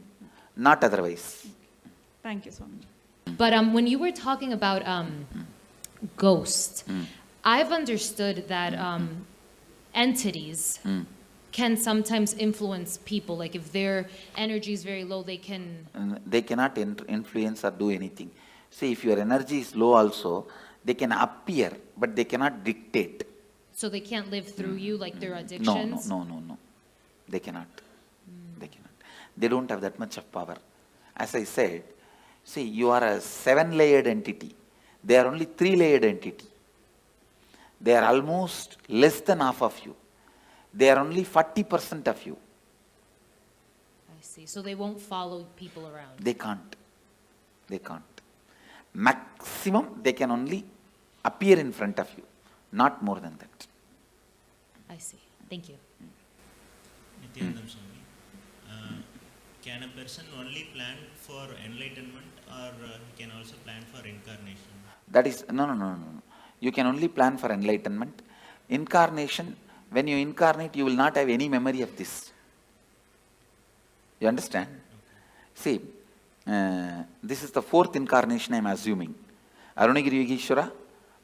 not otherwise. Thank you, Swami. But when you were talking about ghosts, I've understood that entities can sometimes influence people. Like if their energy is very low, they can... They cannot influence or do anything. See, if your energy is low also, they can appear, but they cannot dictate. So they can't live through you like their addictions? No. They cannot. They cannot. They don't have that much of power. As I said, see, you are a 7-layered entity. They are only 3-layered entity. They are almost less than half of you. They are only 40% of you. I see. So they won't follow people around? They can't. They can't. Maximum, they can only appear in front of you. Not more than that. I see. Thank you. Nityanandam Swami, can a person only plan for enlightenment or he can also plan for incarnation? That is, no. You can only plan for enlightenment. Incarnation, when you incarnate, you will not have any memory of this. You understand? See, this is the 4th incarnation I am assuming. Arunagiri Yogeshwara,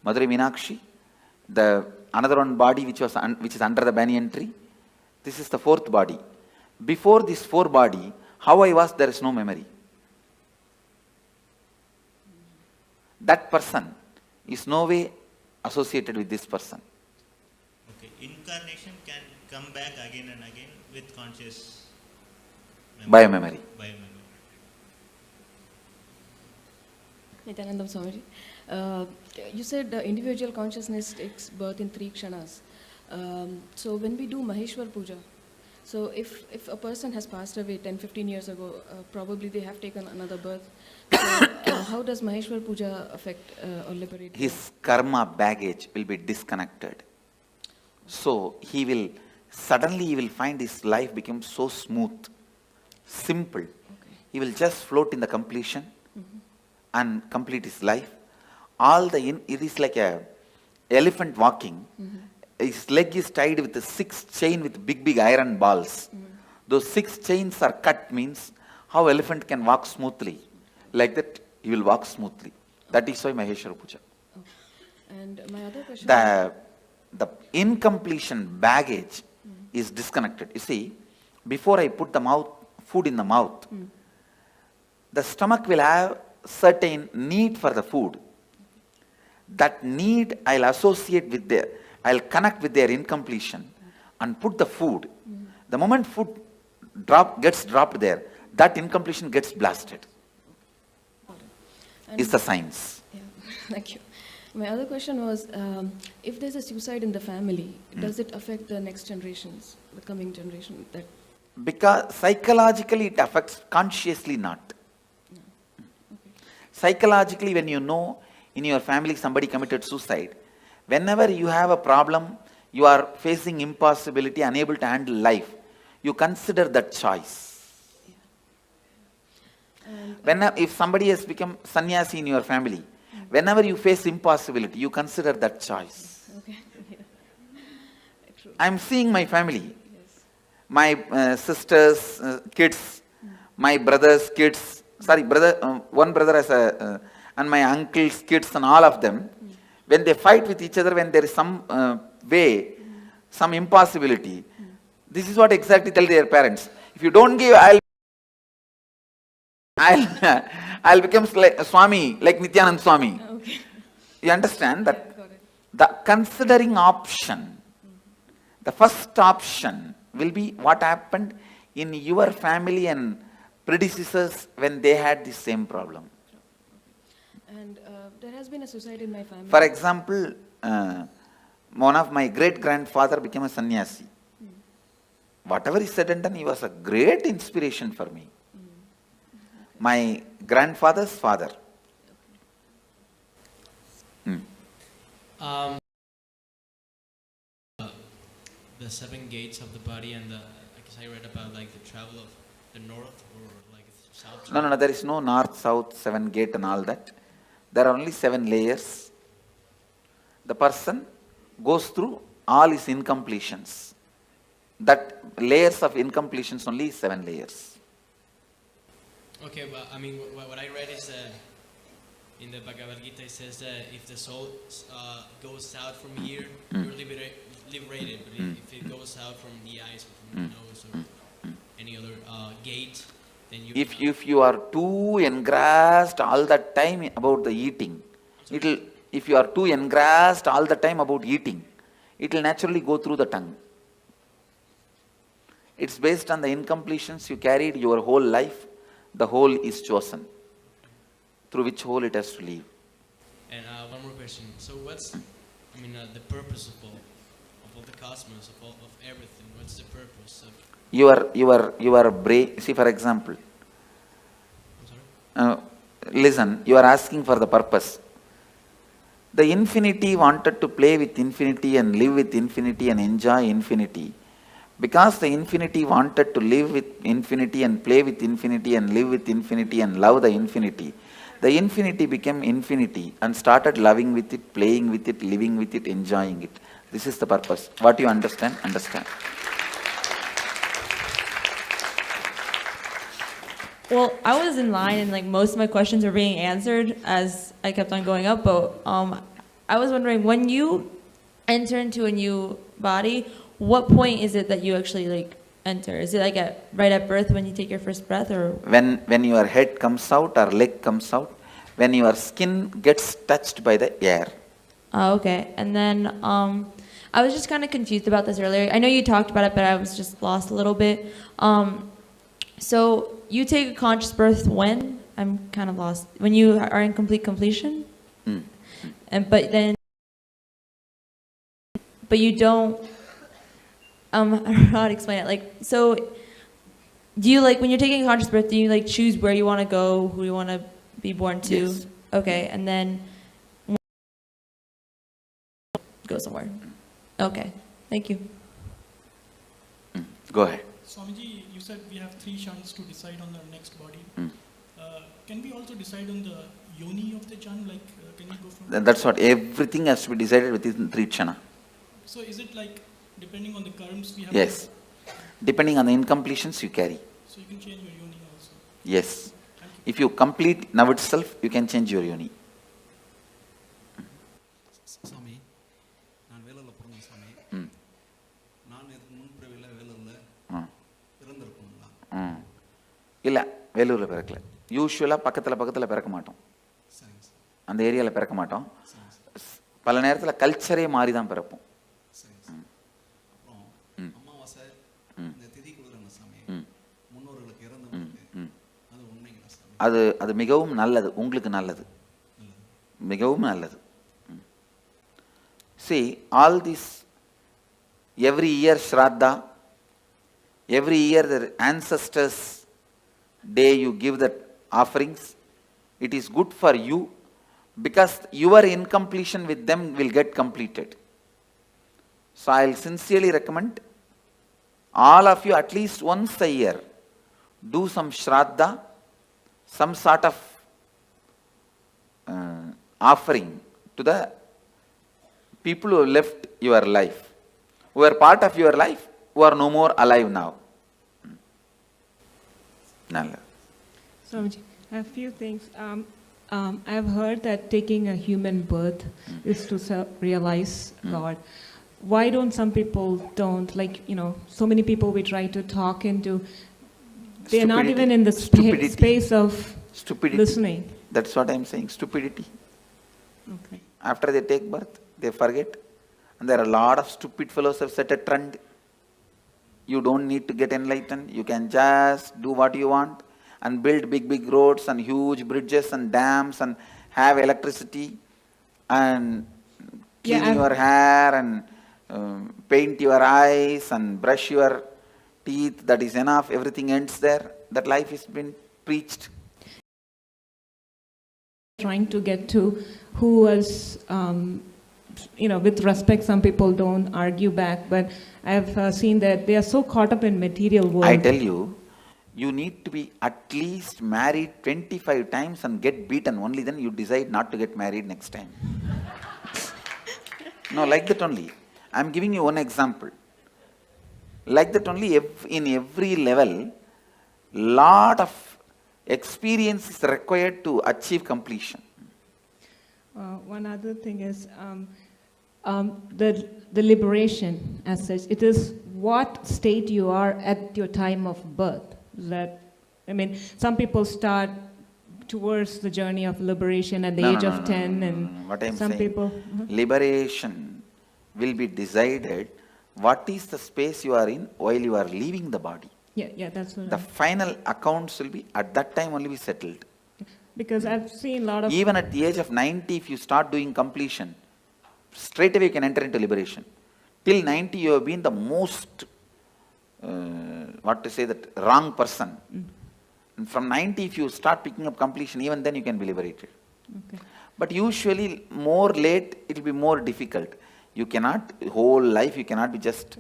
Madurai Meenakshi, the another one body which is under the banyan tree. This is the 4th body. Before this 4 body, how I was, there is no memory. That person is no way associated with this person. Okay, incarnation can come back again and again with conscious memory. Biomemory. Nityanandam Swamiji, you said individual consciousness takes birth in 3 kshanas. So when we do Maheshwar Puja, so if a person has passed away 10-15 years ago, probably they have taken another birth. So how does Maheshwar Puja affect or liberate His karma baggage will be disconnected. So he will find his life become so smooth, simple. He will just float in the completion and complete his life. It is like a elephant walking. His leg is tied with a 6 chain with big iron balls. Those 6 chains are cut, means how elephant can walk smoothly. Like that, he will walk smoothly. That is why Maheshwara Puja. And my other question... The incompletion baggage is disconnected. You see, before I put the food in the mouth, the stomach will have certain need for the food. That need I'll associate with I'll connect with their incompletion and put the food. The moment food gets dropped there, that incompletion gets blasted. Is the science. Yeah, thank you. My other question was, if there's a suicide in the family, does it affect the next generations, the coming generation? Because psychologically it affects, consciously not. Psychologically, when you know in your family somebody committed suicide, whenever you have a problem, you are facing impossibility, unable to handle life, you consider that choice. If somebody has become sannyasi in your family, whenever you face impossibility, you consider that choice. Okay. I am seeing my family, my sisters' kids, my brother's kids, one brother has and my uncle's kids and all of them, when they fight with each other, when there is some some impossibility, this is what exactly tell their parents. If you don't give, I'll become like Swami, like Nityanand Swami. Okay. You understand that the considering option, the first option will be what happened in your family and predecessors when they had the same problem. And there has been a suicide in my family. For example, one of my great-grandfather became a sannyasi. Whatever he said and done, he was a great inspiration for me. My grandfather's father. The 7 gates of the body and I guess I read about like the travel of the north or like south. No, there is no north, south, 7 gate and all that. There are only 7 layers. The person goes through all his incompletions. That layers of incompletions only is 7 layers. Okay, but I mean, what I read is in the Bhagavad Gita, it says that if the soul goes out from here, you're liberated. But if it goes out from the eyes, or from the nose, or any other gate, then you. If you are too engrossed all the time about the eating, if you are too engrossed all the time about eating, it will naturally go through the tongue. It's based on the incompletions you carried your whole life. The whole is chosen, through which whole it has to leave. And one more question. So what's, the purpose of all the cosmos, of everything? What's the purpose of? Your brain. See, for example, listen. You are asking for the purpose. The infinity wanted to play with infinity and live with infinity and enjoy infinity. Because the infinity wanted to live with infinity and play with infinity and live with infinity and love the infinity became infinity and started loving with it, playing with it, living with it, enjoying it. This is the purpose. What you understand, understand. Well, I was in line and most of my questions were being answered as I kept on going up, but I was wondering, when you enter into a new body, what point is it that you actually enter? Is it right at birth when you take your first breath, or when your head comes out or leg comes out, when your skin gets touched by the air? Okay. And then I was just kind of confused about this earlier. I know you talked about it, but I was just lost a little bit. So you take a conscious birth when? I'm kind of lost. When you are in complete completion? But you don't. I don't know how to explain it. So do you when you're taking a conscious birth, do you choose where you want to go, who you want to be born to? Yes. Okay, and then go somewhere. Okay, thank you. Go ahead. Swamiji, you said we have 3 kshanas to decide on the next body. Can we also decide on the yoni of the jan? Can you go from? That's what, everything has to be decided within 3 kshana. So is it depending on the karms we have? Yes. Depending on the incompletions you carry. So you can change your yoni also? Yes. If you complete now itself, you can change your yoni. Swami, நான் வேலூர்ல பிறந்தேன் Swami. நான் இதுக்கு முன்பிறவில வேலூர்ல பிறந்திருக்கணுங்களா? இல்ல, வேலூர்ல பிறக்கல. யூசுவலா பக்கத்துல பிறக்க மாட்டோம். அந்த ஏரியால பிறக்க மாட்டோம். பல நேரத்துல கல்ச்சரே மாறி தான் பிறப்போம். அமாவாசை இந்த திதி கொடுக்குறாங்க Swami. முன்னோர்களுக்கு இறந்தவங்களுக்கு அது உண்மைங்களா Swami? அது மிகவும் நல்லது, உங்களுக்கு நல்லது, மிகவும் நல்லது. See, all this, every year Shraddha, every year the ancestors' day you give the offerings, it is good for you because your incompletion with them will get completed. So I will sincerely recommend all of you at least once a year do some Shraddha, some sort of offering to the people who left your life, who are part of your life, who are no more alive now. Nalla. Swamiji, a few things. I've heard that taking a human birth is to realize God. Why don't some people don't? So many people we try to talk into, they're not even in the space of listening. That's what I'm saying, stupidity. Okay. After they take birth, they forget. And there are a lot of stupid fellows who have set a trend. You don't need to get enlightened. You can just do what you want and build big roads and huge bridges and dams and have electricity and clean your hair and paint your eyes and brush your teeth. That is enough. Everything ends there. That life has been preached. Trying to get to who was, with respect, some people don't argue back, but I've seen that they are so caught up in material world. I tell you, you need to be at least married 25 times and get beaten. Only then you decide not to get married next time. No, like that only. I'm giving you one example. Like that only in every level, lot of experience is required to achieve completion. One other thing is the liberation as such. It is what state you are at your time of birth. That, I mean, some people start towards the journey of liberation at the age of 10, and what I'm some saying, people. Liberation will be decided what is the space you are in while you are leaving the body. Yeah, that's what The final accounts will be at that time only be settled. Because I've seen a lot of... Even at the age of 90, if you start doing completion, straight away you can enter into liberation. Till 90, you have been the most, wrong person. And from 90, if you start picking up completion, even then you can be liberated. Okay. But usually, more late, it will be more difficult. You cannot, whole life, you cannot be just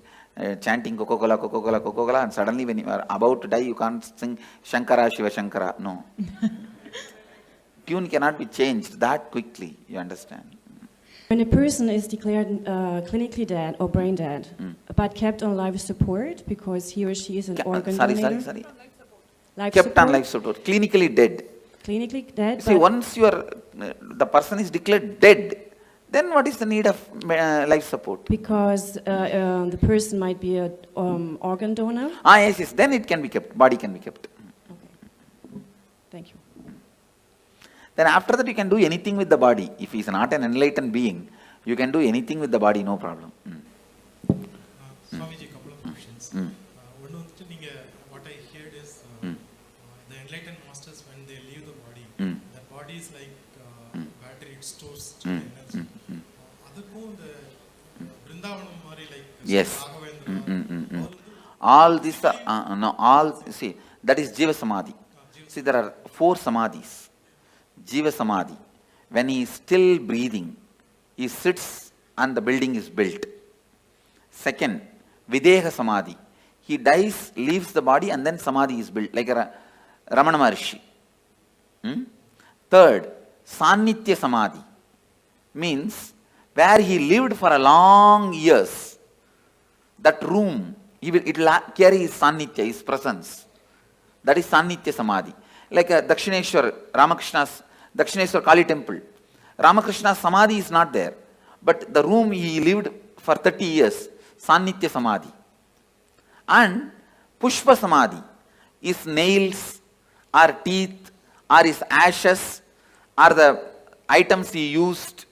chanting Coca-Cola, Coca-Cola, Coca-Cola, and suddenly when you are about to die, you can't sing Shankara, Shiva Shankara. No. Tune cannot be changed that quickly, you understand. When a person is declared clinically dead or brain dead, but kept on life support because he or she is an organ donator. Sorry. Life Kept support? on life support. Clinically dead. Clinically dead. See, once you are, the person is declared dead, then what is the need of life support? Because the person might be an organ donor. Yes. Then it can be kept. Body can be kept. Thank you. Then after that you can do anything with the body. If he is not an enlightened being, you can do anything with the body, no problem. Swamiji, couple of questions. What I heard is the enlightened masters, when they leave the body, the body is like battery, it stores energy. Yes. All this, see, that is Jiva Samadhi. See, there are 4 Samadhis. Jiva Samadhi. When he is still breathing, he sits and the building is built. Second, Videha Samadhi. He dies, leaves the body, and then Samadhi is built, like a Ramana Maharshi. Third, Sannitya Samadhi. Means, where he lived for a long years, that room, it will carry his Sannitya, his presence. That is Sannitya Samadhi. Like a Dakshineshwar, Ramakrishna's Dakshineshwar Kali temple. Ramakrishna's Samadhi is not there. But the room he lived for 30 years, Sannitya Samadhi. And Pushpa Samadhi is nails, or teeth, or his ashes, or the items he used.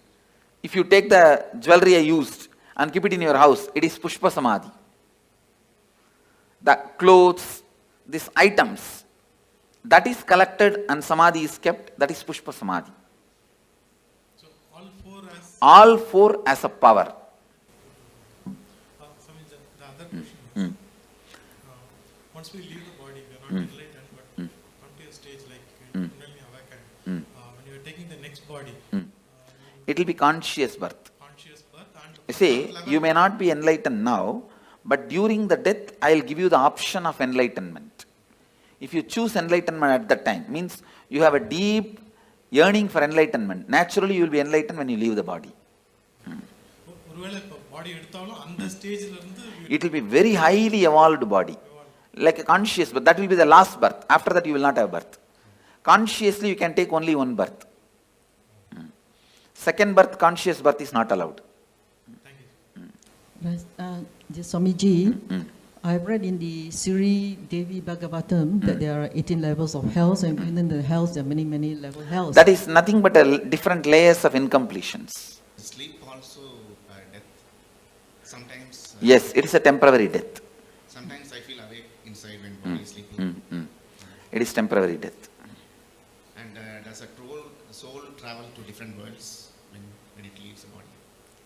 If you take the jewelry I used and keep it in your house, it is Pushpa Samadhi. The clothes, these items, that is collected and Samadhi is kept, that is Pushpa Samadhi. So all four as a power. The other question is, once we leave the body, we are not enlightened, but come to a stage like Kundalini awakened. When you are taking the next body, it will be conscious birth. And See, you may not be enlightened now, but during the death, I will give you the option of enlightenment. If you choose enlightenment at that time, means you have a deep yearning for enlightenment. Naturally, you will be enlightened when you leave the body. It will be very highly evolved body, like a conscious birth. That will be the last birth. After that, you will not have birth. Consciously, you can take only one birth. Second birth, conscious birth is not allowed. Swamiji, I've read in the Sri Devi Bhagavatam that there are 18 levels of hells, and within the hells there are many, many level hells. That is nothing but different layers of incompletions. Sleep also death. Sometimes. Yes, it is a temporary death. Sometimes I feel awake inside when body is sleeping. It is temporary death. And does a soul travel to different worlds when it leaves the body?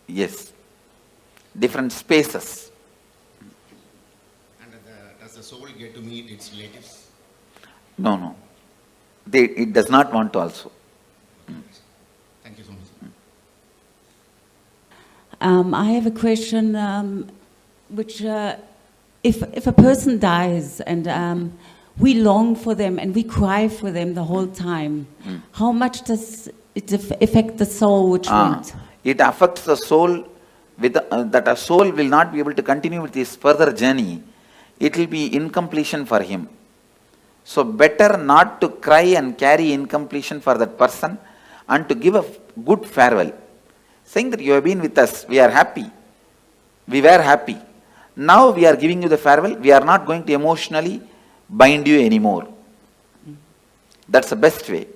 Yes. Different spaces. And does the soul get to meet its relatives? No. It does not want to also. Thank you so much. I have a question, which if a person dies and we long for them and we cry for them the whole time, how much does it affect the soul which went? It affects the soul, that a soul will not be able to continue with his further journey it will be incompletion for him. So better not to cry and carry incompletion for that person and to give a good farewell. Saying that you have been with us, we are happy. We were happy. Now we are giving you the farewell. We are not going to emotionally bind you anymore. That's the best way.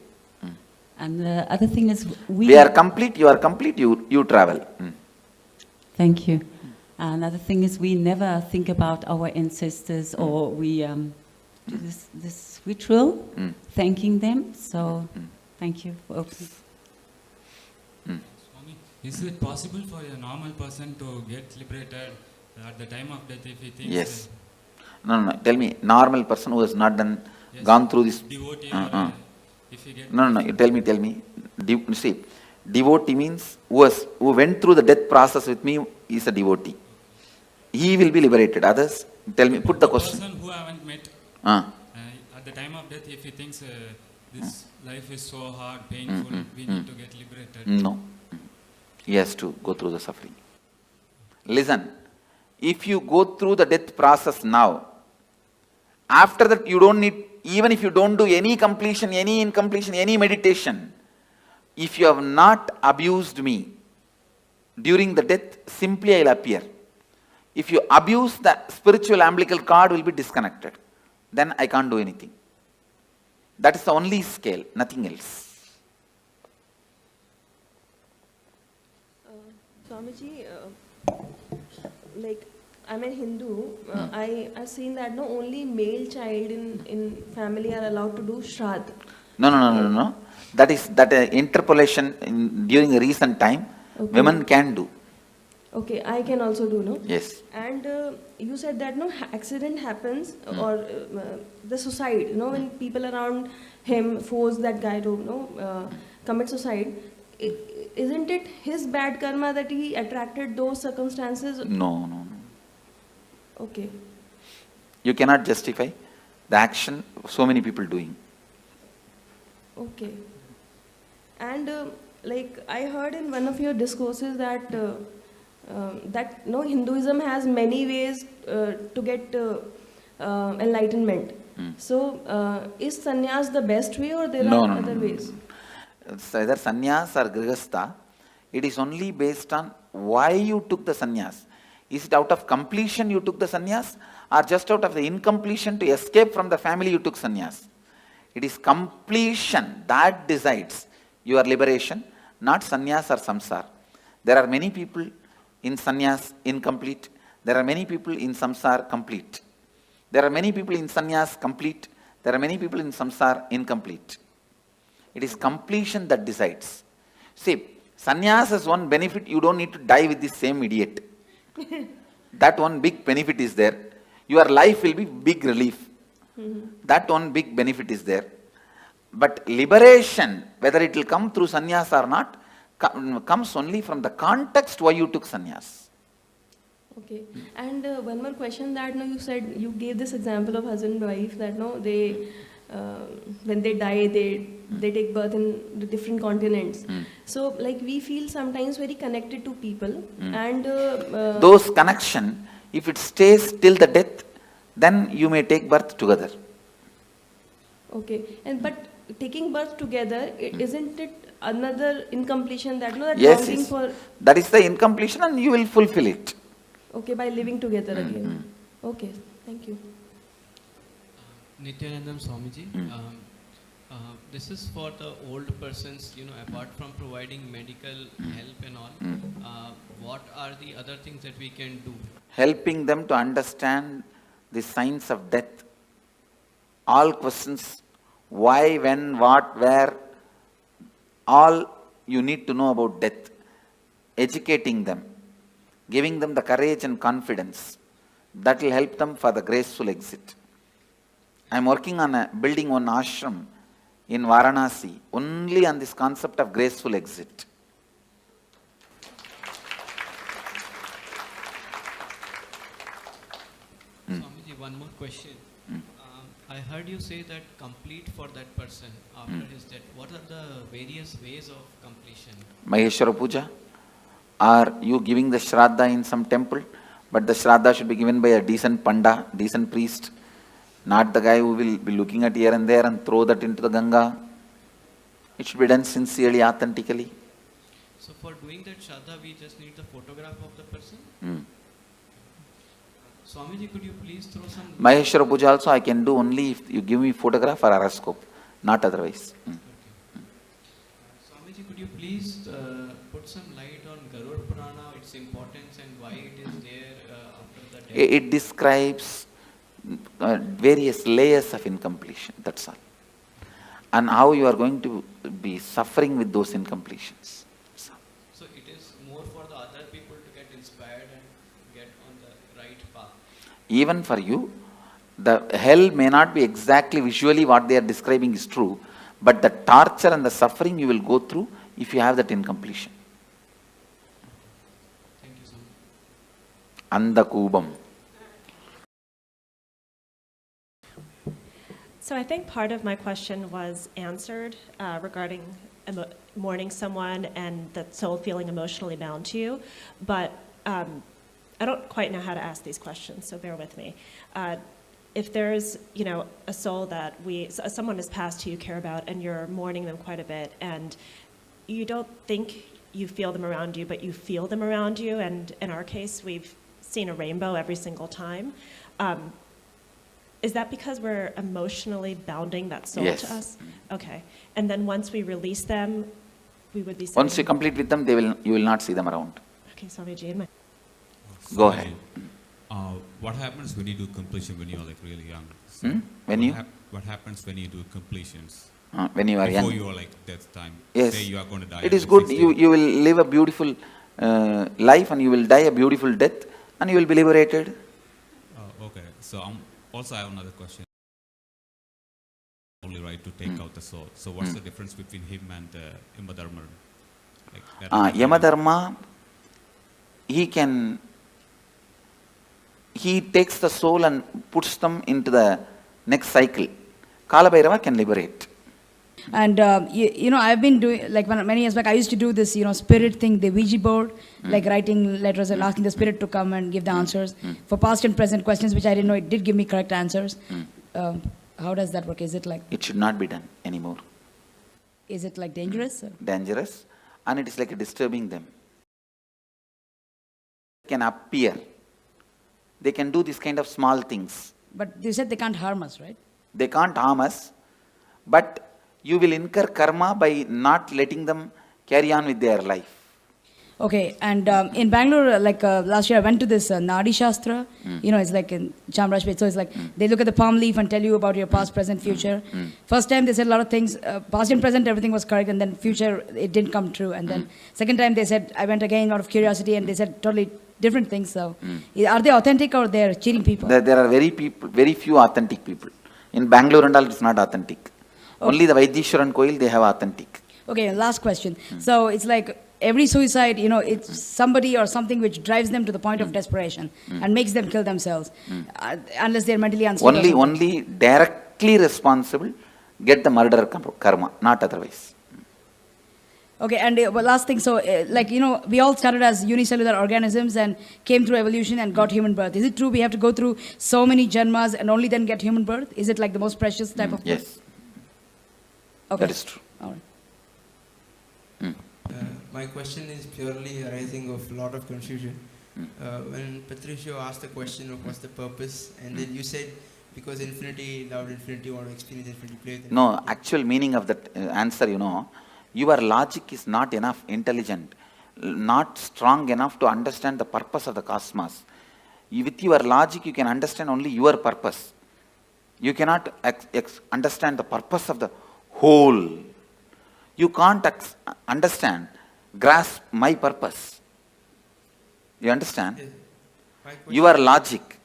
And the other thing is we are complete, you are complete, you travel. Thank you. Another thing is we never think about our ancestors or we do this ritual, thanking them. So thank you for opening. Swami, is it possible for a normal person to get liberated at the time of death if he thinks? Yes. No. Tell me, normal person who has not gone through this. Devotee if he gets... No. You tell me. See, devotee means who went through the death process with me is a devotee. He will be liberated. Others, tell me, put the question. Person who I haven't met, at the time of death, if he thinks this life is so hard, painful, we need to get liberated. No. He has to go through the suffering. Listen, if you go through the death process now, after that you don't need, even if you don't do any completion, any incompletion, any meditation, if you have not abused me during the death, simply I will appear. If you abuse, the spiritual umbilical cord will be disconnected. Then I can't do anything. That is the only scale, nothing else. Swamiji, like I'm a Hindu, I've seen that no only male child in family are allowed to do Shraddh. No. That is interpolation during a recent time, women can do. Okay, I can also do, no? Yes. And you said that no accident happens or the suicide, when people around him force that guy to commit suicide. Isn't it his bad karma that he attracted those circumstances? No. Okay. You cannot justify the action so many people doing. Okay. And like I heard in one of your discourses that Hinduism has many ways to get enlightenment. So is sannyas the best way or there are other ways? It's either sannyas or grihastha. It is only based on why you took the sannyas. Is it out of completion you took the sannyas or just out of the incompletion to escape from the family you took sannyas? It is completion that decides your liberation, not sannyas or samsara. There are many people in sannyas incomplete. There are many people in samsara complete. There are many people in sannyas complete. There are many people in samsara incomplete. It is completion that decides. See, sannyas has one benefit, you don't need to die with the same idiot. That one big benefit is there. Your life will be big relief. That one big benefit is there. But liberation, whether it will come through sannyas or not, comes only from the context why you took sannyas. Okay. And one more question that you said, you gave this example of husband and wife that they when they die, they take birth in the different continents. So like we feel sometimes very connected to people and those connection, if it stays till the death, then you may take birth together. Okay. And but taking birth together, isn't it another incompletion that that yes. for that is the incompletion and you will fulfill it. Okay, by living together again. Okay, thank you. Nityanandam Swamiji, this is for the old persons, apart from providing medical help and all, what are the other things that we can do? Helping them to understand the signs of death. All questions, why, when, what, where, all you need to know about death. Educating them, giving them the courage and confidence. That will help them for the graceful exit. I am working on building one ashram in Varanasi, only on this concept of graceful exit. Swamiji, one more question. I heard you say that complete for that person after his death. What are the various ways of completion? Maheshwara Puja? Are you giving the Shraddha in some temple? But the Shraddha should be given by a decent Panda, decent priest, not the guy who will be looking at here and there and throw that into the Ganga. It should be done sincerely, authentically. So for doing that Shraddha, we just need the photograph of the person? Swamiji, could you please throw some... Maheshwara Puja also I can do only if you give me photograph or horoscope, not otherwise. Okay. Swamiji, could you please put some light on Garuda Purana, its importance and why it is there after the death? It describes various layers of incompletion, that's all. And how you are going to be suffering with those incompletions. So it is more for the other people to get inspired and get on the right path. Even for you, the hell may not be exactly visually what they are describing is true, but the torture and the suffering you will go through if you have that incompletion. Thank you so Anda much. Kubam. So I think part of my question was answered regarding mourning someone and the soul feeling emotionally bound to you, but I don't quite know how to ask these questions, so bear with me. If there's, a soul that someone has passed who you care about and you're mourning them quite a bit, and you don't think you feel them around you, but you feel them around you, and in our case, we've seen a rainbow every single time. Is that because we're emotionally bounding that soul Yes. to us? Okay. And then once we release them, we would be saying... Once you complete with them, you will not see them around. Okay, Swamiji. Go ahead. What happens when you do completion when you're like really young? What happens when you do completions? When you are young. Before you are like death time. Yes. Say you are going to die. It is good. You will live a beautiful life and you will die a beautiful death and you will be liberated. Okay. So also I have another question. Only right to take out the soul. So what's the difference between him and Yamadharma? Yamadharma, he takes the soul and puts them into the next cycle. Kalabhairava can liberate. And I've been doing, like many years back, I used to do this, spirit thing, the Ouija board, like writing letters and asking the spirit to come and give the answers for past and present questions, which I didn't know it did give me correct answers. How does that work? Is it like... It should not be done anymore. Is it like dangerous? Dangerous, and it is like disturbing them. They can appear. They can do this kind of small things. But you said they can't harm us, right? They can't harm us, but you will incur karma by not letting them carry on with their life. Okay, and in Bangalore, last year I went to this Nadi Shastra, it's like in Chamrajpet, so it's like they look at the palm leaf and tell you about your past, present, future. First time they said a lot of things, past and present everything was correct, and then future it didn't come true. And then second time they said, I went again out of curiosity and they said totally different things. So are they authentic or they're cheating people? There are very few authentic people. In Bangalore and all it's not authentic. Okay. Only the Vaidishwaran Koil they have authentic. Okay, last question. So it's like every suicide, it's somebody or something which drives them to the point of desperation and makes them kill themselves, unless they're mentally unstable. Only directly responsible get the murder karma, not otherwise. Okay, and last thing, so we all started as unicellular organisms and came through evolution and got human birth. Is it true we have to go through so many janmas and only then get human birth? Is it like the most precious type of birth? Yes. Okay. That is true. All right. My question is purely arising of a lot of confusion. When Patricio asked the question of what's the purpose, and then you said because infinity loved infinity, want to experience infinity, play with infinity. No, actual meaning of that answer, your logic is not enough intelligent, not strong enough to understand the purpose of the cosmos. With your logic, you can understand only your purpose. You cannot understand the purpose of the whole. You can't grasp my purpose. You understand? Yes. Your logic,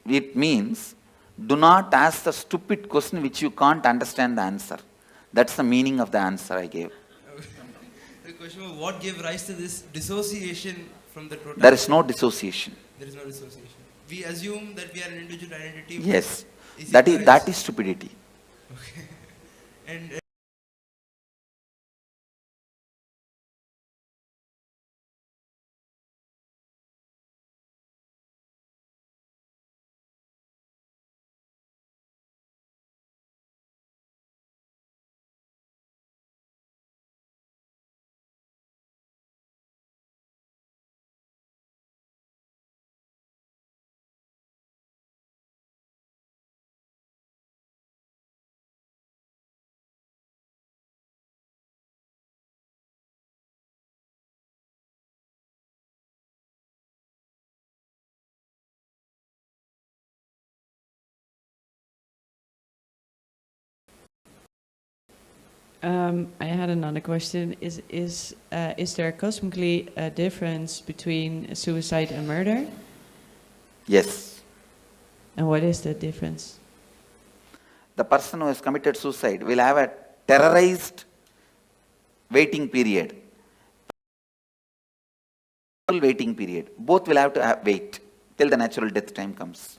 it means do not ask the stupid question which you can't understand the answer. That's the meaning of the answer I gave. The question was what gave rise to this dissociation from the totality? There is no dissociation. There is no dissociation. We assume that we are an individual identity. Yes. That is stupidity. Okay. And I had another question. Is there cosmically a difference between suicide and murder? Yes. And what is the difference? The person who has committed suicide will have a terrorized waiting period. Waiting period. Both will have to wait till the natural death time comes.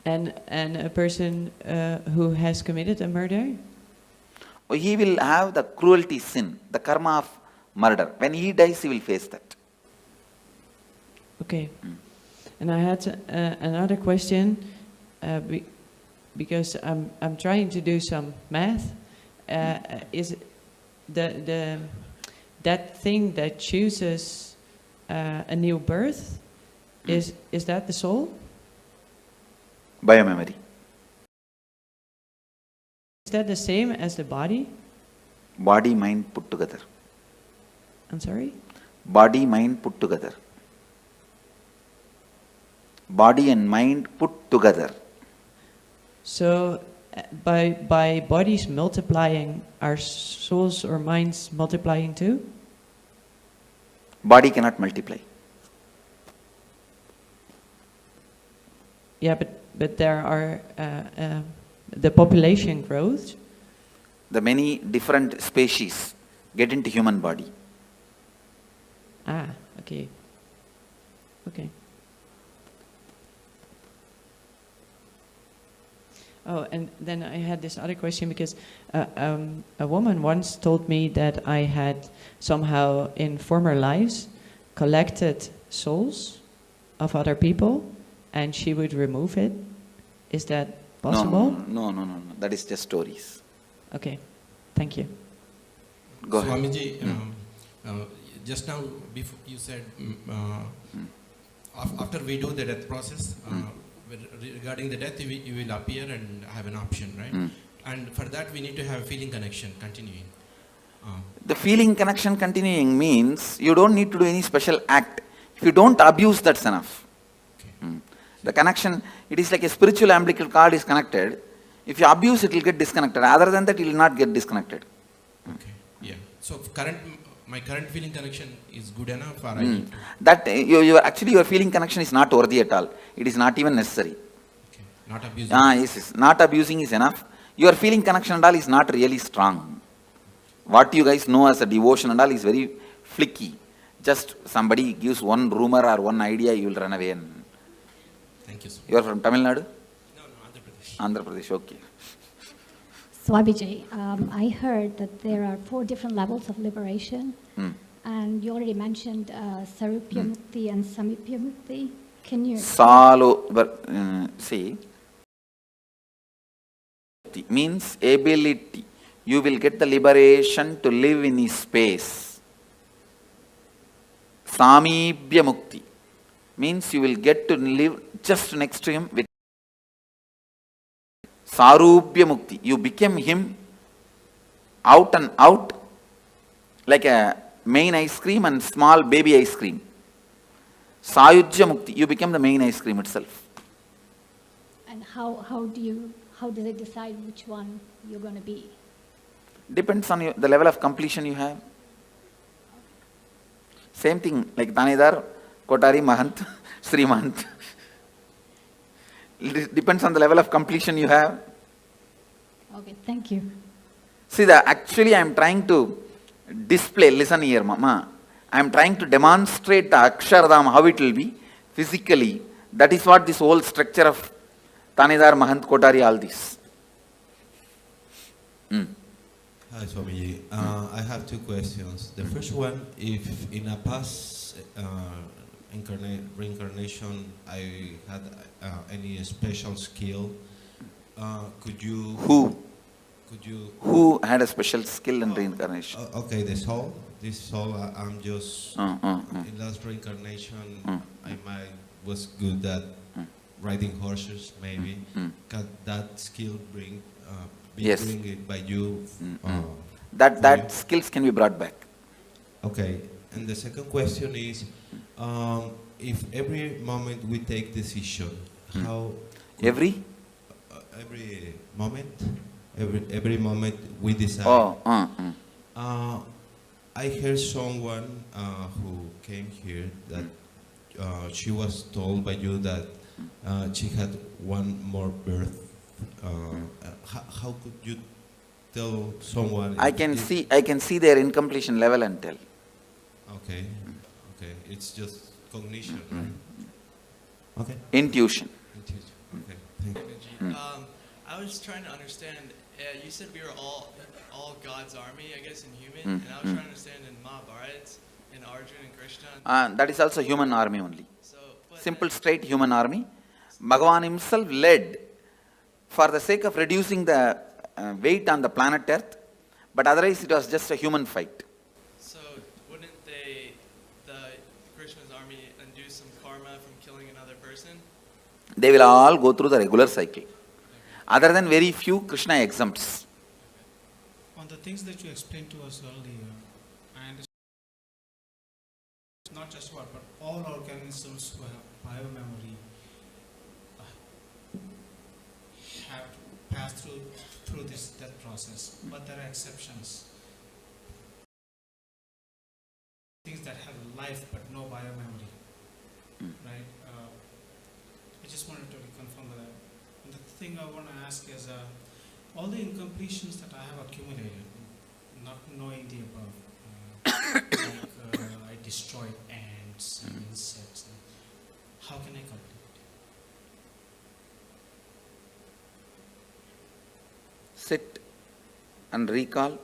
And a person who has committed a murder? He will have the cruelty sin, the karma of murder. When he dies, he will face that. Okay. And I had another question, because I'm trying to do some math. Is that thing that chooses a new birth, is that the soul? Biomemory. Is that the same as the body? Body, mind put together. I'm sorry? Body, mind put together. Body and mind put together. So, by bodies multiplying, are souls or minds multiplying too? Body cannot multiply. Yeah, but there are the population grows. The many different species get into human body. Ah, okay. Okay. Oh, and then I had this other question because a woman once told me that I had somehow in former lives collected souls of other people and she would remove it. Is that possible? No. That is just stories. Okay, thank you. Go ahead. Swamiji, just now before you said after we do the death process, regarding the death, you will appear and have an option, right? And for that, we need to have feeling connection continuing. The feeling connection continuing means you don't need to do any special act. If you don't abuse, that's enough. Okay. The connection, it is like a spiritual umbilical cord is connected. If you abuse, it will get disconnected. Other than that, it will not get disconnected. Okay. Yeah. So my current feeling connection is good enough, or I need to... That actually your feeling connection is not worthy at all. It is not even necessary. Okay. Not abusing. Yes. Not abusing is enough. Your feeling connection and all is not really strong. What you guys know as a devotion and all is very flicky. Just somebody gives one rumor or one idea, you will run away. And thank you, sir. You are from Tamil Nadu? No, Andhra Pradesh. Andhra Pradesh, okay. Swamiji, I heard that there are 4 different levels of liberation, and you already mentioned Sarupya Mukti and Samipya Mukti. Can you... See, means ability. You will get the liberation to live in his space. Samibhya Mukti means you will get to live just next to him with Sarupya Mukti. You became him out and out like a main ice cream and small baby ice cream. Sayujya Mukti. You become the main ice cream itself. And how do they decide which one you're going to be? Depends on the level of completion you have. Same thing like Tanedar, Kotari, Mahant, Sri Mahant. It depends on the level of completion you have. Okay, thank you. See, actually I am trying to display, listen here, Mama. I am trying to demonstrate the Akshardham, how it will be physically. That is what this whole structure of Tanedar, Mahant, Kotari, all this. Hi Swamiji, I have 2 questions. The first one, if in a past reincarnation I had any special skill, could you... Who had a special skill in reincarnation? Okay, this soul, I'm just... In last reincarnation, I was good at riding horses, maybe. Can that skill bring it by you? That skills can be brought back. Okay, and the second question is, if every moment we take decision, how... Every moment every moment we decide. I heard someone who came here that she was told by you that she had one more birth. How could you tell someone? I can see their incompletion level and tell. Okay, okay, it's just cognition, right? Okay. Intuition. Okay. Thank you. I was trying to understand. You said we were all God's army, I guess, in human, and I was trying to understand in Mahabharata, in Arjuna and Krishna. That is also human army only. Simple, straight human army. Bhagavan himself led for the sake of reducing the weight on the planet Earth, but otherwise it was just a human fight. So wouldn't the Krishna's army undo some karma from killing another person? They will all go through the regular cycle. Other than very few, Krishna exempts. On the things that you explained to us earlier, I understand not just what, but all organisms who have biomemory have to pass through this death process, but there are exceptions. Things that have life but no biomemory, right? I just wanted to reconfirm that. And the thing I want to ask is, all the incompletions that I have accumulated, not knowing the above, I destroyed ants and insects. How can I complete? Sit and recall,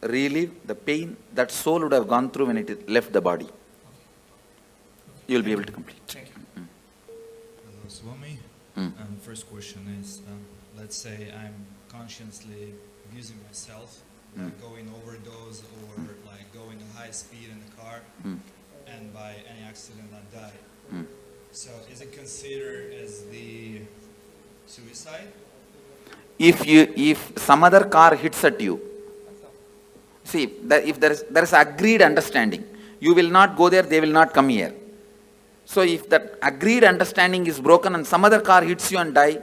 relive the pain that soul would have gone through when it left the body. You will be able to complete. Thank you. Hello, Swami. First question is, let's say I'm consciously abusing myself, like going overdose or like going at high speed in the car, and by any accident I die. So is it considered as the suicide? If some other car hits at you, see, if there is agreed understanding, you will not go there, they will not come here. So if that agreed understanding is broken and some other car hits you and die,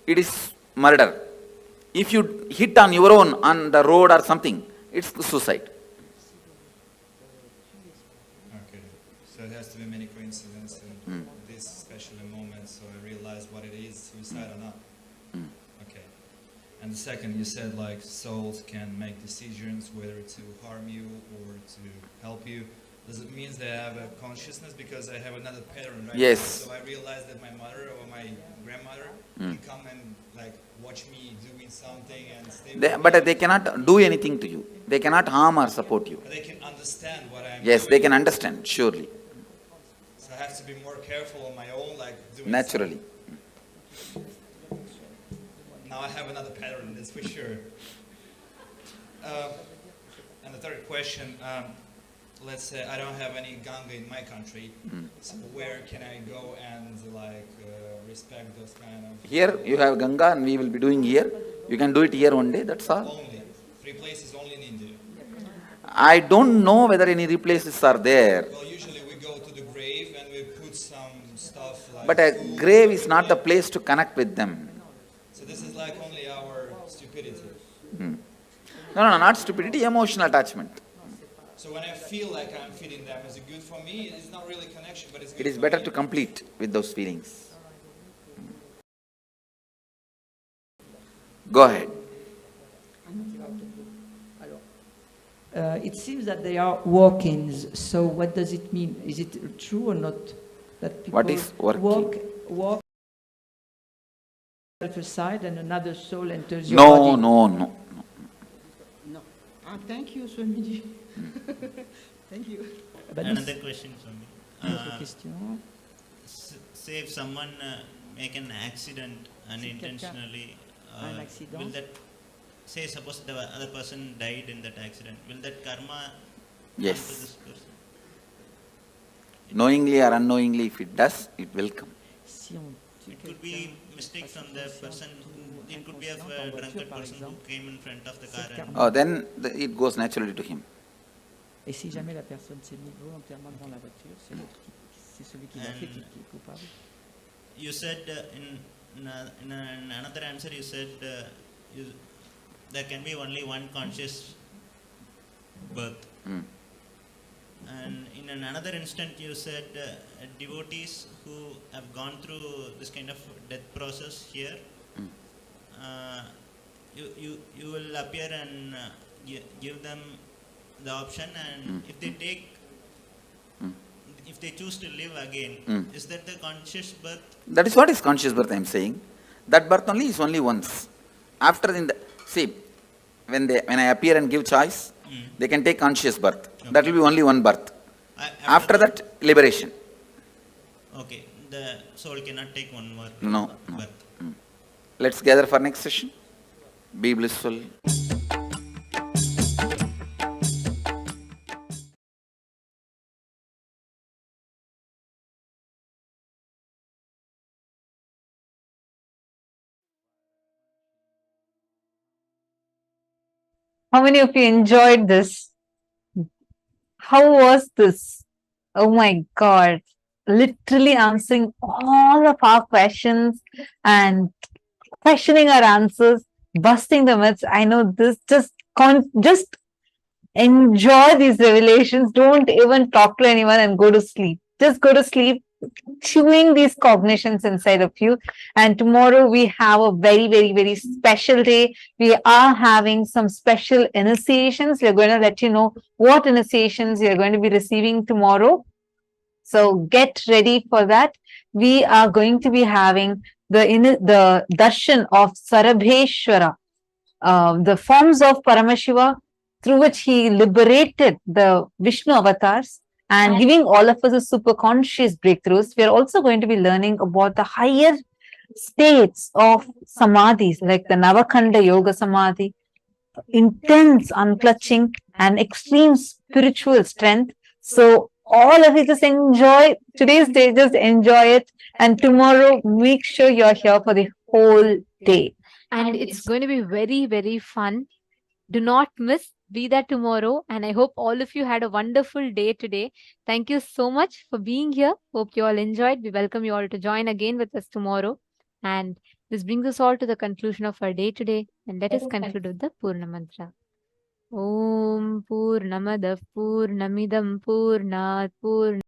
it is murder. If you hit on your own on the road or something, it's suicide. Okay, so it has to be many coincidences in this special moment, so I realize what it is, suicide or not. Okay. And the second, you said like souls can make decisions whether to harm you or to help you. Does it mean they have a consciousness? Because I have another pattern right Yes. now. So I realize that my mother or my grandmother can come and like watch me doing something and stay with me. But they cannot do anything to you. They cannot harm or support you. But they can understand what I'm Yes, doing. they can understand, surely. So I have to be more careful on my own, like doing Naturally. something. Now I have another pattern, that's for sure. And the third question, let's say I don't have any Ganga in my country, so where can I go and like respect those kind of... Here you have Ganga and we will be doing here. You can do it here one day, that's all. Only. 3 places only in India. I don't know whether any places are there. Well, usually we go to the grave and we put some stuff like... But a grave is not the place to connect with them. So this is like only our stupidity. No, not stupidity, emotional attachment. So when I feel like I'm feeding them, is it good for me? It's not really connection, but it's good It is for better me. to complete with those feelings. Go ahead. It seems that they are walk-ins, so what does it mean? Is it true or not? That people What is walk-in? walk aside and another soul enters your body? No. Thank you, Swamiji. Thank you. Another question, Swami. Say if someone make an accident unintentionally, will that, say suppose the other person died in that accident, will that karma Yes. come to this person? Knowingly or unknowingly, if it does, it will come. It could be mistake from the person, it could be a drunkard person who came in front of the car and... Then it goes naturally to him. Et si jamais la personne s'est mise volontairement devant la voiture, c'est celui qui l'a fait qui est coupable. You said in another answer you said there can be only one conscious birth. And in another instant, you said devotees who have gone through this kind of death process here, you will appear and give them the option, and if they choose to live again, is that the conscious birth? That is what is conscious birth I am saying. That birth only is only once. After when I appear and give choice, they can take conscious birth. Okay. That will be only one birth. After that, liberation. Okay, the soul cannot take one more birth. Let's gather for next session. Be blissful. How many of you enjoyed this? How was this? Oh my God. Literally answering all of our questions and questioning our answers, busting the myths. I know this, just enjoy these revelations. Don't even talk to anyone and go to sleep. Just go to sleep, chewing these cognitions inside of you. And tomorrow we have a very, very, very special day. We are having some special initiations. We're going to let you know what initiations you're going to be receiving tomorrow. So get ready for that. We are going to be having the darshan of Sarabheshwara, the forms of Paramashiva, through which he liberated the Vishnu avatars and giving all of us a super conscious breakthroughs. We are also going to be learning about the higher states of samadhis, like the Navakhanda Yoga Samadhi, intense unclutching and extreme spiritual strength. So all of you just enjoy today's day, just enjoy it. And tomorrow, make sure you're here for the whole day. And it's going to be very, very fun. Do not miss. Be there tomorrow. And I hope all of you had a wonderful day today. Thank you so much for being here. Hope you all enjoyed. We welcome you all to join again with us tomorrow. And this brings us all to the conclusion of our day today. And let us conclude with the Purna Mantra. Om Purnamadav Purnamidam Purnat Purnasya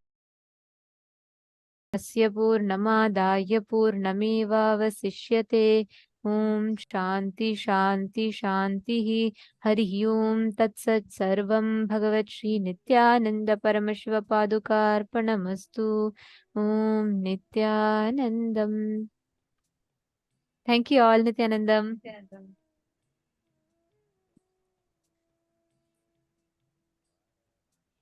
Purnamadaya Purnameva Vasishyate. Om Shanti Shanti Shanti Hari Om Tat Sat Sarvam Bhagavat Shri Nityananda Paramashiva Padukarpanamastu. Om Nityanandam. Thank you all, Nityanandam.